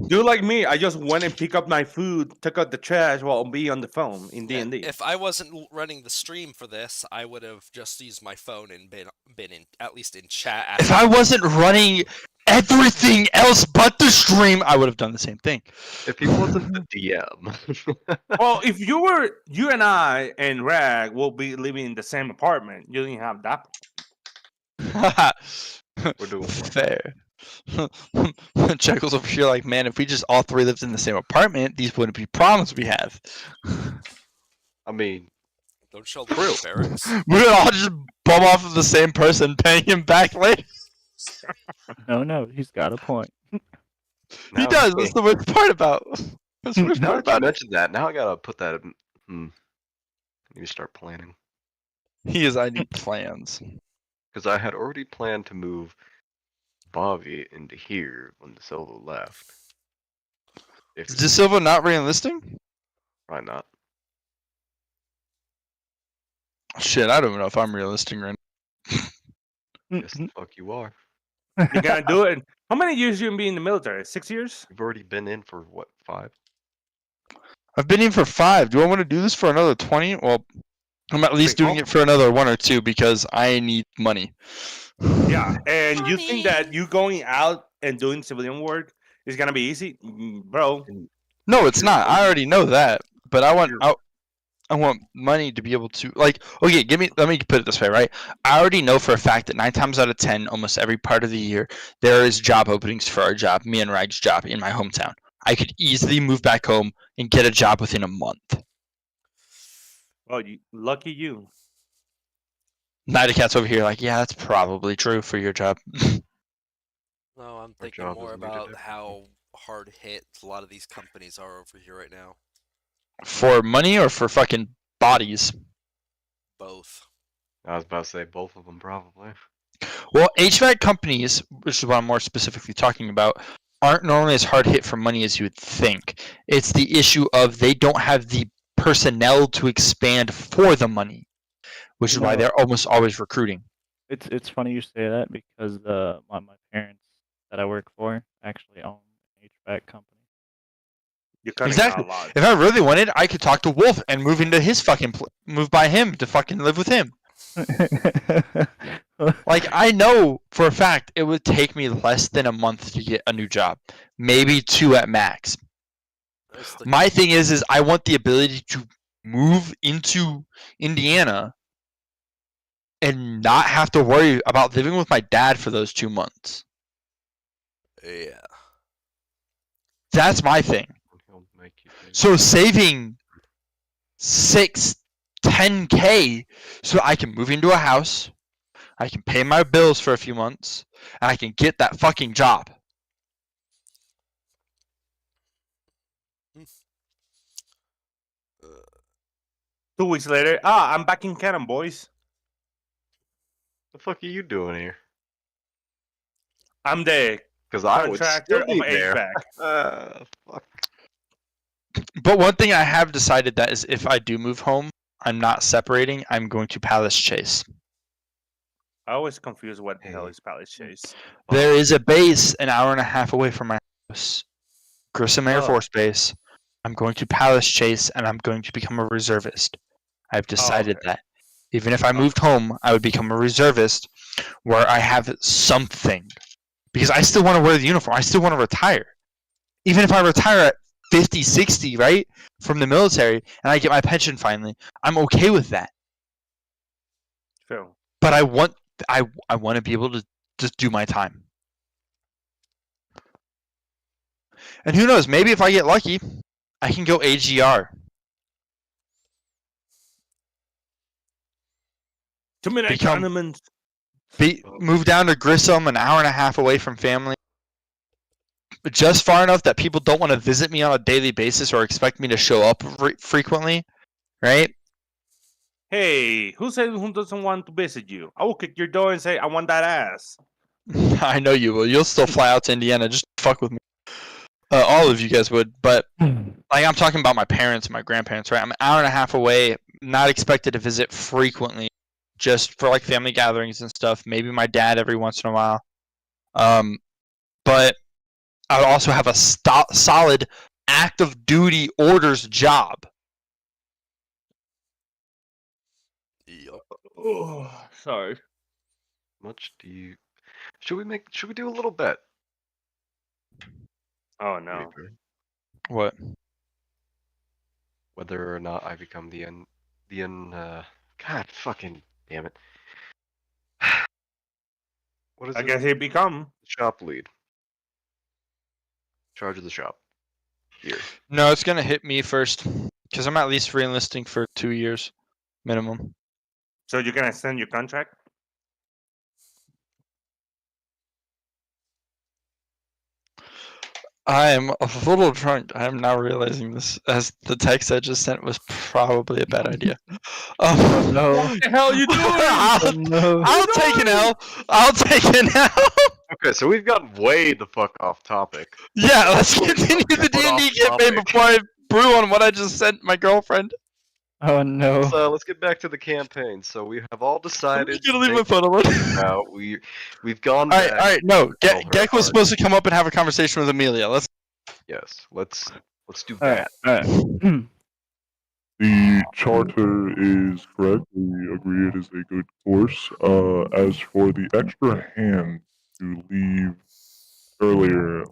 do like me. I just went and pick up my food, took out the trash while I'm being on the phone in D&D. If I wasn't running the stream for this, I would have just used my phone and been in at least in chat. If I wasn't running everything else but the stream, I would have done the same thing. If he wasn't the DM. Well, if you and I and Rag will be living in the same apartment, you didn't have that. We're doing fine. Fair. Chuckles over here like, man, if we just all three lived in the same apartment, these wouldn't be problems we have. I mean, Don't show the True. barracks. We would all just bum off of the same person, paying him back later. No, he's got a point. He now- does. That's the worst part about. That's the worst Now part that you about it. mentioned that, now I gotta put that in. I need to start planning. I need plans. Because I had already planned to move Bobby into here when the Silva left. If Is De Silva not re-enlisting? why not? Shit, I don't even know if I'm re-enlisting right Yes, the fuck you are. You're gonna do it. How many years you been in the military? 6 years? You've already been in for what, 5? I've been in for 5. Do I want to do this for another 20? Well, I'm at least doing it for another 1 or 2 because I need money. Yeah, and you think that Funny. you going out and doing civilian work is gonna be easy, bro? No, it's not. I already know that. But I want. I want money to be able to okay, let me put it this way, right? I already know for a fact that 9 times out of 10, almost every part of the year, there is job openings for our job, me and Rag's job in my hometown. I could easily move back home and get a job within a month. Oh, lucky you. Night Cat's over here like, yeah, that's probably true for your job. No, I'm Our thinking job more is needed about everywhere. how hard hit a lot of these companies are over here right now. For money or for fucking bodies? Both. I was about to say both of them probably. Well, HVAC companies, which is what I'm more specifically talking about, aren't normally as hard hit for money as you would think. It's the issue of they don't have the personnel to expand for the money, which is why No. they're almost always recruiting. It's funny you say that because my parents that I work for actually own an HVAC company. You're cutting Exactly. out a lot. If I really wanted, I could talk to Wolf and move into his fucking move by him to fucking live with him. Like, I know for a fact it would take me less than a month to get a new job, maybe 2 at max. My thing is I want the ability to move into Indiana and not have to worry about living with my dad for those 2 months. Yeah. That's my thing. He'll make you do So saving 10K so I can move into a house, I can pay my bills for a few months, and I can get that fucking job. Uh, 2 weeks later, I'm back in Cannon, boys. The fuck are you doing here? I'm the Because I would contractor still of be there. HVAC. Fuck. But one thing I have decided that is if I do move home, I'm not separating, I'm going to Palace Chase. I always confuse what the hell Hey. is Palace Chase. There is a base an hour and a half away from my house. Grissom Air Oh. Force Base. I'm going to Palace Chase and I'm going to become a reservist. I've decided okay. that. Even if I moved home, I would become a reservist where I have something. Because I still want to wear the uniform. I still want to retire. Even if I retire at 50, 60, right, from the military, and I get my pension finally, I'm okay with that. True. But I want to be able to just do my time. And who knows, maybe if I get lucky, I can go AGR. Too many Become- tournaments. Move down to Grissom, an hour and a half away from family. But just far enough that people don't want to visit me on a daily basis or expect me to show up frequently, right? Hey, who said who doesn't want to visit you? I will kick your door and say, I want that ass. I know you will. You'll still fly out to Indiana just to fuck with me. All of you guys would, but like I'm talking about my parents and my grandparents, right? I'm an hour and a half away, not expected to visit frequently, just for like family gatherings and stuff. Maybe my dad every once in a while. But I would also have a solid active duty orders job. Yup. Oh, sorry. Much do you? Should we do a little bet? Oh no. What? Whether or not I become God fucking damn it. What is I it? guess he become. Shop lead. Charge of the shop. Here. No, it's gonna hit me first, because I'm at least re-enlisting for 2 years minimum. So you're gonna extend your contract? I am a little drunk. I am now realizing this, as the text I just sent was probably a bad idea. No. What the hell you doing? I'll take an L. I'll take an L. Okay, so we've gotten way the fuck off topic. Yeah, let's continue the Put off D&D campaign topic. before I brew on what I just sent my girlfriend. Oh no. So let's get back to the campaign. So we have all I'm decided. just gonna leave my phone alone. We've gone All right, back. all right. No, Oh, her Gek was heart. supposed to come up and have a conversation with Amelia. Let's. Yes, let's do Alright, that. alright. The charter is correct. We agree it is a good course. As for the extra hand to leave earlier,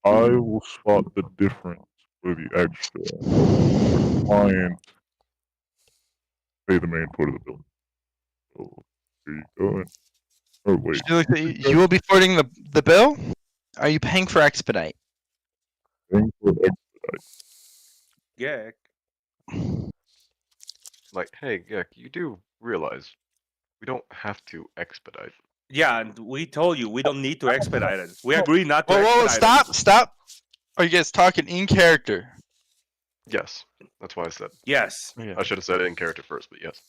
I will spot the difference for the extra. Client pay the main foot of the building. So here you go. And, oh wait, You will be footing the bill? Are you paying for expedite? paying for Yeah. Like, hey, Gek, you do realize we don't have to expedite. Yeah, and we told you we don't need to expedite it. We agree not to Whoa, expedite it. stop! Are you guys talking in character? Yes, that's why I said. Yes. Okay. I should have said it in character first, but yes.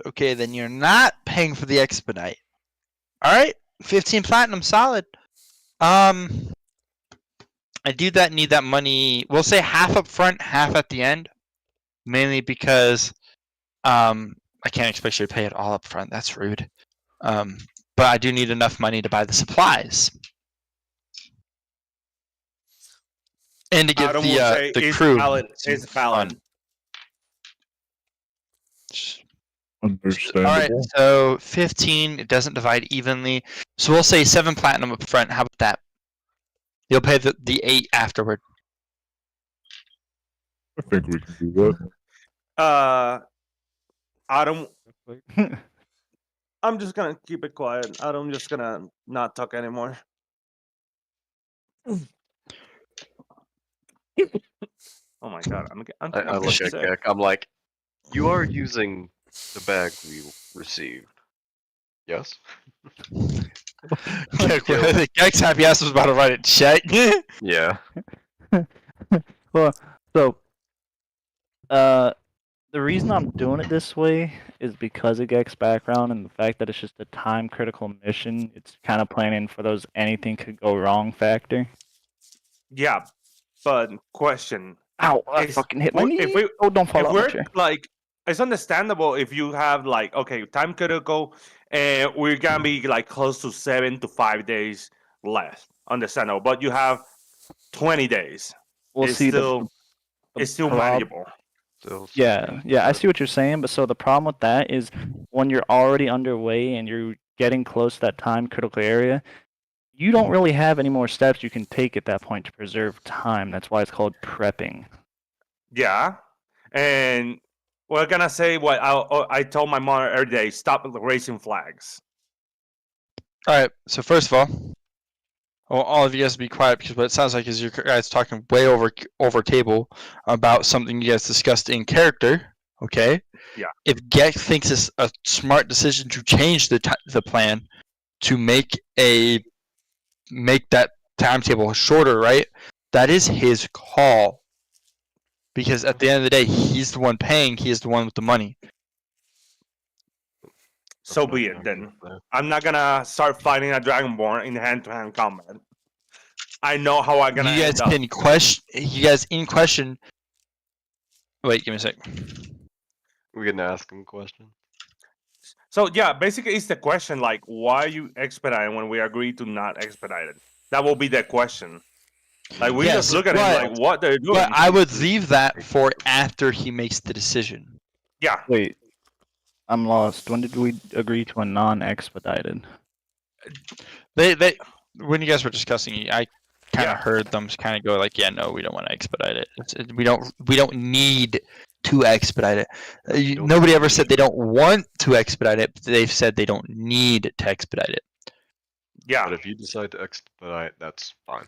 Okay, then you're not paying for the expedite. Alright, 15 platinum, solid. I do need that money. We'll say half up front, half at the end. Mainly because I can't expect you to pay it all up front. That's rude. But I do need enough money to buy the supplies. And to give Adam will say the it's crew valid. some It's valid. fun. understandable. Alright, so 15, it doesn't divide evenly. So we'll say 7 platinum up front. How about that? You'll pay the 8 afterward. I think we can do that. Adam, I'm just gonna keep it quiet. I'm just gonna not talk anymore. Oh my god, I look at Gek, I'm like, you are using the bag we received. Yes? Gek's happy ass was about to write a check. Yeah. Well, so the reason I'm doing it this way is because of Gek's background and the fact that it's just a time critical mission. It's kind of planning for those anything could go wrong factor. Yeah, but question. Ow! I Is- fucking hit my knee. If we, Oh, don't fall if out my we're chair. like, it's understandable if you have like, okay, time critical, and we're gonna be like close to 7 to 5 days left. Understandable, but you have 20 days. We'll it's see. still, it's still manageable. So, Yeah, I see what you're saying, but so the problem with that is when you're already underway and you're getting close to that time critical area, you don't really have any more steps you can take at that point to preserve time. That's why it's called prepping. Yeah, and we're gonna say what I told my mom every day: stop raising flags. Alright, so first of all, I want all of you guys to be quiet because what it sounds like is you guys talking way over table about something you guys discussed in character. Okay. Yeah. If Gek thinks it's a smart decision to change the plan to make that timetable shorter, right? That is his call. Because at the end of the day, he's the one paying. He is the one with the money. So be it then. I'm not gonna start fighting a Dragonborn in hand-to-hand combat. I know how I'm gonna. You guys can question. You guys in question. Wait, give me a sec. We're gonna ask him a question. So yeah, basically it's the question like, why you expedite when we agree to not expedite it? That will be the question. Like we Yes, just look at it but- like what they're doing. But I would leave that for after he makes the decision. Yeah, Wait, I'm lost. When did we agree to a non-expedited? They when you guys were discussing, I kind of Yeah. heard them kind of go like, yeah, no, we don't want to expedite it. We don't need to expedite it. Don't Nobody ever need. said they don't want to expedite it. But they've said they don't need to expedite it. yeah. But if you decide to expedite, that's fine.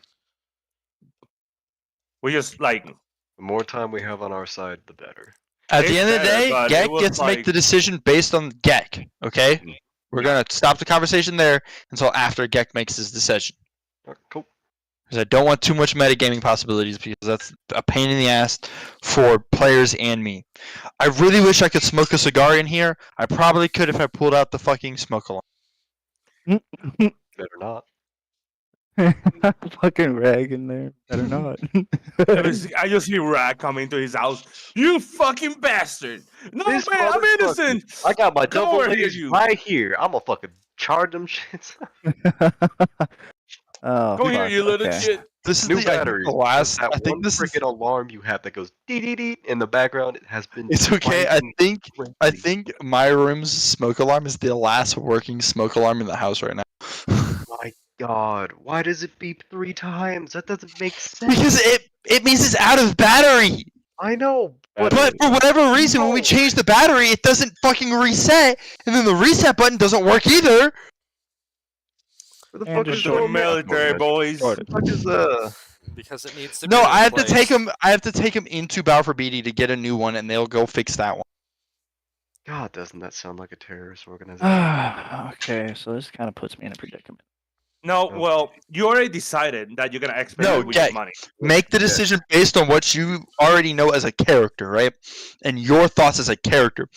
We just like The more time we have on our side, the better. At the It's end of the better, day, but it Gek was gets to make like- the decision based on Gek. Okay, Mhm. we're gonna stop the conversation there until after Gek makes his decision. Alright, cool. Because I don't want too much metagaming possibilities because that's a pain in the ass for players and me. I really wish I could smoke a cigar in here. I probably could if I pulled out the fucking smoke alarm. Better not. Fucking rag in there. Better not. I just see Rag coming to his house. You fucking bastard! No This man, I'm motherfucker. innocent. I got my Come double over here, A's you. right here. I'm gonna fucking charge them shits. Oh, Come here, fuck, you little okay. shit. This is New I think batteries. the last. That I think one this is. freaking alarm you have that goes dee dee dee in the background. It has been. It's okay. I fucking think crazy. my room's smoke alarm is the last working smoke alarm in the house right now. My God, why does it beep 3 times? That doesn't make sense. Because it means it's out of battery. I know. But for whatever reason, when we change the battery, it doesn't fucking reset, and then the reset button doesn't work either. Where the And fuck just is The short the military boys. Short it. What the fuck is Because it needs to No, be I have to replaced. take him. I have to take him into Balfour BD to get a new one, and they'll go fix that one. God, doesn't that sound like a terrorist organization? Okay, so this kind of puts me in a predicament. No, Oh. well, you already decided that you're gonna expedite No, with your Jack. money. Make the decision based on what you already know as a character, right? And your thoughts as a character.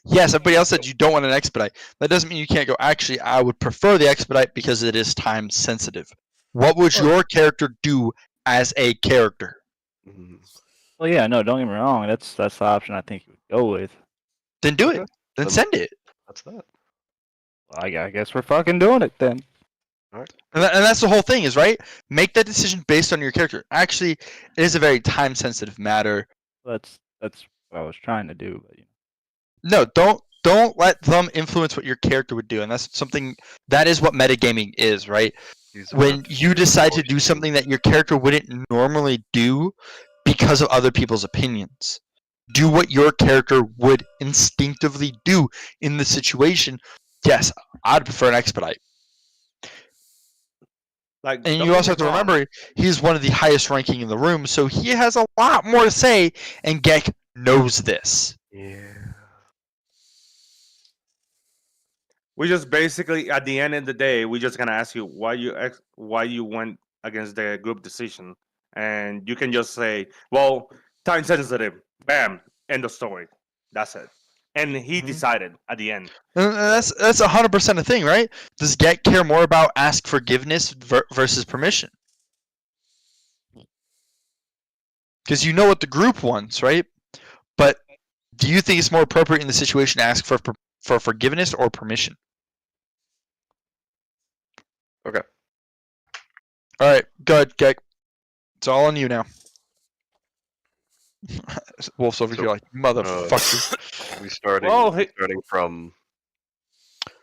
Yes, everybody else said you don't want an expedite. That doesn't mean you can't go. Actually, I would prefer the expedite because it is time sensitive. What would your character do as a character? Mhm. Well, yeah, no, don't get me wrong. That's the option I think you would go with. Then do Okay. it. Then Then- send it. That's that. Well, I guess we're fucking doing it then. And that's the whole thing is, right? Make that decision based on your character. Actually, it is a very time sensitive matter. That's what I was trying to do. But, No, don't let them influence what your character would do. And that's something that is what metagaming is, right? He's When about you decide to do something that your character wouldn't normally do because of other people's opinions. Do what your character would instinctively do in the situation. Yes, I'd prefer an expedite. Like, And don't you get also me have to wrong. remember, he's one of the highest ranking in the room, so he has a lot more to say, and Gek knows this. Yeah. We just basically, at the end of the day, we're just gonna ask you why you went against the group decision, and you can just say, "Well, time sensitive." Bam, end of story. That's it. And he decided at the end. And that's 100% a thing, right? Does Gek care more about ask forgiveness versus permission? Because you know what the group wants, right? But do you think it's more appropriate in the situation to ask for forgiveness or permission? Okay. All right, good, Gek. It's all on you now. Wolf's over So, here like, motherfucker. We starting from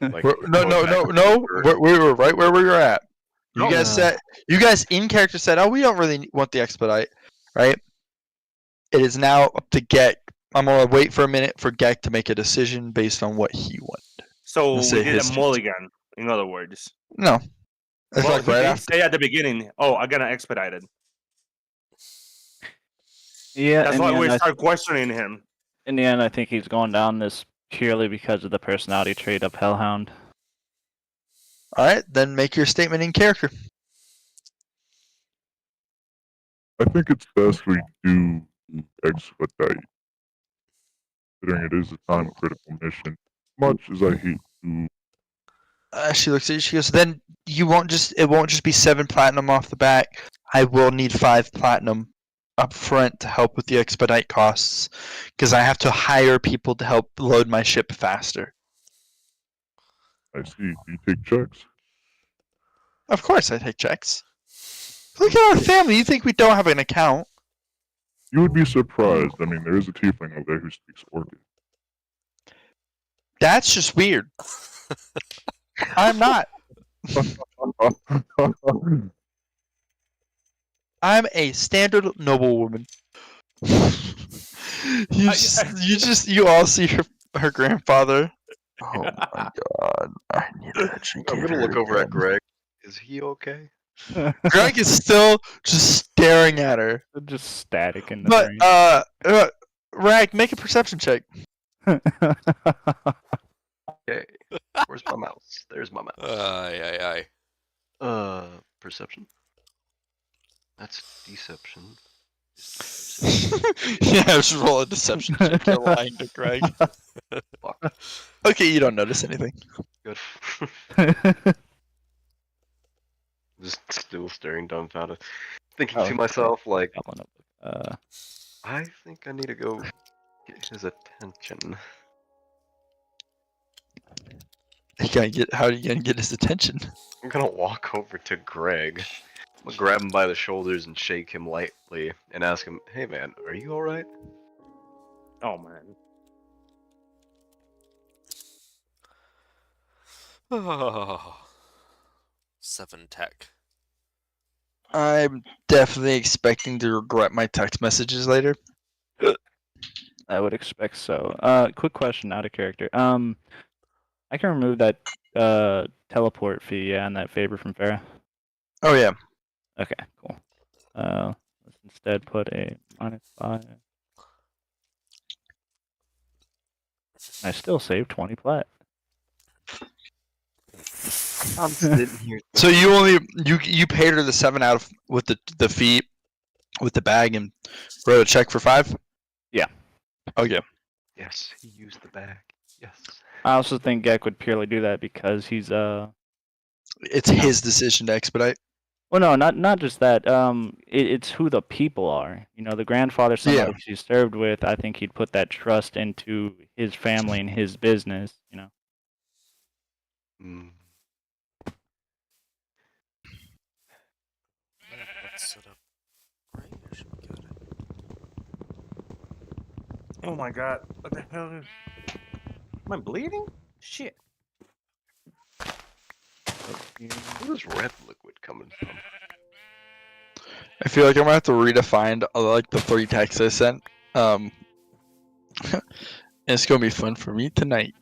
like No. We were right where we were at. You guys in character said, "Oh, we don't really want the expedite," right? It is now up to Gek. I'm gonna wait for a minute for Gek to make a decision based on what he wanted. So Let's we say did a his- mulligan, in other words. No, it's Well, like he right did after. say at the beginning, "Oh, I'm gonna expedite it." yeah, That's in why the we end, start questioning him. in the end, I think he's going down this purely because of the personality trait of Hellhound. All right, then make your statement in character. I think it's best we do expedite, considering it is a time critical mission. Much as I hate to, She looks at you. She goes, "Then it won't just be 7 platinum off the bat. I will need 5 platinum up front to help with the expedite costs, because I have to hire people to help load my ship faster." I see. Do you take checks? Of course, I take checks. Look at our family. You think we don't have an account? You would be surprised. I mean, there is a tiefling over there who speaks Orcish. That's just weird. I'm not. I'm a standard noblewoman. You all see her grandfather. Oh my god! I need to I'm gonna look over at Greg. Is he okay? Greg is still just staring at her. Just static in the But Rag, make a perception check. brain. Okay. Where's my mouse? There's my mouse. Perception. That's deception. Yeah, just roll a deception check. You're lying to Greg. Fuck. Okay, you don't notice anything. Good. Just still staring dumbfounded. Thinking Oh, to myself, like, Got one up. I think I need to go get his attention. How are you gonna get his attention? I'm gonna walk over to Greg. I'm gonna grab him by the shoulders and shake him lightly and ask him, "Hey man, are you alright?" Oh man. Oh. 7 tech. I'm definitely expecting to regret my text messages later. I would expect so. Quick question, out of character. I can remove that teleport fee, yeah, and that favor from Farah. Oh yeah. Okay, cool. Let's instead put a -5. I still saved 20 plat. I'm sitting here. So you paid her the 7 out of with the fee with the bag and wrote a check for 5? Yeah. Okay. Yes, he used the bag. Yes. I also think Gek would purely do that because he's It's his decision to expedite. well, no, not just that. It's who the people are. You know, the grandfather, somebody he served with. I think he'd put that trust into his family and his business. You know. Mm. Let's set up. Right, I should be good. Oh my god. What the hell? Am I bleeding? Shit. Where's red liquid coming from? I feel like I'm gonna have to redefine like the 3 texts I sent. And it's gonna be fun for me tonight.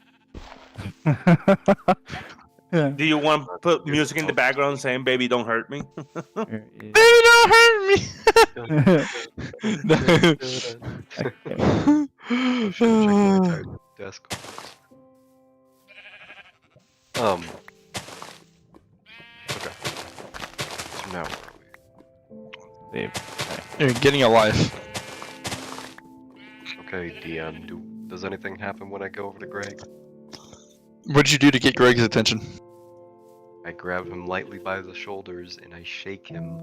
Do you want to put music in the background saying "Baby, don't hurt me"? Baby, don't hurt me. I should check my entire desk. Okay. So now where are You're getting a life. we? Okay, Dion. Does anything happen when I go over to Greg? What'd you do to get Greg's attention? I grab him lightly by the shoulders and I shake him.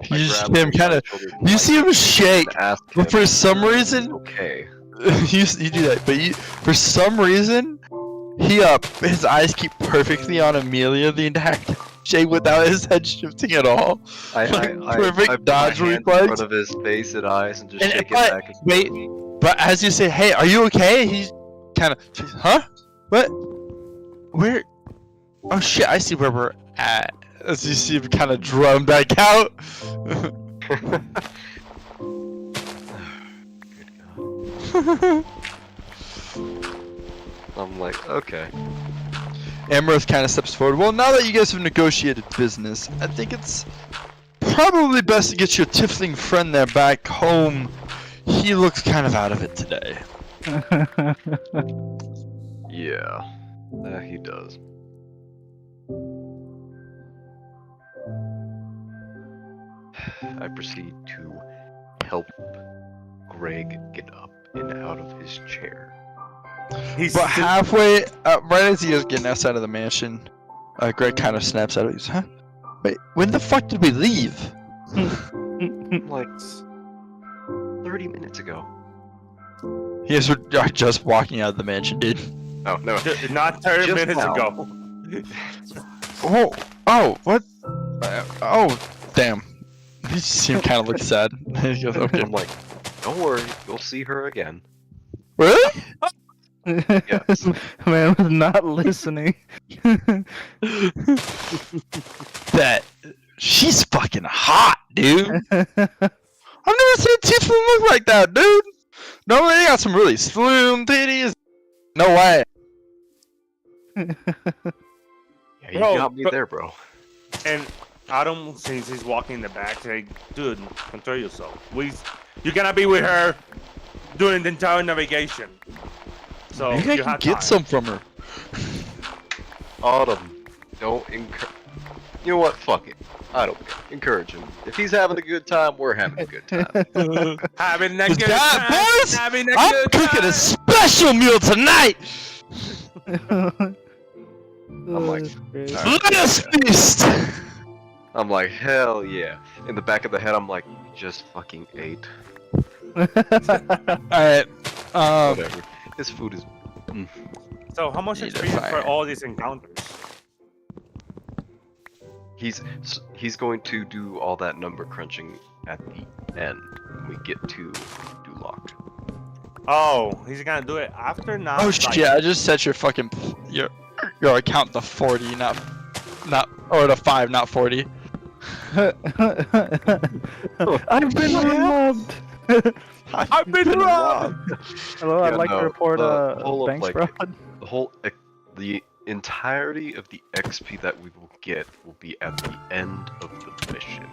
You I just grab see him by the kinda- shoulders You see him lightly shake, and ask but him for if some he's reason, okay. you do that, but for some reason, his eyes keep perfectly on Amelia the entire shake without his head shifting at all. I Perfect put dodge my hand in reflex. front of his face and eyes and just And- shake it but- back and wait. forth. But as you say, "Hey, are you okay?" He's kind of, "Huh? What? Where? Oh shit! I see where we're at." As you see him kind of drum back out. Good God. I'm like, okay. Amaroth kind of steps forward. Well, now that you guys have negotiated business, I think it's probably best to get your tiefling friend there back home. He looks kind of out of it today. Yeah. He does. I proceed to help Greg get up and out of his chair. He's But halfway, right as he is getting outside of the mansion, Greg kind of snaps out of it. Huh? Wait, when the fuck did we leave? Like 30 minutes ago. He is just walking out of the mansion, dude. Oh no. not 30 Just minutes now. ago. What? Oh, damn. He just seemed kind of look sad. He goes, okay. I'm like, don't worry, you'll see her again. Really? Yes. Man was not listening. That she's fucking hot, dude. I've never seen Tiefling look like that, dude. Normally they got some really slim titties. No way. Yeah, you Bro, got me but- there, bro. And Adam, since he's walking in the back, say, "Dude, control yourself. You cannot be with her during the entire navigation." So Maybe I you can have get time. some from her. Autumn, don't encourage. You know what? Fuck it. I don't care. Encourage him. If he's having a good time, we're having a good time. Having a Is good that, time. boys? Having a I'm good cooking time. a special meal tonight. I'm like, Let us feast. I'm like, hell yeah. In the back of the head, I'm like, you just fucking ate. Alright. Whatever. This food is. So how much Need a experience for fire. all these encounters? He's going to do all that number crunching at the end when we get to Duloc. Oh, he's gonna do it after now. Oh shit! I just set your fucking your account to 40, not or to 5, not 40. I've been robbed. I've been robbed. Hello, I'd Yeah, like to no, report the whole of, bank like, fraud. the entirety of the XP that we will get will be at the end of the mission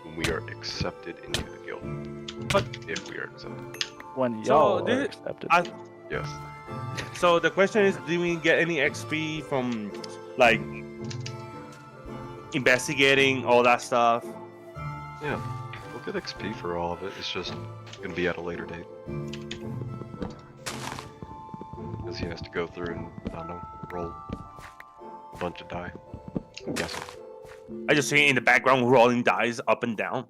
when we are accepted into the guild. But if we are accepted, When So, y'all are did- accepted. yes. So the question is, do we get any XP from like investigating all that stuff? Yeah, we'll get XP for all of it. It's just gonna be at a later date. Because he has to go through and, I don't know, roll a bunch of die. I'm guessing. I just see in the background rolling dice up and down.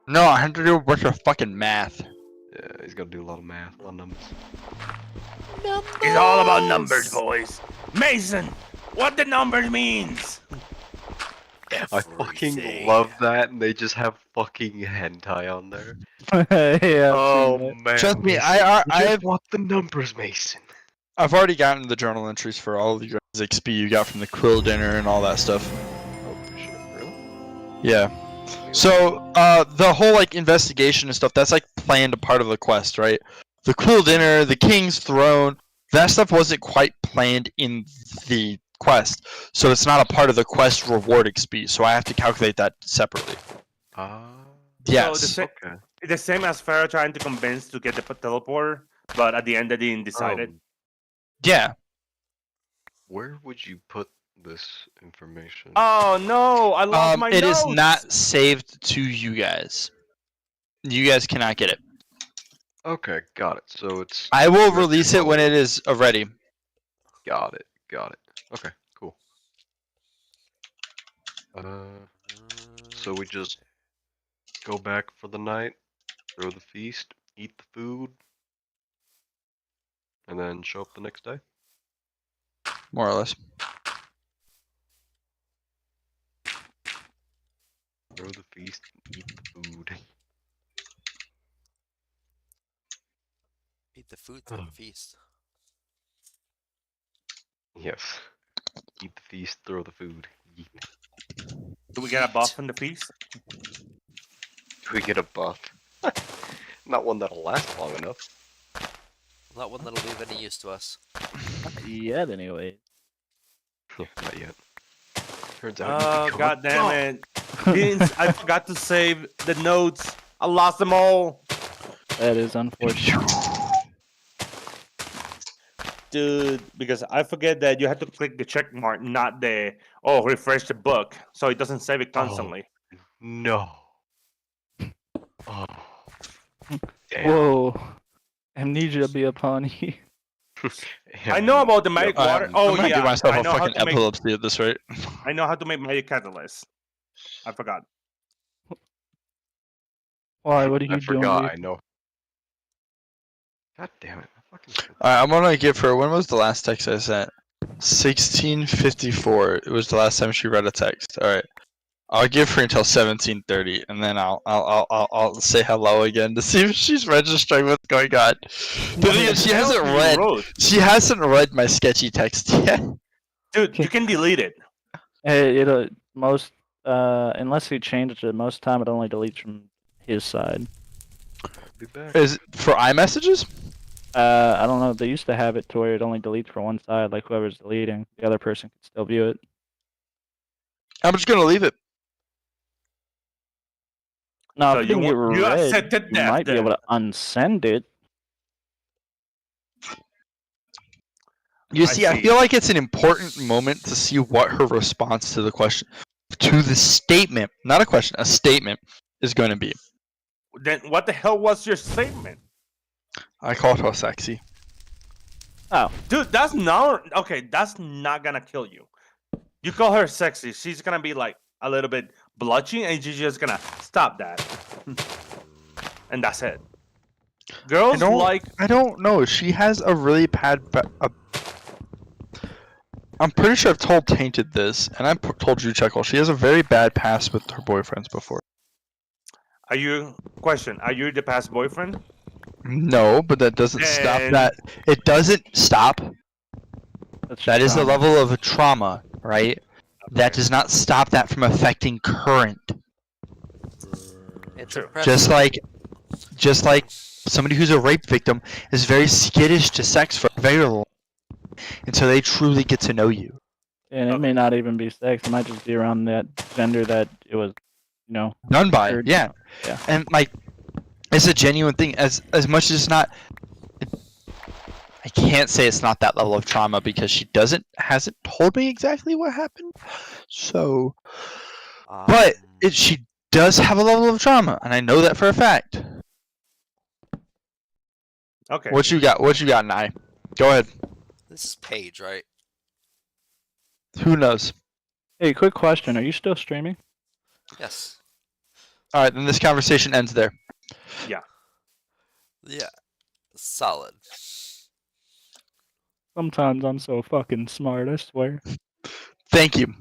No, I have to do a bunch of fucking math. Yeah, he's gotta do a lot of math, a lot of numbers. It's all about numbers, boys. Mason, what the numbers means? I fucking love that, and they just have fucking hentai on there. Yeah. Oh I've seen it. man, Trust me, Mason, I you have want the numbers, Mason. I've already gotten the journal entries for all of you guys' XP you got from the quill dinner and all that stuff. Oh shit, really? Yeah. So, the whole like investigation and stuff, that's like planned a part of the quest, right? The quill dinner, the king's throne, that stuff wasn't quite planned in the quest. So it's not a part of the quest reward XP, so I have to calculate that separately. Yes. So Okay. the same as Farah trying to convince to get the teleporter, but at the end they didn't decide it. Yeah. Where would you put this information? Oh no, I lost my It notes. is not saved to you guys. You guys cannot get it. Okay, got it. So it's I will Your release it when it is ready. got it. Okay, cool. So we just go back for the night, throw the feast, eat the food, and then show up the next day. More or less. Throw the feast, eat the food. Eat the food, throw the feast. Yes. Eat the feast, throw the food. Yeet. Do we get a buff from the feast? Do we get a buff? Not one that'll last long enough. Not one that'll be of any use to us. Yet, anyway. Yeah, not yet. Turns out. Oh you become a god damn it! I forgot to save the notes. I lost them all. That is unfortunate. Dude, because I forget that you have to click the check mark, not the refresh the book, so it doesn't save it constantly. No. Oh. Damn. Whoa. Amnesia be upon you. I know about the magic water. I'm Oh gonna yeah, give myself I a know how fucking to make. epilepsy at this rate. I know how to make magic catalyst. I forgot. Why? What are you I doing? forgot. Luke? I know. God damn it! I fucking. Alright, I'm gonna give her. When was the last text I sent? 16:54. It was the last time she read a text. Alright, I'll give her until 17:30, and then I'll say hello again to see if she's registering what's going on. The thing is, she hasn't read. She hasn't read my sketchy text yet. Dude, you can delete it. It'll most unless you change it, most time it only deletes from his side. Be back. Is it for iMessages? I don't know. They used to have it to where it only deletes for one side, like whoever's deleting, the other person can still view it. I'm just gonna leave it. No, So if you you didn't get want- you read, accepted you that might be then. able to unsend it. You I see, I see. feel like it's an important moment to see what her response to the question, to the statement, not a question, a statement, is going to be. Then what the hell was your statement? I called her sexy. Dude, that's not okay. That's not gonna kill you. You call her sexy, she's gonna be like a little bit blotchy, and she's just gonna stop that, and that's it. Girls like I don't know. She has a really bad. I'm pretty sure I've told Tainted this, and I told you, Checkle. She has a very bad past with her boyfriends before. Are you the past boyfriend? No, but that doesn't stop Then- that. It doesn't stop. That's That is the trauma. level of a trauma, right? That does not stop that from affecting current. It's True. impressive. Just like just like somebody who's a rape victim is very skittish to sex for a very long until they truly get to know you. And it may not even be sex. It might just be around that gender that it was, Done by, occurred- yeah. Yeah. And like, it's a genuine thing. As much as it's not, I can't say it's not that level of trauma because she hasn't told me exactly what happened. So, but she does have a level of trauma, and I know that for a fact. Okay. What you got? What you got, Nye? Go ahead. This is Paige, right? Who knows? Hey, quick question. Are you still streaming? Yes. All right, then this conversation ends there. Yeah. Solid. Sometimes I'm so fucking smart, I swear. Thank you.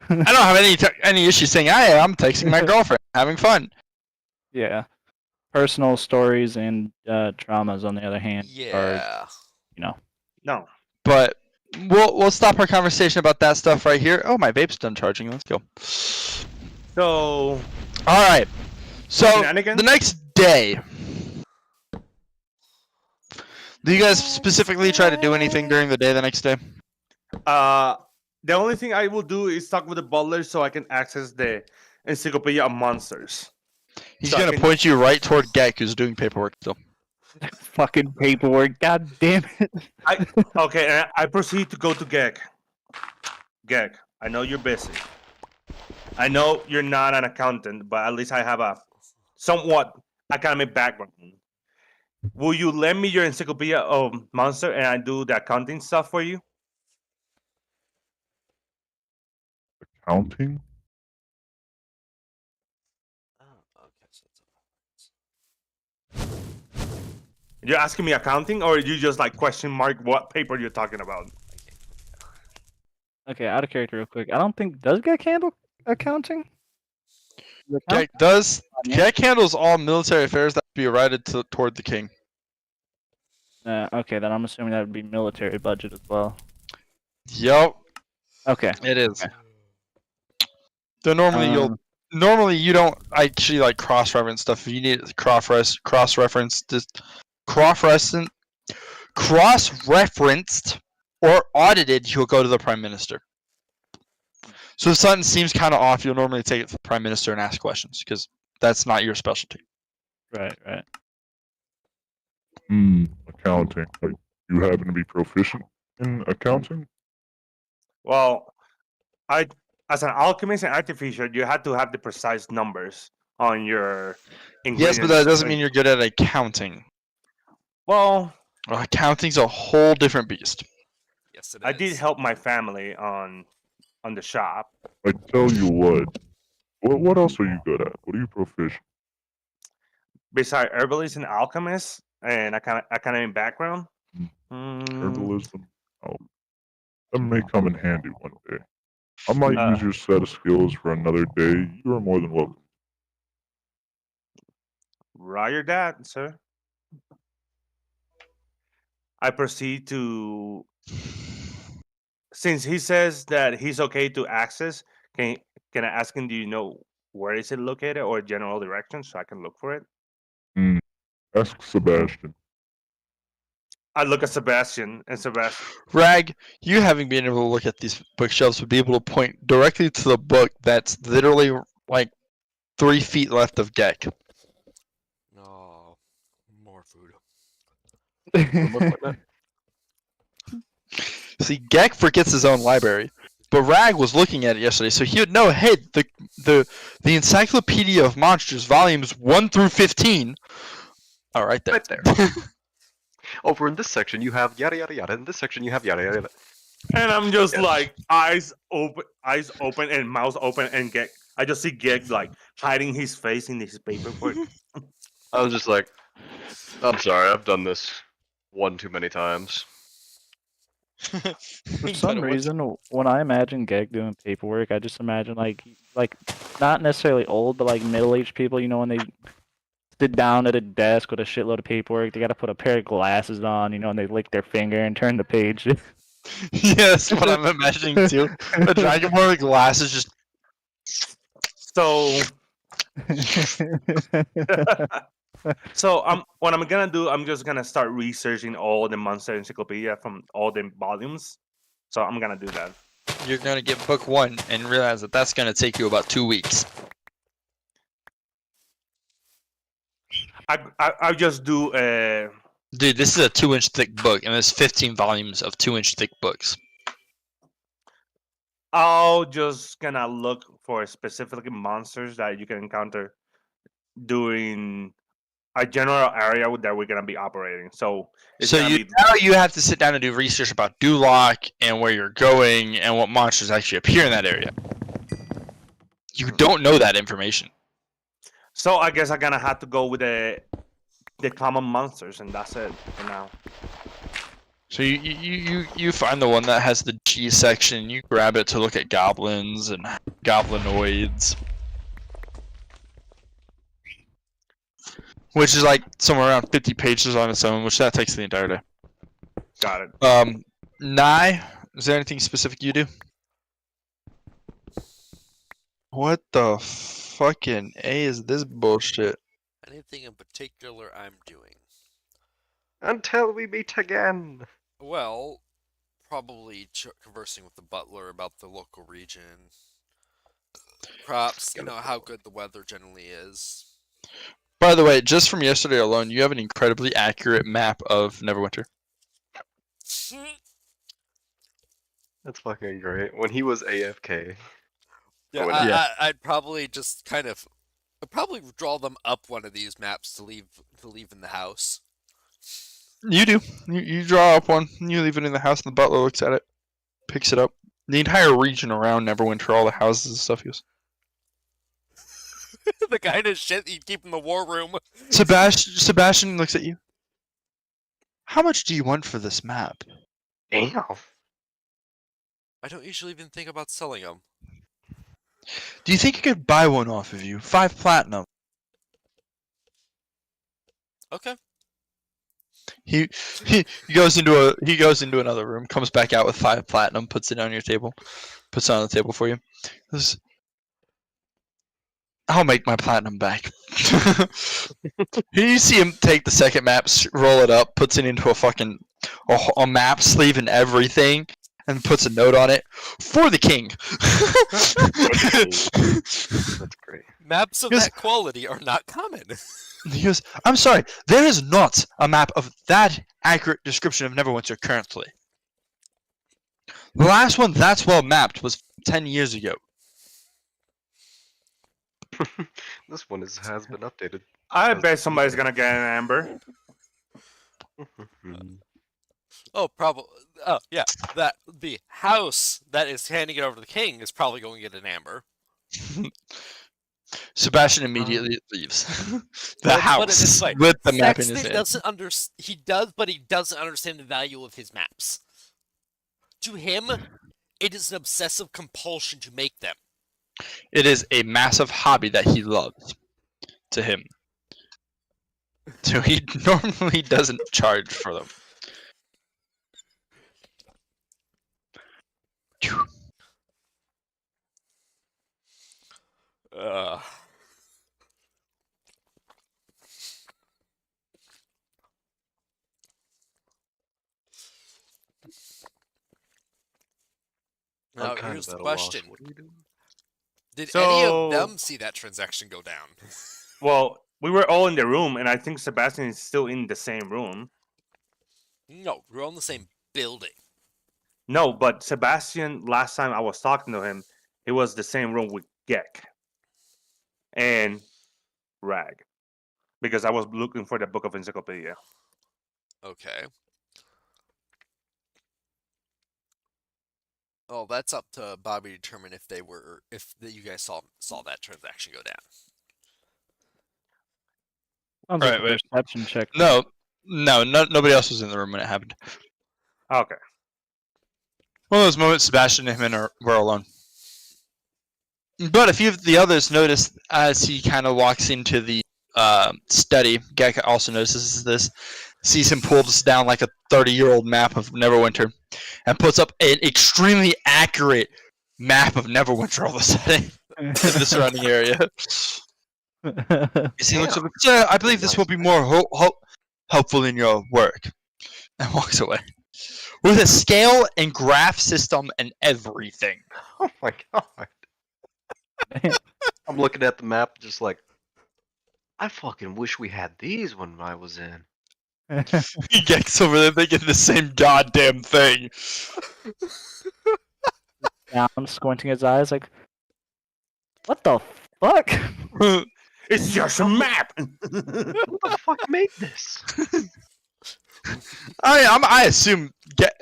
I don't have any issues saying I'm texting my girlfriend, having fun. Yeah. Personal stories and traumas, on the other hand, are, Yeah. No. But we'll stop our conversation about that stuff right here. Oh, my vape's done charging. Let's go. So, All right. So Shenanigans? the next day, do you guys specifically try to do anything during the day the next day? the only thing I will do is talk with the butler so I can access the Encyclopedia of Monsters. He's So I gonna can- point you right toward Gek, who's doing paperwork still. fucking paperwork. God damn it. Okay, and I proceed to go to Gek. Gek, I know you're busy. I know you're not an accountant, but at least I have a somewhat academic background. Will you lend me your Encyclopedia of Monster and I do the accounting stuff for you? Accounting? Oh, okay. So You're asking me accounting, or you just like question mark what paper you're talking about? Okay, out of character real quick. I don't think, does Gek handle accounting? Does Gek account- does. Yeah. Gek handles all military affairs that be routed toward the king. Okay, then I'm assuming that would be military budget as well. Yep, Okay. it is. Okay. So normally you don't actually like cross-reference stuff. If you need cross-referenced or audited, you'll go to the prime minister. So if something seems kind of off, you'll normally take it to the prime minister and ask questions because that's not your specialty. Right. Accounting. Like, you happen to be proficient in accounting? Well, as an alchemist and artificer, you had to have the precise numbers on your ingredients. Yes, but that doesn't mean you're good at accounting. Well, Accounting's a whole different beast. yes, it is. I did help my family on the shop. I tell you what else are you good at? What are you proficient? Besides herbalist and alchemist and academic background, Herbalism? Oh, that may come in handy one day. I might use your set of skills for another day. You are more than welcome. roger that, sir. I proceed to, since he says that he's okay to access, can I ask him, do you know where is it located or general direction so I can look for it? Ask Sebastian. I look at Sebastian, and Sebastian, Rag, you having been able to look at these bookshelves would be able to point directly to the book that's literally like 3 feet left of Gek. Oh, more food. See, Gek forgets his own library, but Rag was looking at it yesterday, so he would know. Hey, the Encyclopedia of Monsters, volumes 1 through 15, are right there. Right there. Over in this section, you have yada yada yada. In this section, you have yada yada. and I'm just Yes. like eyes open and mouth open, and I just see Gek like hiding his face in his paperwork. I was just like, I'm sorry, I've done this one too many times. For some reason, when I imagine Gek doing paperwork, I just imagine like not necessarily old, but like middle-aged people. You know, when they sit down at a desk with a shitload of paperwork, they got to put a pair of glasses on. You know, and they lick their finger and turn the page. Yeah, that's what I'm imagining too. A Dragonborn with glasses just. So So what I'm gonna do, I'm just gonna start researching all the monster encyclopedia from all the volumes. So I'm gonna do that. You're gonna get book 1 and realize that that's gonna take you about 2 weeks. I just do Dude, this is a 2-inch thick book, and there's 15 volumes of 2-inch thick books. I'll just gonna look for specific monsters that you can encounter during a general area that we're gonna be operating. So it's So gonna be now you have to sit down and do research about Duloc and where you're going and what monsters actually appear in that area. You don't know that information. so I guess I'm gonna have to go with the common monsters, and that's it for now. So you find the one that has the G section, you grab it to look at goblins and goblinoids. Which is like somewhere around 50 pages on its own, which that takes the entire day. Got it. Nye, is there anything specific you do? What the fucking A is this bullshit? Anything in particular I'm doing? Until we meet again. Well, probably conversing with the butler about the local region. Crops, you know, how good the weather generally is. By the way, just from yesterday alone, you have an incredibly accurate map of Neverwinter. That's fucking great. When he was AFK. Yeah, Oh, and- I'd probably just kind of, I'd probably draw them up one of these maps to leave in the house. You do. You draw up one, you leave it in the house, and the butler looks at it, picks it up. The entire region around Neverwinter, all the houses and stuff, he goes, The kind of shit you'd keep in the war room. Sebastian looks at you. How much do you want for this map? Damn. I don't usually even think about selling them. Do you think I could buy one off of you? 5 platinum. Okay. He goes into another room, comes back out with 5 platinum, puts it on your table, puts it on the table for you. Goes, I'll make my platinum back. You see him take the second map, roll it up, puts it into a fucking a map sleeve and everything, and puts a note on it for the king. That's great. Maps of Yes. that quality are not common. He goes, I'm sorry, there is not a map of that accurate description of Neverwinter currently. The last one that's well mapped was 10 years ago. This one has been updated. I bet somebody's gonna get an amber. Oh, probably. Oh, yeah. That the house that is handing it over to the king is probably going to get an amber. Sebastian immediately leaves the Let's put it this house way. with the map in his Sexton hand. doesn't he does, but he doesn't understand the value of his maps. To him, it is an obsessive compulsion to make them. It is a massive hobby that he loves. To him, so he normally doesn't charge for them. Now, I'm kind here's of the at a loss. question. What are you doing? Did any So- of them see that transaction go down? Well, we were all in the room, and I think Sebastian is still in the same room. No, we're all in the same building. No, but Sebastian, last time I was talking to him, it was the same room with Gek and Rag, because I was looking for the book of encyclopedia. Okay. Oh, that's up to Bobby to determine if you guys saw that transaction go down. Sounds like Right, a wait. perception check. No, nobody else was in the room when it happened. Okay. One of those moments, Sebastian and him were alone. But a few of the others notice as he kind of walks into the study. Gek also notices this, sees him pull this down like a 30-year-old map of Neverwinter, and puts up an extremely accurate map of Neverwinter all of a sudden in the surrounding area. He looks up. Sir, I believe this will be more helpful in your work, and walks away with a scale and graph system and everything. Oh my god. I'm looking at the map just like, I fucking wish we had these when I was in. He gets over there thinking the same goddamn thing. Down, squinting his eyes, like, what the fuck? It's just a map. Who the fuck made this? I assume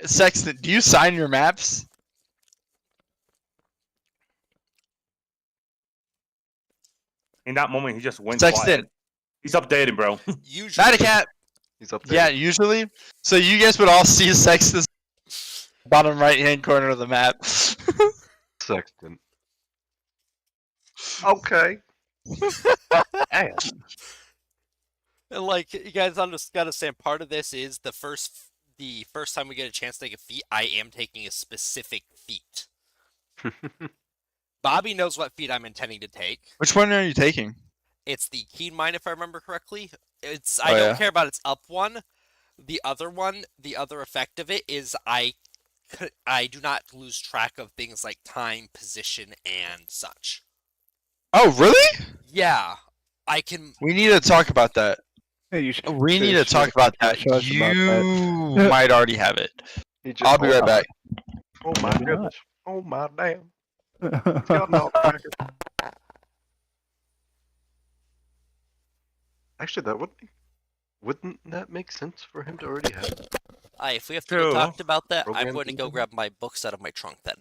Sexton. Do you sign your maps? In that moment, he just went Sexton. quiet. He's updating, bro. Usually, Not a cat. He's up there. Yeah, usually. So you guys would all see Sexton's bottom right-hand corner of the map. Sexton. Okay. Damn. and like you guys understand, part of this is the first time we get a chance to take a feat, I am taking a specific feat. Bobby knows what feat I'm intending to take. Which one are you taking? It's the Keen Mind, if I remember correctly. It's Oh, I don't yeah. care about its up one. The other one, the other effect of it is I do not lose track of things like time, position, and such. Oh, really? Yeah, I can. We need to talk about that. You should, We need to talk about that. You might already have it. He just- I'll be right back. Oh my Maybe not. goodness. Oh my damn. He's got an all-cracker. Actually, that wouldn't that make sense for him to already have it? If we have to go True. talk about that, I'm Program going to go thinking? grab my books out of my trunk then.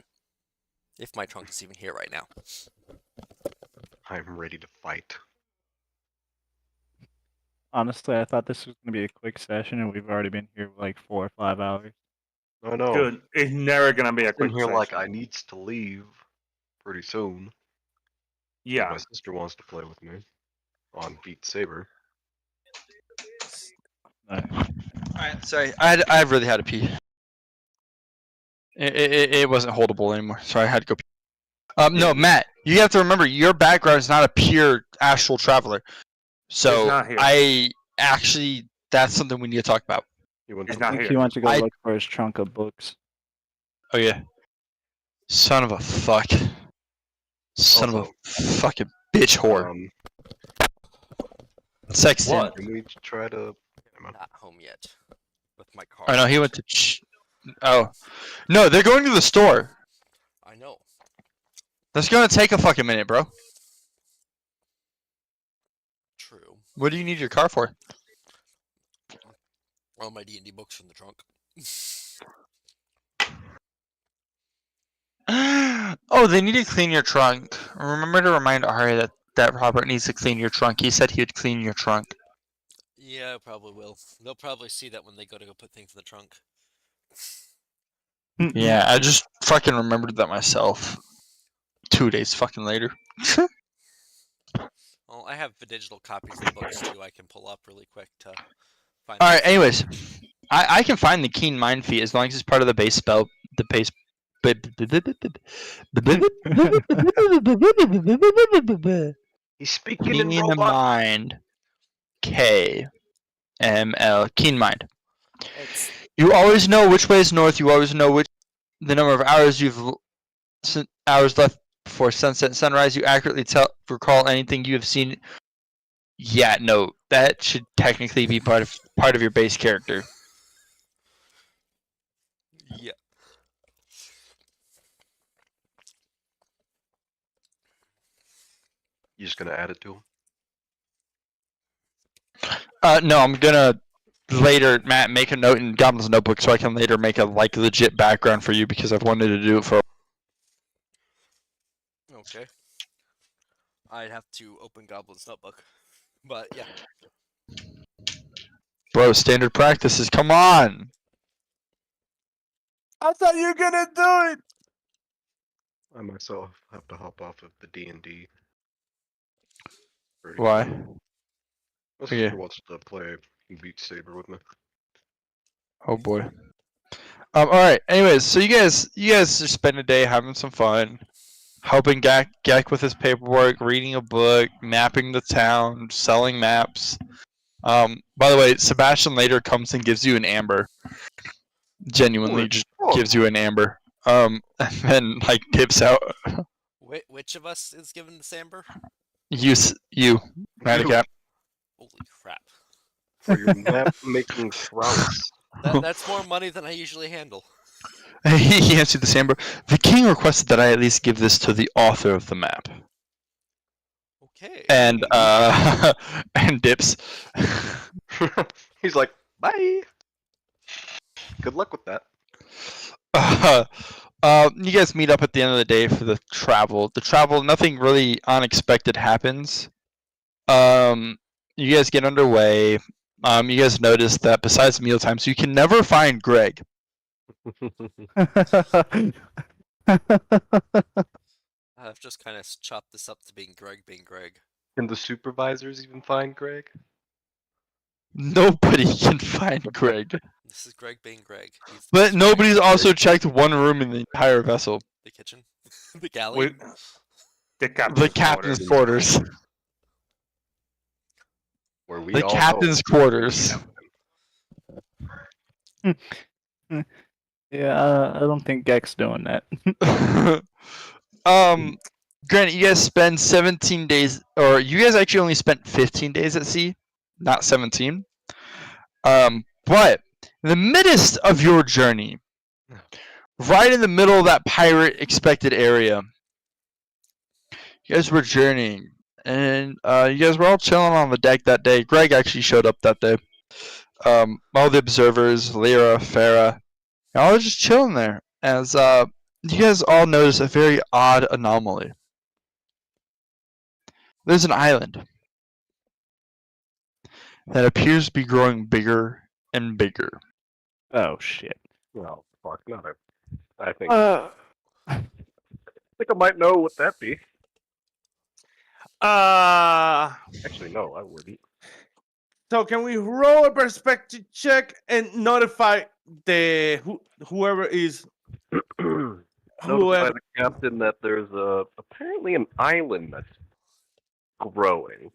If my trunk is even here right now. I'm ready to fight. Honestly, I thought this was gonna be a quick session, and we've already been here like 4 or 5 hours. I know. Dude, it's never gonna be a In quick here like session. I needs to leave pretty soon. Yeah. My sister wants to play with me on Beat Saber. Alright, sorry. I really had to pee. It wasn't holdable anymore, so I had to go pee. No, Matt, you have to remember your background is not a pure astral traveler. So not here. I actually that's something we need to talk about. He went He's to not I think here. he went to go I- look for his trunk of books. Oh yeah. Son of a fuck. Son of Also, a fucking bitch whore. Sexton. What? Can we try to? Not home yet. With my car. Oh no, he went to oh. No, they're going to the store. I know. That's gonna take a fucking minute, bro. True. What do you need your car for? All my D&D books from the trunk. Oh, they need to clean your trunk. Remember to remind Ari that Robert needs to clean your trunk. He said he would clean your trunk. Yeah, I probably will. They'll probably see that when they go put things in the trunk. Yeah, I just fucking remembered that myself. 2 days fucking later. Well, I have the digital copies of the books too. I can pull up really quick to find. Alright, anyways. I can find the Keen Mind feat as long as it's part of the base spell. The base. He's speaking in Keen robot. Mind. KML. Keen Mind. It's You always know which way is north. You always know the number of hours hours left before sunset and sunrise. You accurately recall anything you have seen. Yeah, no, that should technically be part of your base character. yeah. You just gonna add it to him? No, I'm gonna later, Matt, make a note in Goblin's notebook so I can later make a legit background for you because I've wanted to do it for. Okay. I'd have to open Goblin's notebook, but yeah. Bro, standard practices. Come on. I thought you were gonna do it. I myself have to hop off of the D&D. Why? My Okay. sister wants to play Beat Saber with me. Oh boy. All right. Anyways, so you guys just spend a day having some fun. helping Gek with his paperwork, reading a book, mapping the town, selling maps. By the way, Sebastian later comes and gives you an amber. Genuinely, just gives you an amber. And then like tips out. Which of us is given this amber? You, Madicap. Holy crap! For your map making prowess. That's more money than I usually handle. He answered this amber. The king requested that I at least give this to the author of the map. Okay. And and dips. He's like, bye. Good luck with that. You guys meet up at the end of the day for the travel. Nothing really unexpected happens. You guys get underway. You guys notice that besides meal times, you can never find Greg. I've just kind of chopped this up to being Greg being Greg. Can the supervisors even find Greg? Nobody can find Greg. This is Greg being Greg. But nobody's also checked one room in the entire vessel. The kitchen? The galley? The captain's quarters. Where we The all captain's quarters. Yeah, I don't think Gek's doing that. Granted, you guys spend 17 days, or you guys actually only spent 15 days at sea, not 17. But in the midst of your journey, right in the middle of that pirate expected area, you guys were journeying, and you guys were all chilling on the deck that day. Greg actually showed up that day. All the observers, Lyra, Farah, y'all were just chilling there as you guys all notice a very odd anomaly. There's an island that appears to be growing bigger and bigger. Oh shit. Oh fuck, no. I think I might know what that be. Actually, no, I wouldn't. So can we roll a perspective check and notify whoever is Notify the captain that there's apparently an island that's growing.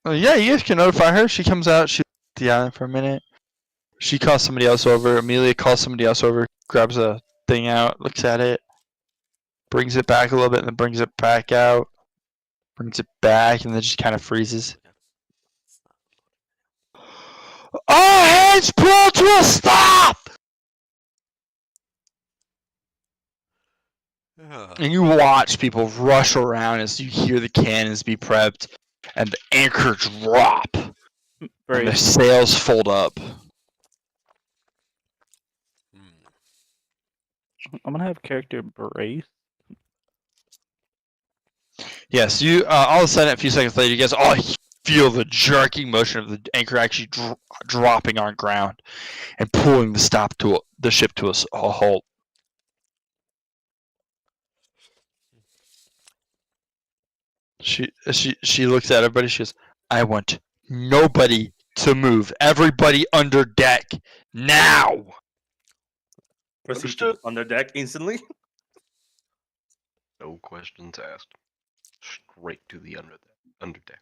Yeah, you guys can notify her. She comes out. She's at the island for a minute. She calls somebody else over. Amelia calls somebody else over. Grabs a thing out. Looks at it. Brings it back a little bit and then brings it back out. Brings it back and then just kind of freezes. All hands pull to a stop! And you watch people rush around as you hear the cannons be prepped and the anchor drop. And the sails fold up. I'm gonna have character brace. Yes, you all of a sudden, a few seconds later, you guys all feel the jerking motion of the anchor actually dropping on ground and pulling the ship to a halt. She looks at everybody. She goes, "I want nobody to move. Everybody under deck now." Proceed on the deck instantly. No questions asked. Straight to the underdeck.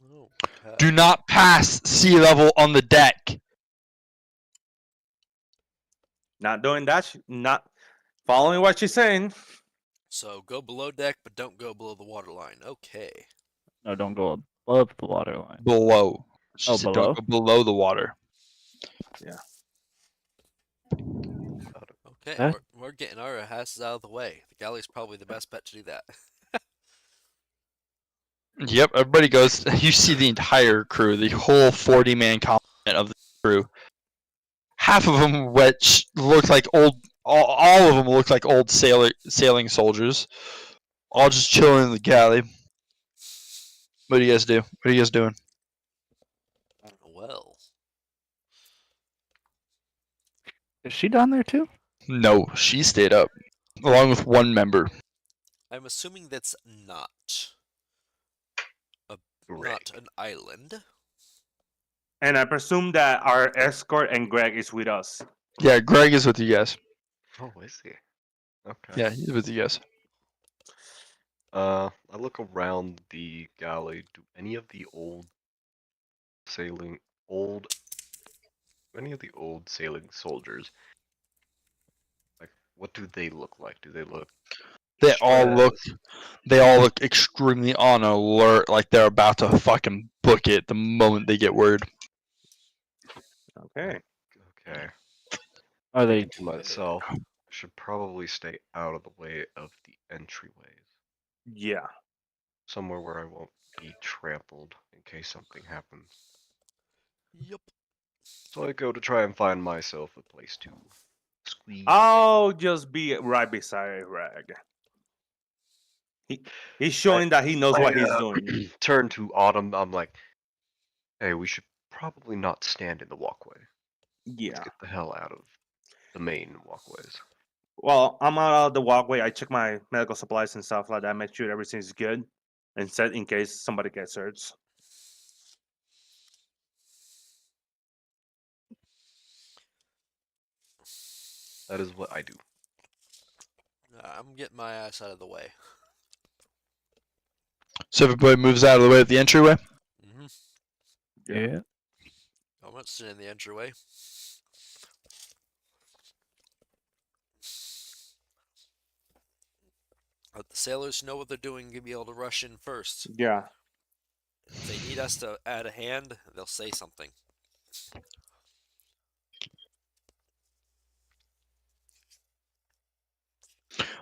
Okay. Do not pass sea level on the deck. Not doing that. Not following what she's saying. So go below deck, but don't go below the waterline. Okay. No, don't go above the waterline. Below. She Oh, said below? don't go below the water. Yeah. Okay, Huh? we're getting our asses out of the way. The galley's probably the best bet to do that. Yep, everybody goes. You see the entire crew, the whole 40-man complement of the crew. Half of them, which look like old, all of them look like old sailing soldiers, all just chilling in the galley. What do you guys do? What are you guys doing? Well, Is she down there too? No, she stayed up, along with one member. I'm assuming that's not an island. And I presume that our escort and Greg is with us. Yeah, Greg is with you guys. Oh, is he? Okay. Yeah, he's with you guys. I look around the galley. Do any of the old sailing soldiers, like, what do they look like? Do they look They all look stressed? they all look extremely on alert, like they're about to fucking book it the moment they get word. Okay. Okay. Are they? To myself, I should probably stay out of the way of the entryways. Yeah. Somewhere where I won't be trampled in case something happens. Yep. So I go to try and find myself a place to squeeze. I'll just be right beside Rag. He's showing that he knows what he's doing. Turn to Autumn. I'm like, hey, we should probably not stand in the walkway. Let's Yeah. get the hell out of the main walkways. Well, I'm out of the walkway. I check my medical supplies and stuff like that. Make sure everything's good, and set in case somebody gets hurt. That is what I do. I'm getting my ass out of the way. So everybody moves out of the way at the entryway. Mm-hmm. Yeah. I'm not sitting in the entryway. Let the sailors know what they're doing and be able to rush in first. Yeah. If they need us to add a hand, they'll say something.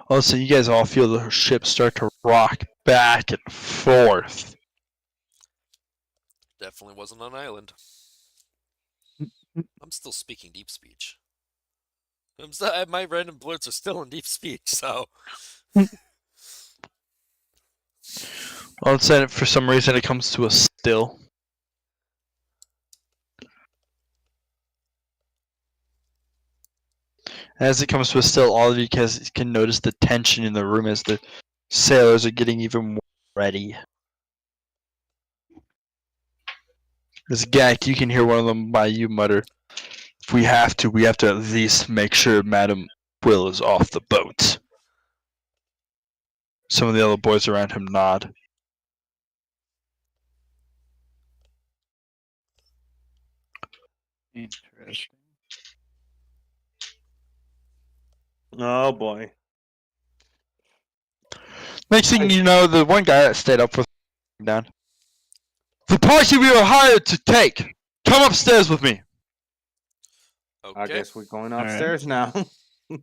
Also, you guys all feel the ship start to rock back and forth. Definitely wasn't on island. I'm still speaking deep speech. My random blurts are still in deep speech, so. All of a sudden, for some reason, it comes to a still. As it comes to a still, all of you guys can notice the tension in the room as the sailors are getting even more ready. As Gak, you can hear one of them by you mutter, "If we have to at least make sure Madam Quill is off the boat." Some of the other boys around him nod. Interesting. Oh boy. Next thing you know, the one guy that stayed up for down. "The party we were hired to take! Come upstairs with me!" Okay. I guess we're going Alright. upstairs now. The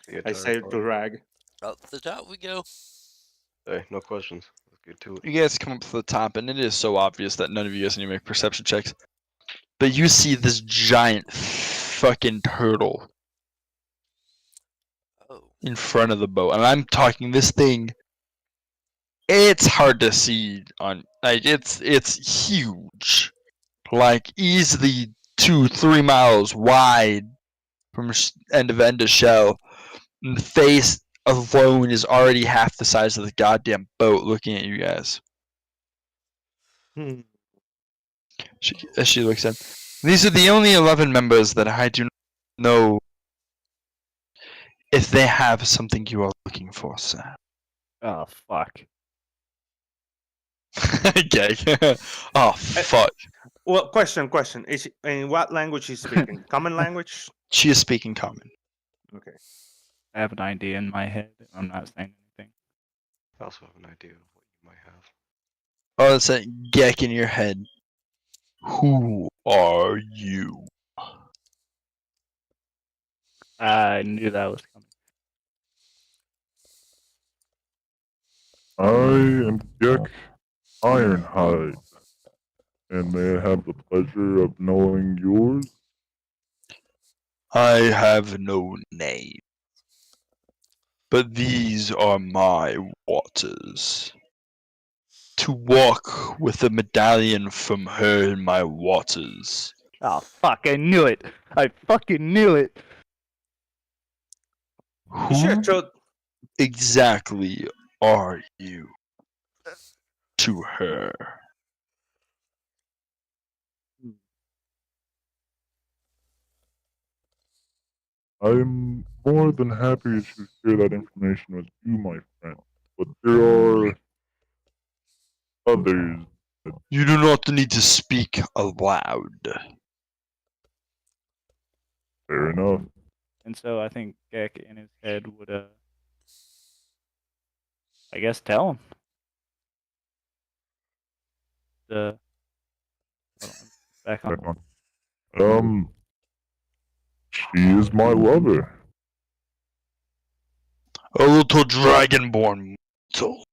I entire say to party. Rag. Up the top we go. Hey, no questions. Let's get to it. You guys come up to the top, and it is so obvious that none of you guys need to make perception checks. But you see this giant fucking turtle Oh. in front of the boat. And I'm talking this thing, it's hard to see on, like, it's huge. Like, easily 2-3 miles wide from end to shell. And the face alone is already half the size of the goddamn boat looking at you guys. Hmm. As she looks at, "These are the only 11 members that I do not know if they have something you are looking for, sir." Oh fuck. Okay. Oh fuck. Well, question. Is she, in what language is speaking? Common language? She is speaking common. Okay. I have an idea in my head. I'm not saying anything. I also have an idea of what you might have. Oh, it's that geck in your head. "Who are you?" I knew that was coming. I am Gek Ironhide, and may I have the pleasure of knowing yours? "I have no name, but these are my waters. To walk with a medallion from her in my waters." Oh fuck! I knew it. I fucking knew it. You should "Who have told. exactly are you to her?" I'm more than happy to share that information with you, my friend. But there are others. You do not need to speak aloud. Fair enough. And so I think Gek in his head would, I guess, tell him. Hold on, back on. She is my lover. A little dragonborn mortal.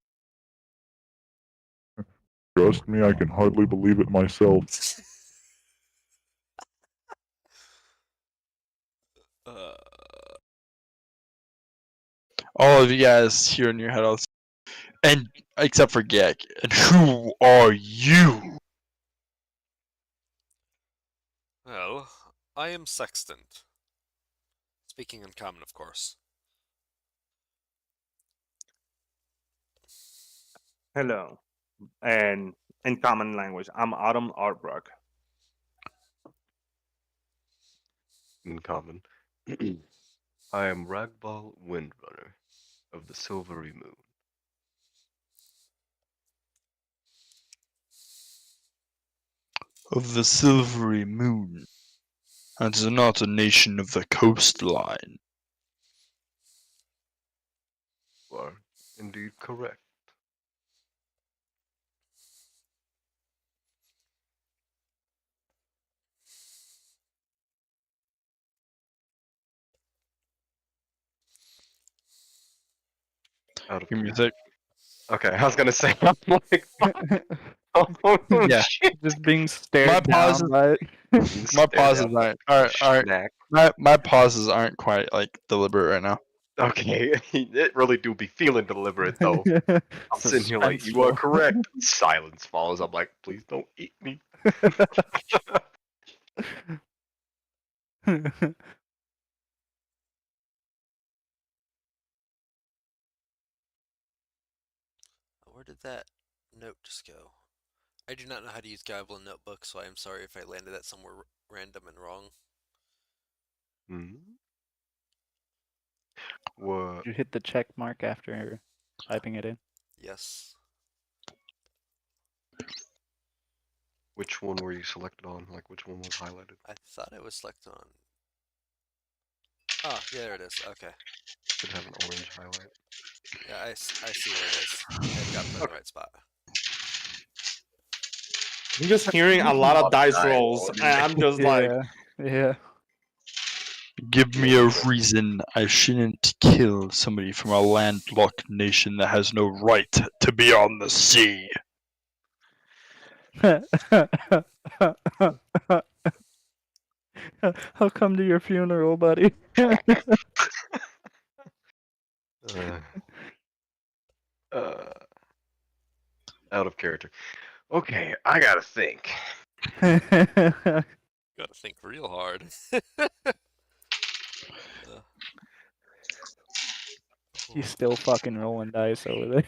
Trust me, I can hardly believe it myself. All of you guys here in your head, also, and except for Gek. And who are you? Well, I am Sextant. Speaking in common, of course. Hello. And in common language, I'm Autumn Arbrook. In common. I am Ragbal Windrunner of the Silvery Moon. Of the Silvery Moon. That is not a nation of the coastline. You are indeed correct. Out of Give me a curiosity. sec. Okay, I was gonna say, I'm like, oh, Yeah. shit. Just being My stared pauses- down by it. My pauses aren't Snack. my pauses aren't quite like deliberate right now. Okay, it really do be feeling deliberate though. I'm sitting here like, you are Suspenseful. correct. Silence follows. I'm like, please don't eat me. Where did that note just go? I do not know how to use Goblin Notebook, so I am sorry if I landed that somewhere random and wrong. Hmm? What? Did you hit the check mark after typing it in? Yes. Which one were you selected on? Like, which one was highlighted? I thought I was selected on... Oh, yeah, there it is. Okay. Should have an orange highlight. Yeah, I see where it is. I've got it in the right spot. I'm just hearing a lot of dice rolls, and I'm just like, Yeah. Give me a reason I shouldn't kill somebody from a landlocked nation that has no right to be on the sea. I'll come to your funeral, buddy. Out of character. Okay, I gotta think. Gotta think real hard. He's still fucking rolling dice over there.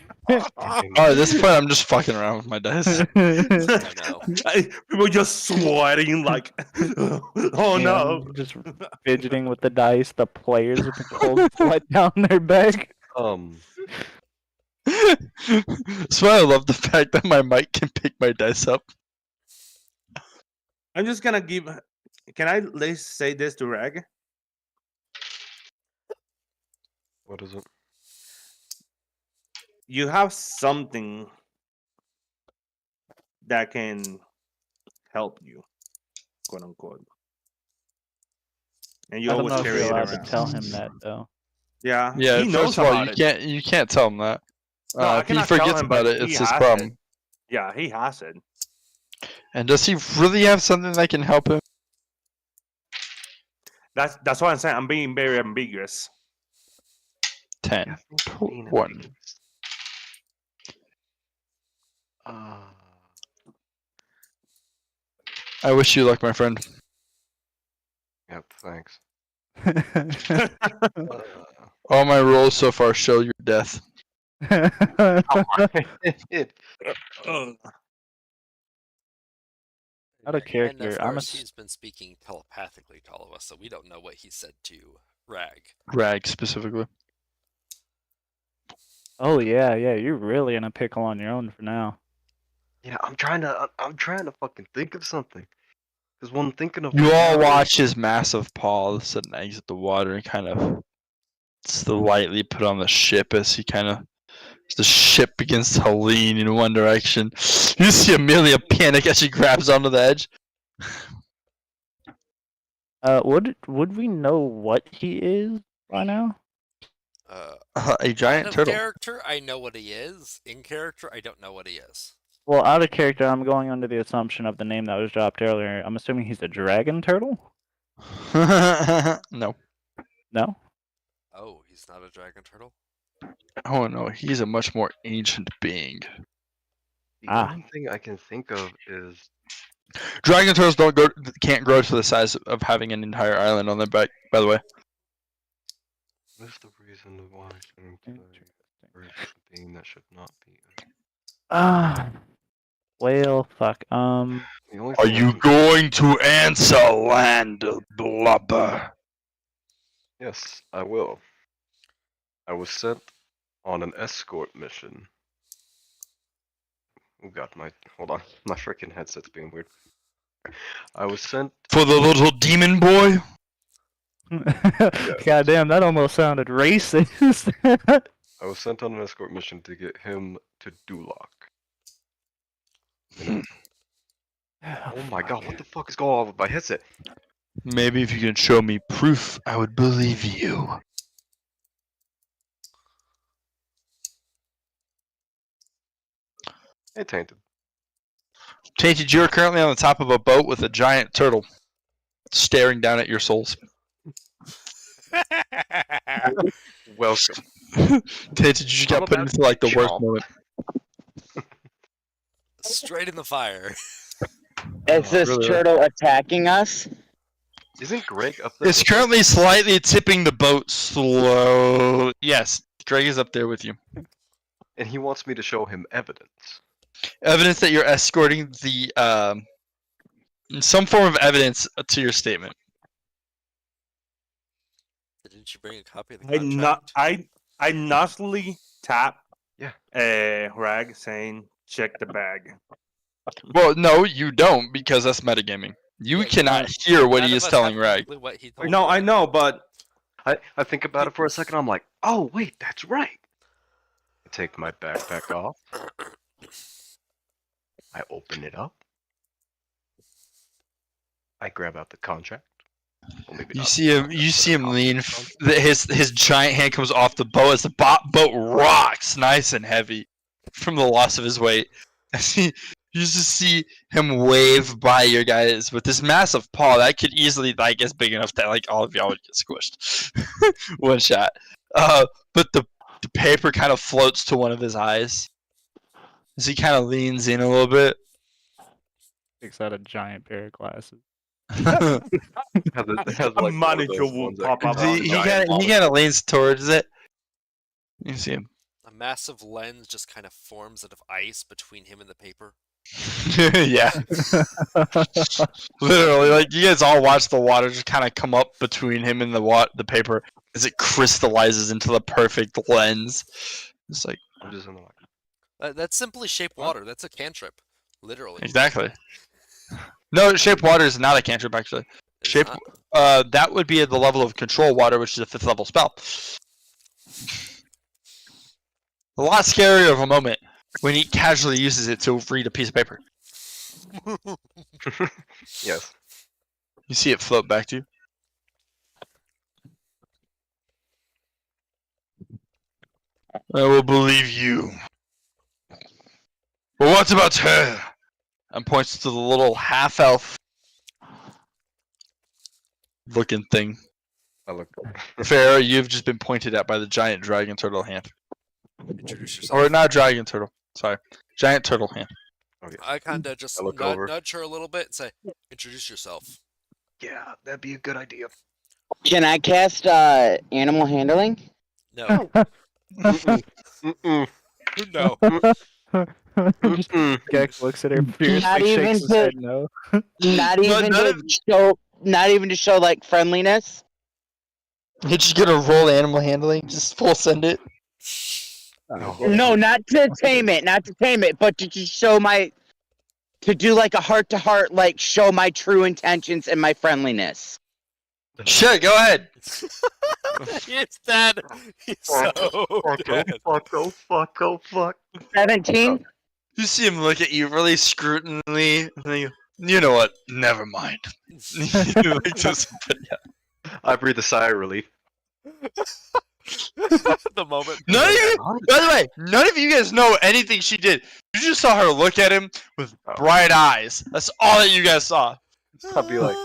Oh, at this point, I'm just fucking around with my dice. I know. people just sweating like, oh no. Just fidgeting with the dice, the players with the cold sweat down their back. That's why I love the fact that my mic can pick my dice up. I'm just gonna give. Can I at least say this to Reg? What is it? You have something that can help you, quote unquote. And you I don't always know if carry you're it allowed around. to tell him that though. Yeah, Yeah, he knows first of all, about you it. can't tell him that. No, I If he cannot tell forgets him, about but it, he it's his has problem. it. Yeah, he has it. And does he really have something that can help him? That's why I'm saying I'm being very ambiguous. 10. Being 1. ambiguous. I wish you luck, my friend. Yep, thanks. All my rolls so far show your death. Out of And character, of I'm course, he's been speaking telepathically to all of us, so we don't know what he said to Rag. Rag specifically. Oh yeah, you're really in a pickle on your own for now. Yeah, I'm trying to fucking think of something. Because when I'm thinking of You all now, watch his massive paw sudden exit the water and kind of slightly put on the ship as the ship begins to lean in one direction. You see Amelia panic as she grabs onto the edge. Would we know what he is by now? A giant Out of turtle. character, I know what he is. In character, I don't know what he is. Well, out of character, I'm going under the assumption of the name that was dropped earlier. I'm assuming he's a dragon turtle? No. No? Oh, he's not a dragon turtle? Oh no, he's a much more ancient being. the only thing I can think of is Dragon turtles can't grow to the size of having an entire island on their back, by the way. what's the reason why I think for being that should not be. Well, fuck. The only Are thing I you can- going to answer, land blubber? Yes, I will. I was sent on an escort mission. Oh god, hold on, my freaking headset's being weird. I was sent For the little demon boy? God damn, that almost sounded racist. I was sent on an escort mission to get him to Duloc. You know? Oh my god, what the fuck is going on with my headset? Maybe if you can show me proof, I would believe you. Hey, Tainted. Tainted, you're currently on the top of a boat with a giant turtle staring down at your souls. Welcome. Tainted, you just got put into like the worst Chomp. moment. Straight in the fire. Is this really? turtle attacking us? Isn't Greg up there? It's with us? currently slightly tipping the boat slow. Yes, Greg is up there with you. And he wants me to show him evidence. Evidence that you're escorting the some form of evidence to your statement. Didn't you bring a copy of the contract? I nostrily tap Yeah. Rag saying check the bag. Well, no, you don't, because that's metagaming. You Yeah, cannot hear what None he of is us telling have Rag. clue what he told No, I Rag. know, but I think about it for a second. I'm like, oh wait, that's right. I take my backpack off. I open it up. I grab out the contract. Well, maybe You not see the him. contract, You but see a him copy lean. of the contract. His giant hand comes off the boat as the boat rocks, nice and heavy, from the loss of his weight. You just see him wave by your guys with this massive paw that could easily, like, is big enough that like all of y'all would get squished, one shot. But the paper kind of floats to one of his eyes as he kind of leans in a little bit. Takes out a giant pair of glasses. Has like one of monitor those will ones that pop can up drop on a he giant kind of leans towards it. You see him. A massive lens just kind of forms out of ice between him and the paper. Yeah, literally, like you guys all watch the water just kind of come up between him and the paper as it crystallizes into the perfect lens. It's like I'm just in the like, That's simply shape water. That's a cantrip. Literally. exactly. No, shape water is not a cantrip actually. It's Shape, not. that would be at the level of control water, which is a 5th level spell. A lot scarier of a moment when he casually uses it to read a piece of paper. yes. You see it float back to you. I will believe you. But what about her? And points to the little half-elf looking thing. I look. Farrah, you've just been pointed at by the giant dragon turtle hand. Introduce yourself. Or not dragon turtle. Sorry. Giant turtle hand. Okay. I kind of just I look over. nudge her a little bit and say, introduce yourself. Yeah, that'd be a good idea. Can I cast animal handling? No. Mm-mm. No. Just Gex looks at her fiercely, even shakes his to- head no. Not even none to show, not even to show like friendliness. You're just gonna roll animal handling, just full send it. No, not to tame it, but to just show to do like a heart to heart, like show my true intentions and my friendliness. Sure, go ahead. He's dead. He's so dead. Fuck. 17. You see him look at you really scrutinizingly, and then you know what? Never mind. Like this, but yeah. I breathe a sigh of relief. The moment. None of you, by the way, none of you guys know anything she did. You just saw her look at him with bright eyes. That's all that you guys saw. I'd be like,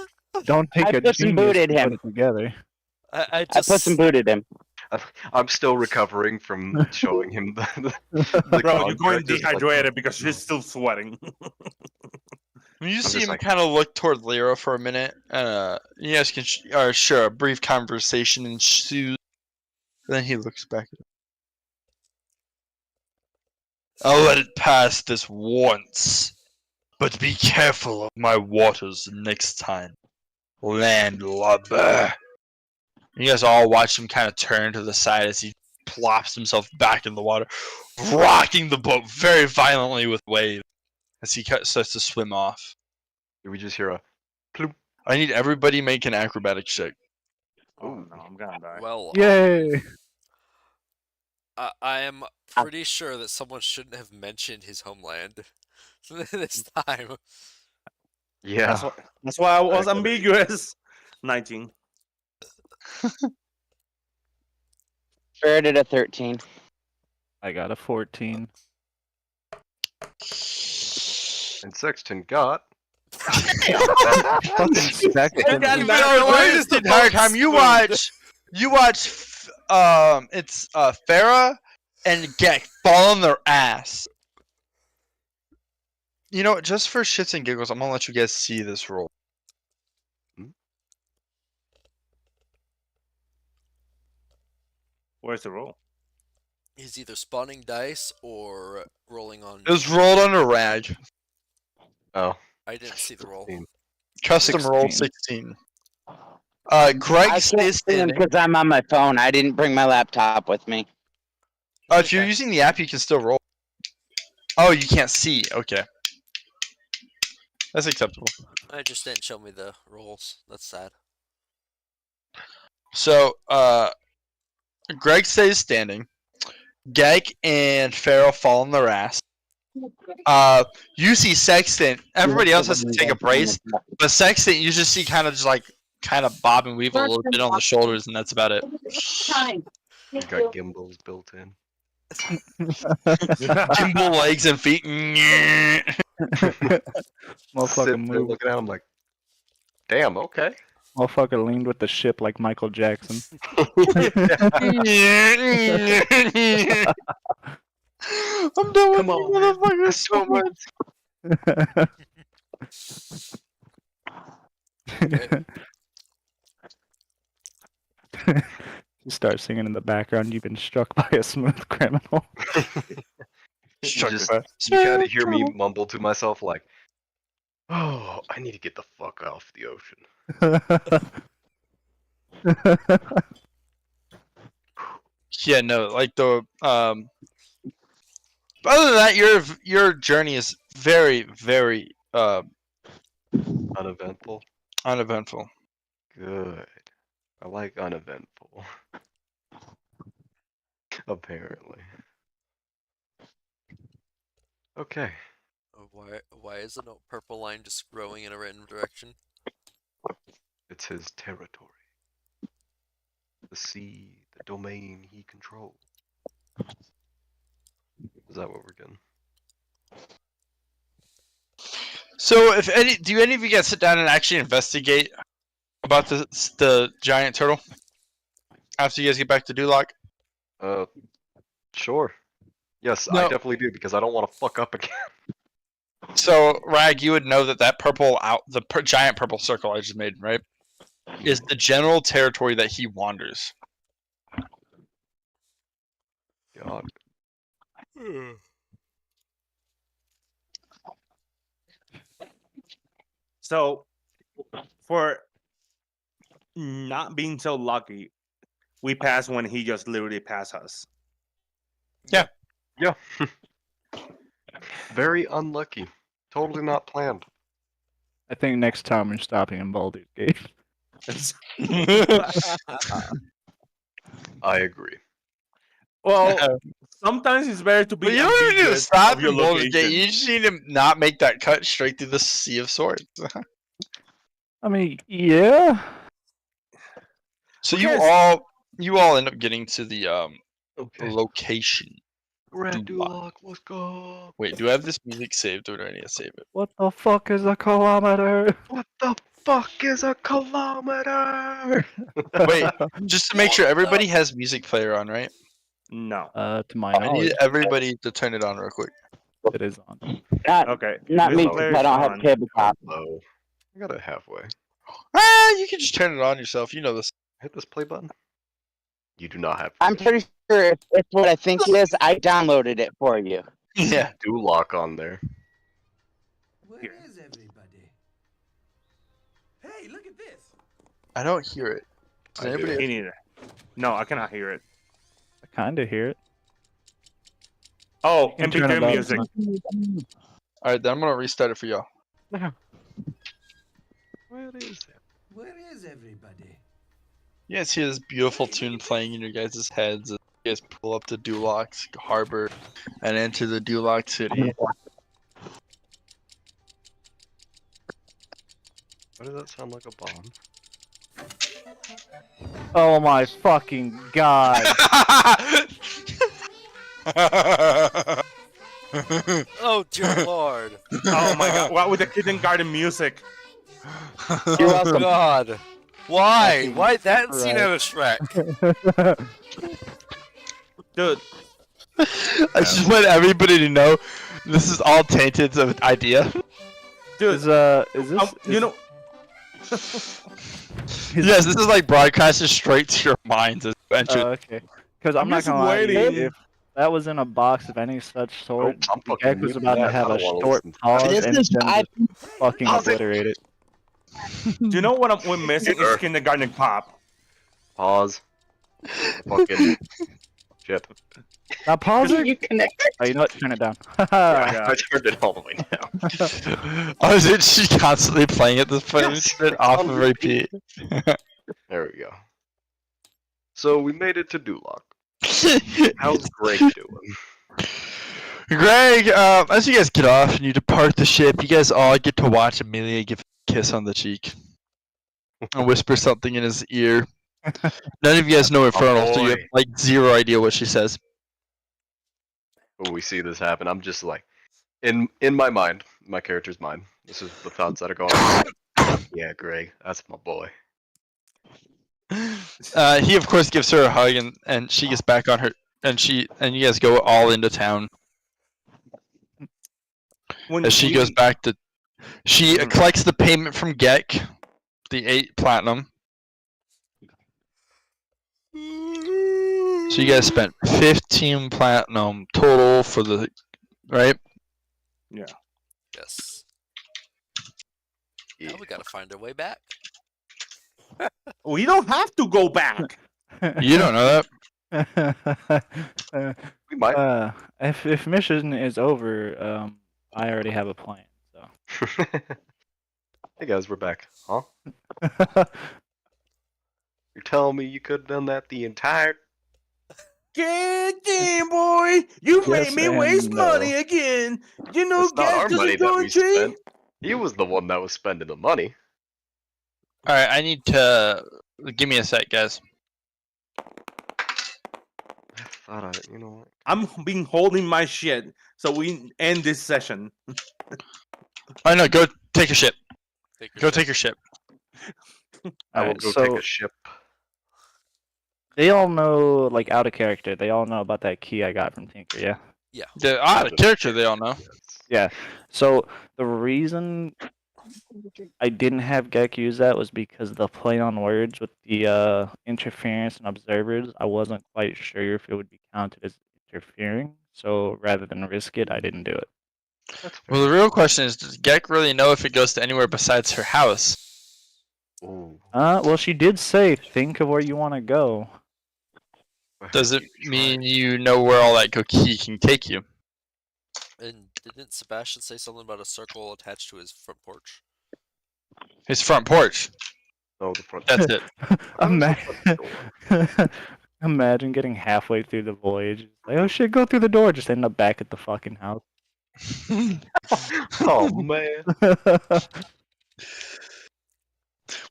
Don't take I a put some genius booted to put him. it together. I I just put some booted him. I'm still recovering from showing him the Bro, you're going contract. Just like, dehydrated because you're still sweating. When you I'm see just him like- kind of look toward Lyra for a minute, you guys can, sure, a brief conversation ensues. Then he looks back at it. I'll let it pass this once, but be careful of my waters next time. Landlubber. You guys all watch him kind of turn to the side as he plops himself back in the water, rocking the boat very violently with waves as he starts to swim off. we just hear a ploop. I need everybody make an acrobatics check. Oh no, I'm gonna die. well. Yay! I am pretty sure that someone shouldn't have mentioned his homeland this time. Yeah. That's why I was ambiguous. 19. Fair did a 13. I got a 14. And Sexton got. Fucking second. You've been avoiding this the entire time. You watch, it's Farah and Gek fall on their ass. You know, just for shits and giggles, I'm gonna let you guys see this roll. Where's the roll? He's either spawning dice or rolling on. It was rolled on a rag. Oh. I didn't see the roll. 16. Custom roll 16. Greg I stays can't see him standing. because I'm on my phone. I didn't bring my laptop with me. If you're using the app, you can still roll. Oh, you can't see. Okay. That's acceptable. It just didn't show me the rolls. That's sad. So, Greg stays standing. Gek and Farrell fall on their ass. You see Sexton. Everybody else has to take a brace, but Sexton, you just see kind of bob and weave a little bit on the shoulders, and that's about it. You got gimbals built in. Gimbal legs and feet. Sitting Motherfucker there moved. looking at him like, damn, okay. Motherfucker leaned with the ship like Michael Jackson. I'm done with Come you on, motherfuckers so much. You start singing in the background. You've been struck by a smooth criminal. Struck just- by- You kind of hear me mumble to myself like, oh, I need to get the fuck off the ocean. Yeah, no, like the other than that, your journey is very, very Uneventful. uneventful. Good. I like uneventful. Apparently. Okay. Why is the purple line just growing in a random direction? It's his territory. The sea, the domain he controls. Is that what we're getting? So, do any of you guys sit down and actually investigate about the giant turtle after you guys get back to Duloc? Sure. Yes, I No. definitely do because I don't want to fuck up again. So, Rag, you would know that giant purple circle I just made, right, is the general territory that he wanders. God. So, for not being so lucky, we pass when he just literally passed us. Yeah. Very unlucky. Totally not planned. I think next time we're stopping in Baldur's Gate. I agree. Well, sometimes it's better to be. But you don't even need to ambiguous stop of your in Baldur's Gate. location. You just need to not make that cut straight through the Sea of Swords. I mean, yeah. So Who you cares? all end up getting to the Okay. location. We're at Duloc. Duloc. Let's go. Wait, do I have this music saved or do I need to save it? What the fuck is a kilometer? What the fuck is a kilometer? Wait, just to make sure everybody has music player on, right? No. To my I knowledge, need everybody to turn it on real quick. it is on. Okay. Not me, Music 'cause player's I don't have on. tabletop. Low. I got it halfway. You can just turn it on yourself. You know this. Hit this play button. You do not have. I'm pretty sure if it's what I think it is, I downloaded it for you. Yeah. Duloc on there. Where is everybody? Hey, look at this. I don't hear it. Does I do. anybody? Me neither. No, I cannot hear it. I kind of hear it. Oh, You can turn it MP3 up. music. All right, then I'm gonna restart it for y'all. Where is it? Where is everybody? You guys hear this beautiful tune playing in your guys' heads as you guys pull up to Duloc's harbor and enter the Duloc city. Why does that sound like a bomb? Oh my fucking god! Oh dear lord. Oh my god! What with the kindergarten music? You're Oh welcome. god. Why? Fucking Why that scene right. out of Shrek? Dude, I just want everybody to know this is all tainted of an idea. dude. is this? You know, Yes, this is like broadcasted straight to your minds as you enter. Okay. Because I'm I'm not just gonna lie to you, waiting. if that was in a box of any such sort, I'm fucking Gek was muting about to that. have I a don't wanna short listen to pause This and is then I just fucking Pause it. obliterate it. do you know what we're missing? Sure. Is kindergarten pop. Pause. Fucking shit. Now pause it. You connect. Oh, you know what? Turn it down. Yeah, I turned it all the way down. Oh, is it she's constantly playing at this point? Yes, It's been off on of repeat. There we go. So we made it to Duloc. How's Greg doing? Greg, as you guys get off and you depart the ship, you guys all get to watch Amelia give a kiss on the cheek and whisper something in his ear. None of you guys know Infernal, so you have boy. like zero idea what she says. When we see this happen, I'm just like, in my mind, my character's mind. This is the thoughts that are going on. Yeah, Greg, that's my boy. He of course gives her a hug and she gets back on her and you guys go all into town. When As she goes back to she collects the payment from Gek, the 8 platinum. So you guys spent 15 platinum total for the right? Yes. Now we gotta find our way back. we don't have to go back. You don't know that. We might. If mission is over, I already have a plan. So. Hey guys, we're back. Huh? You're telling me you could have done that the entire... God damn, boy! You Yes made me and waste no. money again. You know, It's not our gas money doesn't that go we in tree. spent. He was the one that was spending the money. Alright, I need to give me a sec, guys. I thought I... You know what? I'm being holding my shit, so we end this session. Oh no, go take a ship. Take your Go shit. take your ship. I will Alright, go so take a ship. they all know, like out of character, they all know about that key I got from Tinker, yeah? The character they all know. Yeah. So the reason I didn't have Gek use that was because the play on words with the interference and observers, I wasn't quite sure if it would be counted as interfering. So rather than risk it, I didn't do it. That's fair. Well, the real question is, does Gek really know if it goes to anywhere besides her house? Ooh. Well, she did say, think of where you want to go. Does it mean you know where all that he can take you? And didn't Sebastian say something about a circle attached to his front porch? His front porch. Oh, the front. That's it. Imagine getting halfway through the voyage. Like, oh shit, go through the door. Just end up back at the fucking house. Oh man.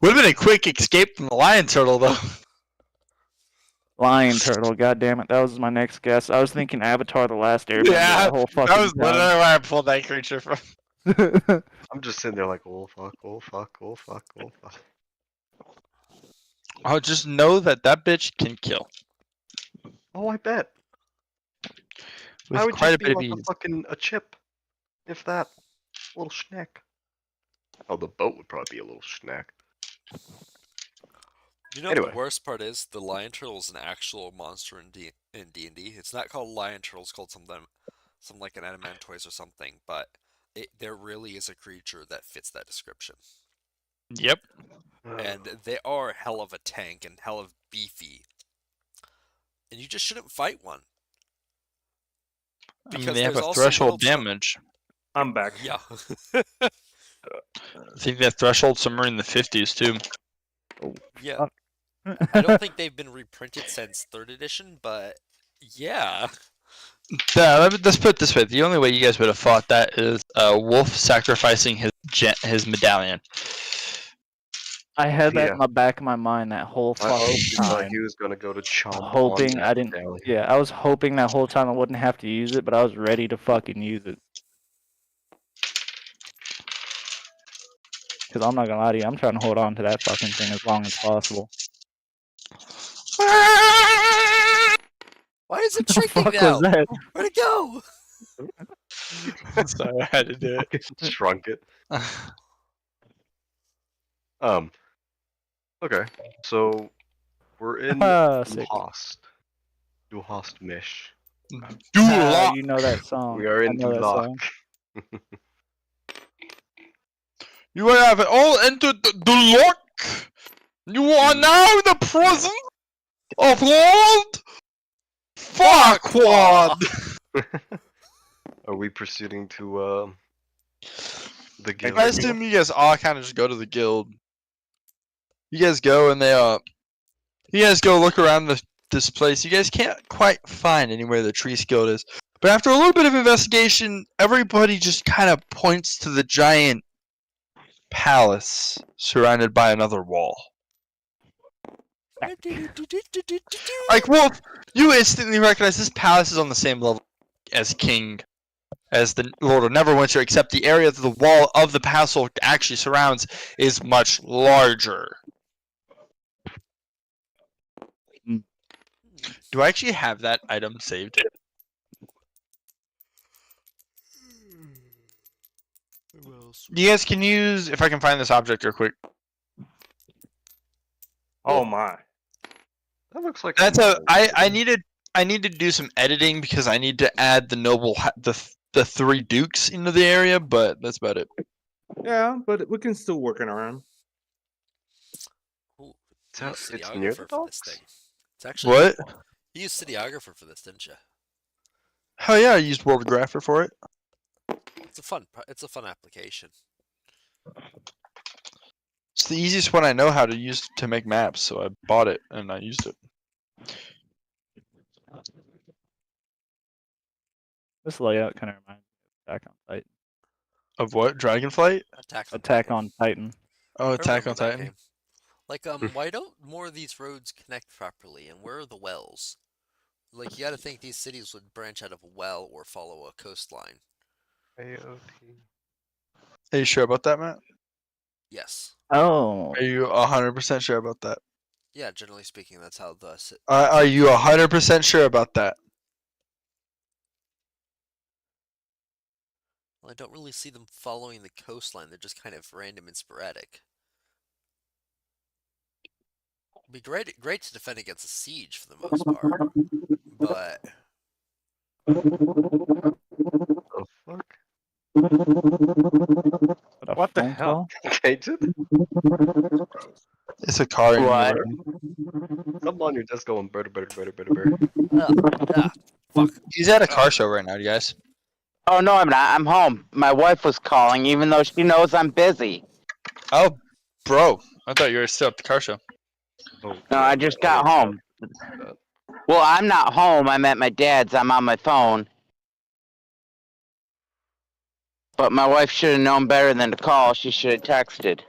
Would have been a quick escape from the lion turtle, though. Lion turtle, god damn it. That was my next guess. I was thinking Avatar the Last Airbender. Yeah, the whole fucking that was time. literally where I pulled that creature from. I'm just sitting there like, oh fuck, oh fuck, oh fuck, oh fuck. Oh, just know that bitch can kill. Oh, I bet. With I would quite just a be bit of like ease. a fucking chip, if that. Little snack. Oh, the boat would probably be a little snack. You know Anyway. the worst part is the lion turtle is an actual monster in D&D. It's not called lion turtle. It's called something like an adamantoise or something. But there really is a creature that fits that description. Yep. And they are hell of a tank and hell of beefy. And you just shouldn't fight one. I mean, Because they have there's a also threshold worlds where- I'm damage. back. Yeah. I think that threshold somewhere in the 50s, too. Yeah. I don't think they've been reprinted since 3rd edition, but yeah. Yeah, let's put it this way. The only way you guys would have fought that is Wolf sacrificing his medallion. I had that Yeah. in the back of my mind that whole I hope fucking thought time. he was gonna go to chomp Hoping on I didn't. medallion. Yeah, I was hoping that whole time I wouldn't have to use it, but I was ready to fucking use it. Because I'm not gonna lie to you, I'm trying to hold on to that fucking thing as long as possible. Why is it The shrinking fuck now? was that? Where'd it go? Sorry, I had to do it. Shrunk it. Okay, so we're in Sick. Duhast Mish. Duloc. You know that song. We are in I know that Duloc. song. You have all entered the lock. You are now in the presence of Lord Farquaad. Are we proceeding to the guild? I assume you guys all kind of just go to the guild. You guys go and you guys go look around this place. You guys can't quite find anywhere the tree guild is. But after a little bit of investigation, everybody just kind of points to the giant palace surrounded by another wall. Like, Wolf, you instantly recognize this palace is on the same level as the Lord of Neverwinter, except the area that the wall of the castle actually surrounds is much larger. Do I actually have that item saved? You guys can use, if I can find this object real quick. Oh my. That looks like I need to do some editing because I need to add the 3 dukes into the area, but that's about it. Yeah, but we can still work in around. Ooh, It's you used near Cityographer the for this docks? thing. It's actually What? You used Cityographer for this, didn't you? Hell yeah, I used World Grapher for it. It's a fun application. It's the easiest one I know how to use to make maps, so I bought it and I used it. This layout kind of reminds me of Attack on Titan. Of what? Dragonflight? Attack on Titan. Oh, I Attack on remember that Titan. game. Like, why don't more of these roads connect properly, and where are the wells? Like, you gotta think these cities would branch out of a well or follow a coastline. AOT. Are you sure about that, Matt? Yes. Oh. Are you 100% sure about that? Yeah, generally speaking, that's how the... Are you 100% sure about that? Well, I don't really see them following the coastline. They're just kind of random and sporadic. It'd be great to defend against a siege for the most part, but... The fuck? What the hell? Gated? It's a car in What? here. Something on your desk going better. Fuck. He's at a car show right now, you guys. Oh no, I'm not. I'm home. My wife was calling, even though she knows I'm busy. Oh, bro. I thought you were still at the car show. Oh, No, yeah, I just I got didn't know home. that. Well, I'm not home. I'm at my dad's. I'm on my phone. But my wife should have known better than to call. She should have texted.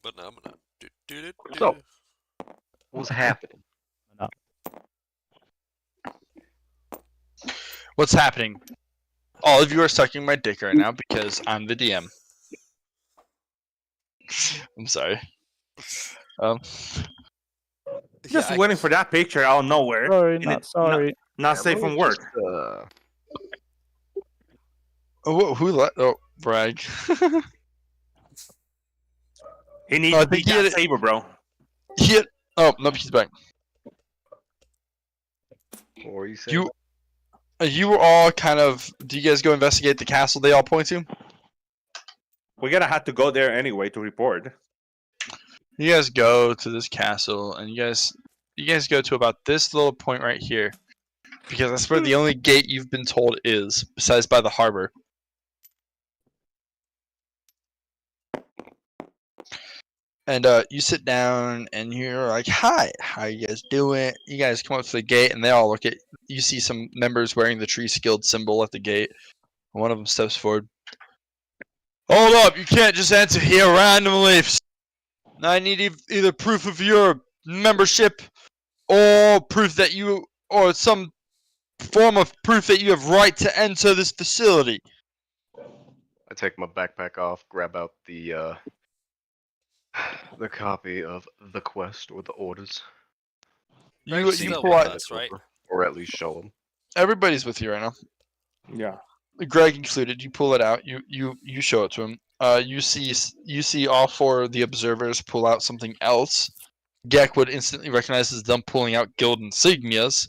Banana. So, what was happening? What's happening? All of you are sucking my dick right now because I'm the DM. I'm sorry. Just waiting for that picture out of nowhere. Sorry, and not it- sorry. Not safe from work. Who let? Oh, brag. He needs Oh, I to beat think he that had- saber, bro. Oh, no, he's back. What were you saying? You were all kind of. Do you guys go investigate the castle they all point to? We're gonna have to go there anyway to report. You guys go to this castle, and you guys go to about this little point right here, because that's where the only gate you've been told is, besides by the harbor. And you sit down, and you're like, "Hi, how you guys doing?" You guys come up to the gate, and they all look at. You see some members wearing the Tree Skilled symbol at the gate. One of them steps forward. Hold up! You can't just enter here randomly. I need either proof of your membership, or proof that or some form of proof that you have right to enter this facility. I take my backpack off, grab out the copy of the quest or the orders, You Greg's you still pull with out. us, right? or at least show them. Everybody's with you right now. Yeah. Greg included. You pull it out. You show it to him. You see all four of the observers pull out something else. Gekwood instantly recognizes them pulling out guild insignias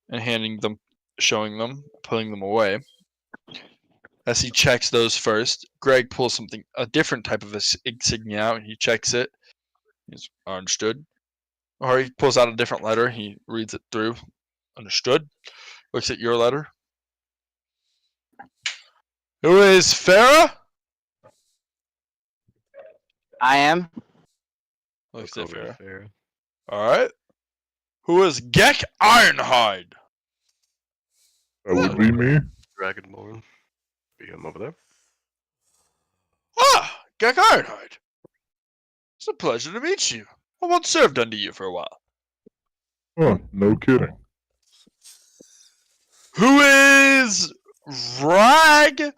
and handing them, showing them, pulling them away. As he checks those first, Greg pulls a different type of insignia out, and he checks it. He's understood. Or he pulls out a different letter. He reads it through. Understood. Looks at your letter. Who is Farah? I am. Looks Look at over Farah. to Farah. Alright. Who is Gek Ironhide? That would be me. Dragonborn. Be him over there. Ah, Gek Ironhide. It's a pleasure to meet you. I once served under you for a while. Oh, no kidding. Who is Ragval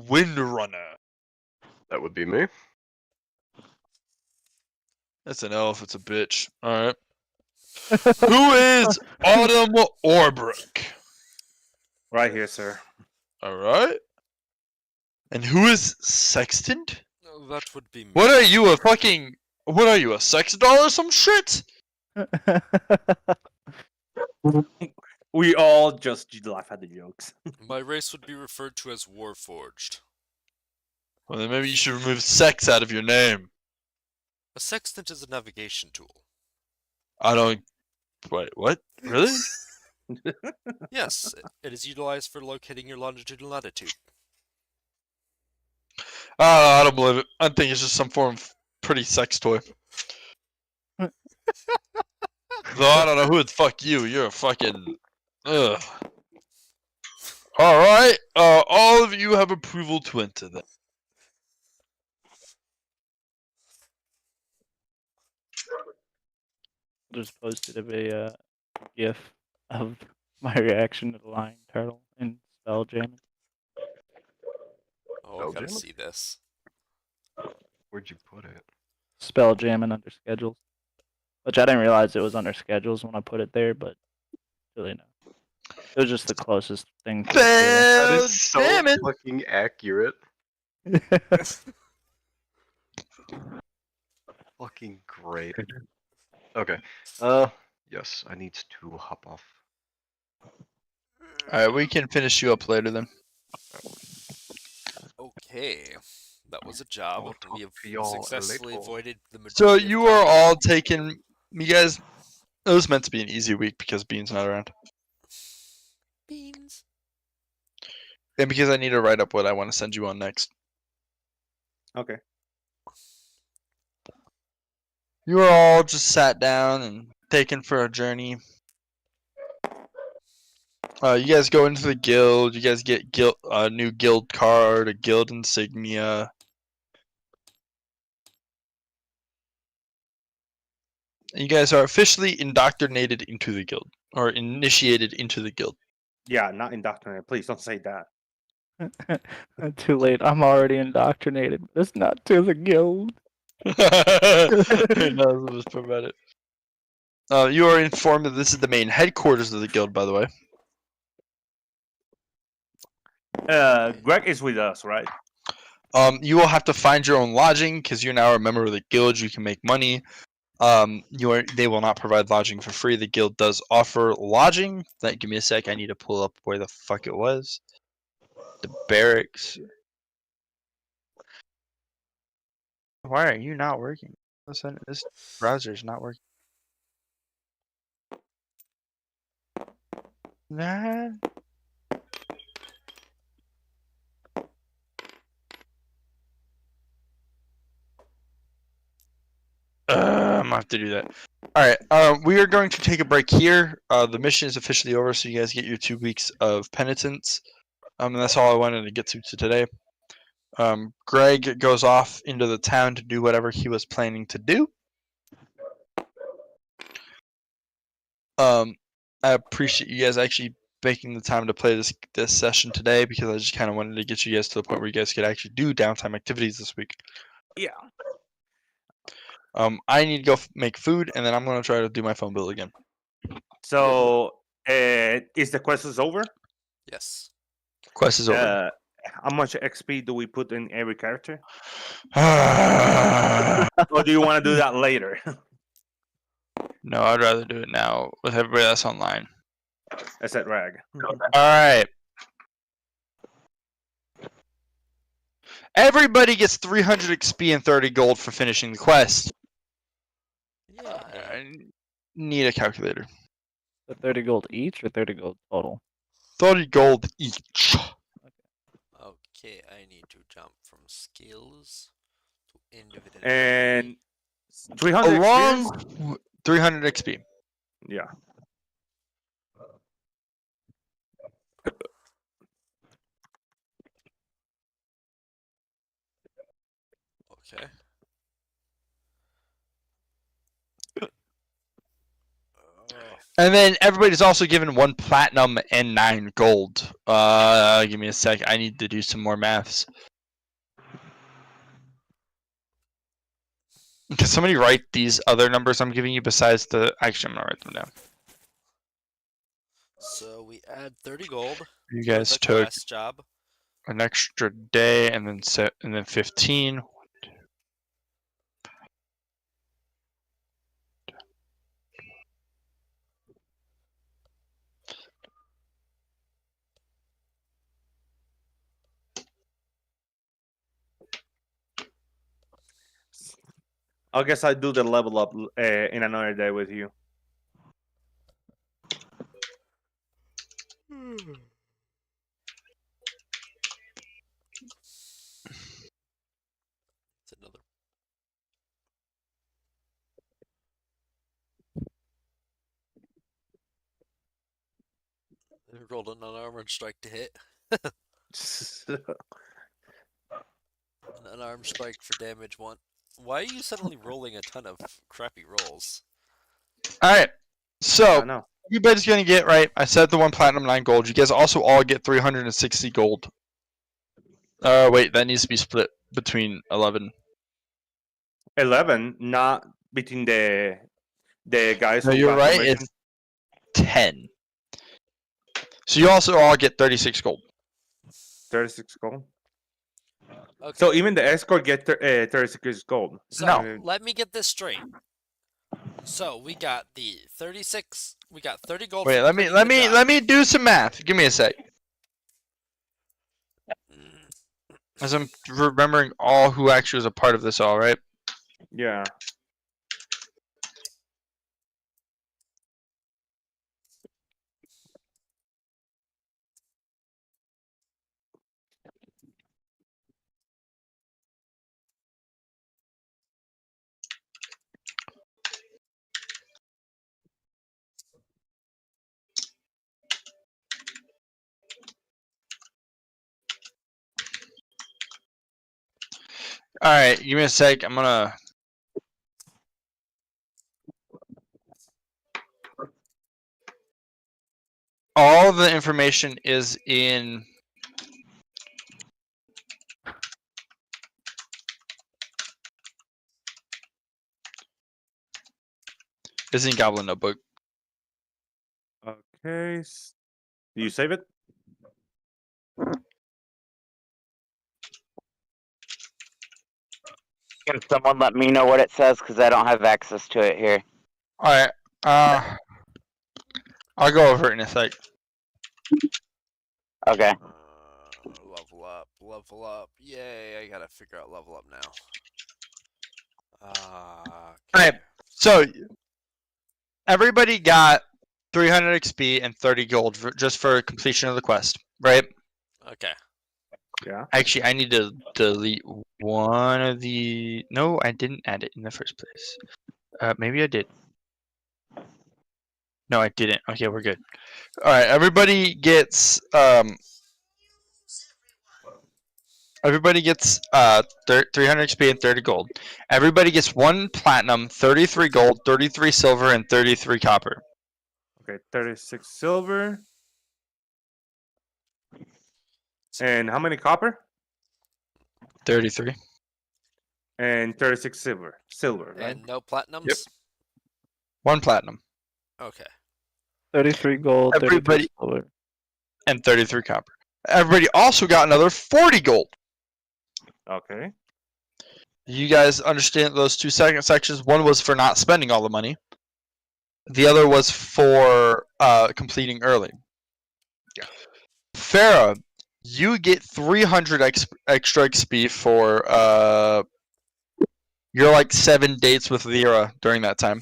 Windrunner? That would be me. That's an elf, it's a bitch. Alright. Who is Autumn Orbrook? Right here, sir. Alright. And who is Sextant? No, that would be me. What are you, a sex doll or some shit? We all just laugh at the jokes. My race would be referred to as Warforged. Well, then maybe you should remove sex out of your name. A sextant is a navigation tool. I don't. Wait, what? Really? Yes, it is utilized for locating your longitude and latitude. I don't believe it. I think it's just some form of pretty sex toy. Though I don't know who would fuck you. You're a fucking. Ugh. Alright. All of you have approval to enter then. Just posted a GIF of my reaction to the lying turtle in spell jamming. Oh, I gotta Spelljammer? see this. Where'd you put it? Spell jamming under schedules, which I didn't realize it was under schedules when I put it there, but really no. It was just the closest thing. To That Bam! is so Damn it! fucking accurate. Fucking great. Okay. Yes, I need to hop off. Alright, we can finish you up later then. Okay. That was a job. I'll talk We have to y'all successfully later. avoided the majority So of you are combat. all taking. You guys. It was meant to be an easy week because Bean's not around, Beans. and because I need to write up what I want to send you on next. Okay. You are all just sat down and taken for a journey. You guys go into the guild. You guys get a new guild card, a guild insignia. You guys are officially indoctrinated into the guild, or initiated into the guild. Yeah, not indoctrinated. Please don't say that. Too late. I'm already indoctrinated. It's not to the guild. Who knows what's about it? You are informed that this is the main headquarters of the guild, by the way. Greg is with us, right? You will have to find your own lodging because you're now a member of the guild. You can make money. They will not provide lodging for free. The guild does offer lodging. Give me a sec. I need to pull up where the fuck it was. The barracks. Why are you not working? Listen, this browser is not working. Nah. I'm gonna have to do that. Alright, we are going to take a break here. The mission is officially over, so you guys get your 2 weeks of penitence. And that's all I wanted to get to today. Greg goes off into the town to do whatever he was planning to do. I appreciate you guys actually making the time to play this session today because I just kind of wanted to get you guys to the point where you guys could actually do downtime activities this week. Yeah. I need to go make food, and then I'm going to try to do my phone bill again. So, is the quest is over? Yes. Quest is over. How much XP do we put in every character? No, Or do you want to do that later? I'd rather do it now with everybody that's online. I said Rag. Alright. Everybody gets 300 XP and 30 gold for finishing the quest. Yeah. I need a calculator. 30 gold each or 30 gold total? 30 gold each. Okay, I need to jump from skills to individual. And 300 Along experience? 300 XP. Yeah. Okay. And then everybody's also given 1 platinum and 9 gold. Give me a sec. I need to do some more maths. Can somebody write these other numbers I'm giving you besides the... Actually, I'm going to write them down. So we add 30 gold. You for guys the took quest job. an extra day and then 15. I guess I do the level up in another day with you. It's another. I rolled an unarmored strike to hit. An unarmed strike for damage 1. Why are you suddenly rolling a ton of crappy rolls? Alright. So, no. everybody's going to get, right, I said the 1 platinum, 9 gold. You guys also all get 360 gold. Wait, that needs to be split between 11. 11, not between the guys. No, who you're got right. permission. It's 10. So you also all get 36 gold. 36 gold. Okay. So even the escort get 36 gold. So No. let me get this straight. So we got the 36. We got 30 gold. Wait, for let completing the job. me do some math. Give me a sec. As I'm remembering all who actually was a part of this all, right? Yeah. Alright, give me a sec. I'm gonna... All the information is in... Is in Goblin Notebook. Okay. Do you save it? Can someone let me know what it says? Because I don't have access to it here. Alright, I'll go over it in a sec. Okay. Level up, level up. Yay, I gotta figure out level up now. Alright, so everybody got 300 XP and 30 gold just for completion of the quest, right? Okay. Yeah. Actually, I need to delete one of the... No, I didn't add it in the first place. Maybe I did. No, I didn't. Okay, we're good. Alright, everybody gets... Everybody gets 300 XP and 30 gold. Everybody gets 1 platinum, 33 gold, 33 silver, and 33 copper. Okay, 36 silver. And how many copper? 33. And 36 silver. Silver, right? And no platinums? Yep. 1 platinum. Okay. 33 gold, 33 Everybody- silver. And 33 copper. Everybody also got another 40 gold. Okay. You guys understand those 2 sections? One was for not spending all the money. The other was for completing early. Yeah. Farah, you get 300 extra XP for your like 7 dates with Lyra during that time.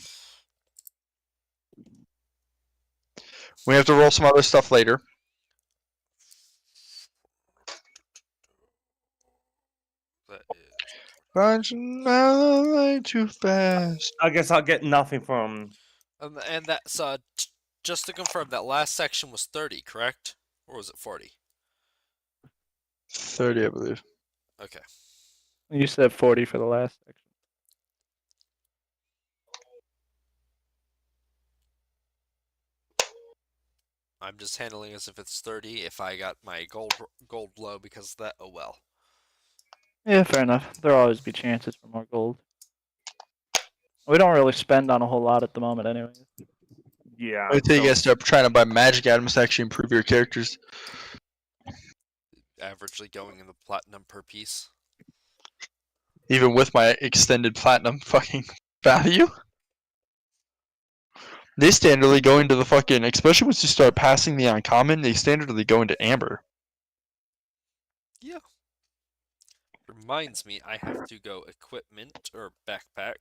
We have to roll some other stuff later. That is... Punching way too fast. I guess I'll get nothing from. And that's just to confirm, that last section was 30, correct? Or was it 40? 30, I believe. Okay. You said 40 for the last section. I'm just handling as if it's 30. If I got my gold low because of that, oh well. Yeah, fair enough. There'll always be chances for more gold. We don't really spend on a whole lot at the moment anyway. Yeah. Wait till you so- guys start trying to buy magic items to actually improve your characters. Averagely going in the platinum per piece. Even with my extended platinum fucking value. They standardly go into the fucking, especially once you start passing the uncommon, they standardly go into amber. Yeah. Reminds me, I have to go equipment or backpack.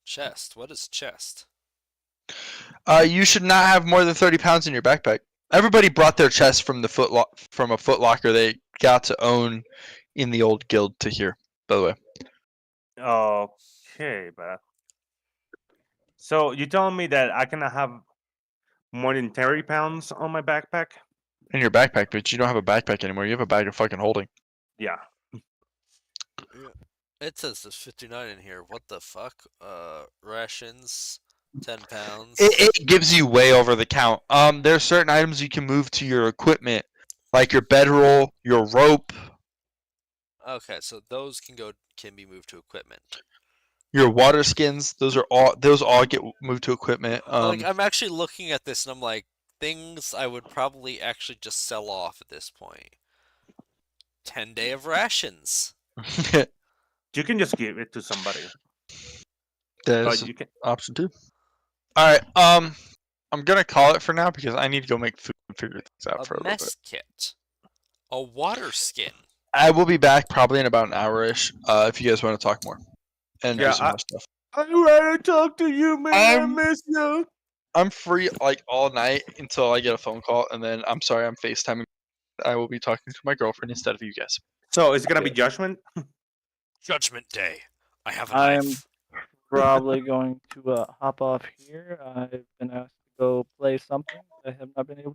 Chest. What is chest? You should not have more than 30 pounds in your backpack. Everybody brought their chest from the from a Foot Locker they got to own in the old guild to here, by the way. Okay, but. So you're telling me that I cannot have more than 30 pounds on my backpack? In your backpack, but you don't have a backpack anymore. You have a bag of fucking holding. Yeah. It says there's 59 in here. What the fuck? Rations, 10 pounds. It gives you way over the count. There are certain items you can move to your equipment, like your bedroll, your rope, Okay, so those can be moved to equipment. your water skins. Those all get moved to equipment. Like, I'm actually looking at this and I'm like, things I would probably actually just sell off at this point. 10-day of rations. You can just give it to somebody. There's But you can. option 2. Alright, I'm gonna call it for now because I need to go make food and figure things out for a A little bit. mess kit. A water skin. I will be back probably in about an hour-ish. If you guys want to talk more and Yeah, do some more stuff. I want to talk to you, man. I I'm- miss you. I'm free like all night until I get a phone call, and then I'm sorry I'm FaceTiming. I will be talking to my girlfriend instead of you guys. So is it gonna be Judgment? Judgment Day. I have a I am knife. probably going to hop off here. I've been asked to go play something I have not been able to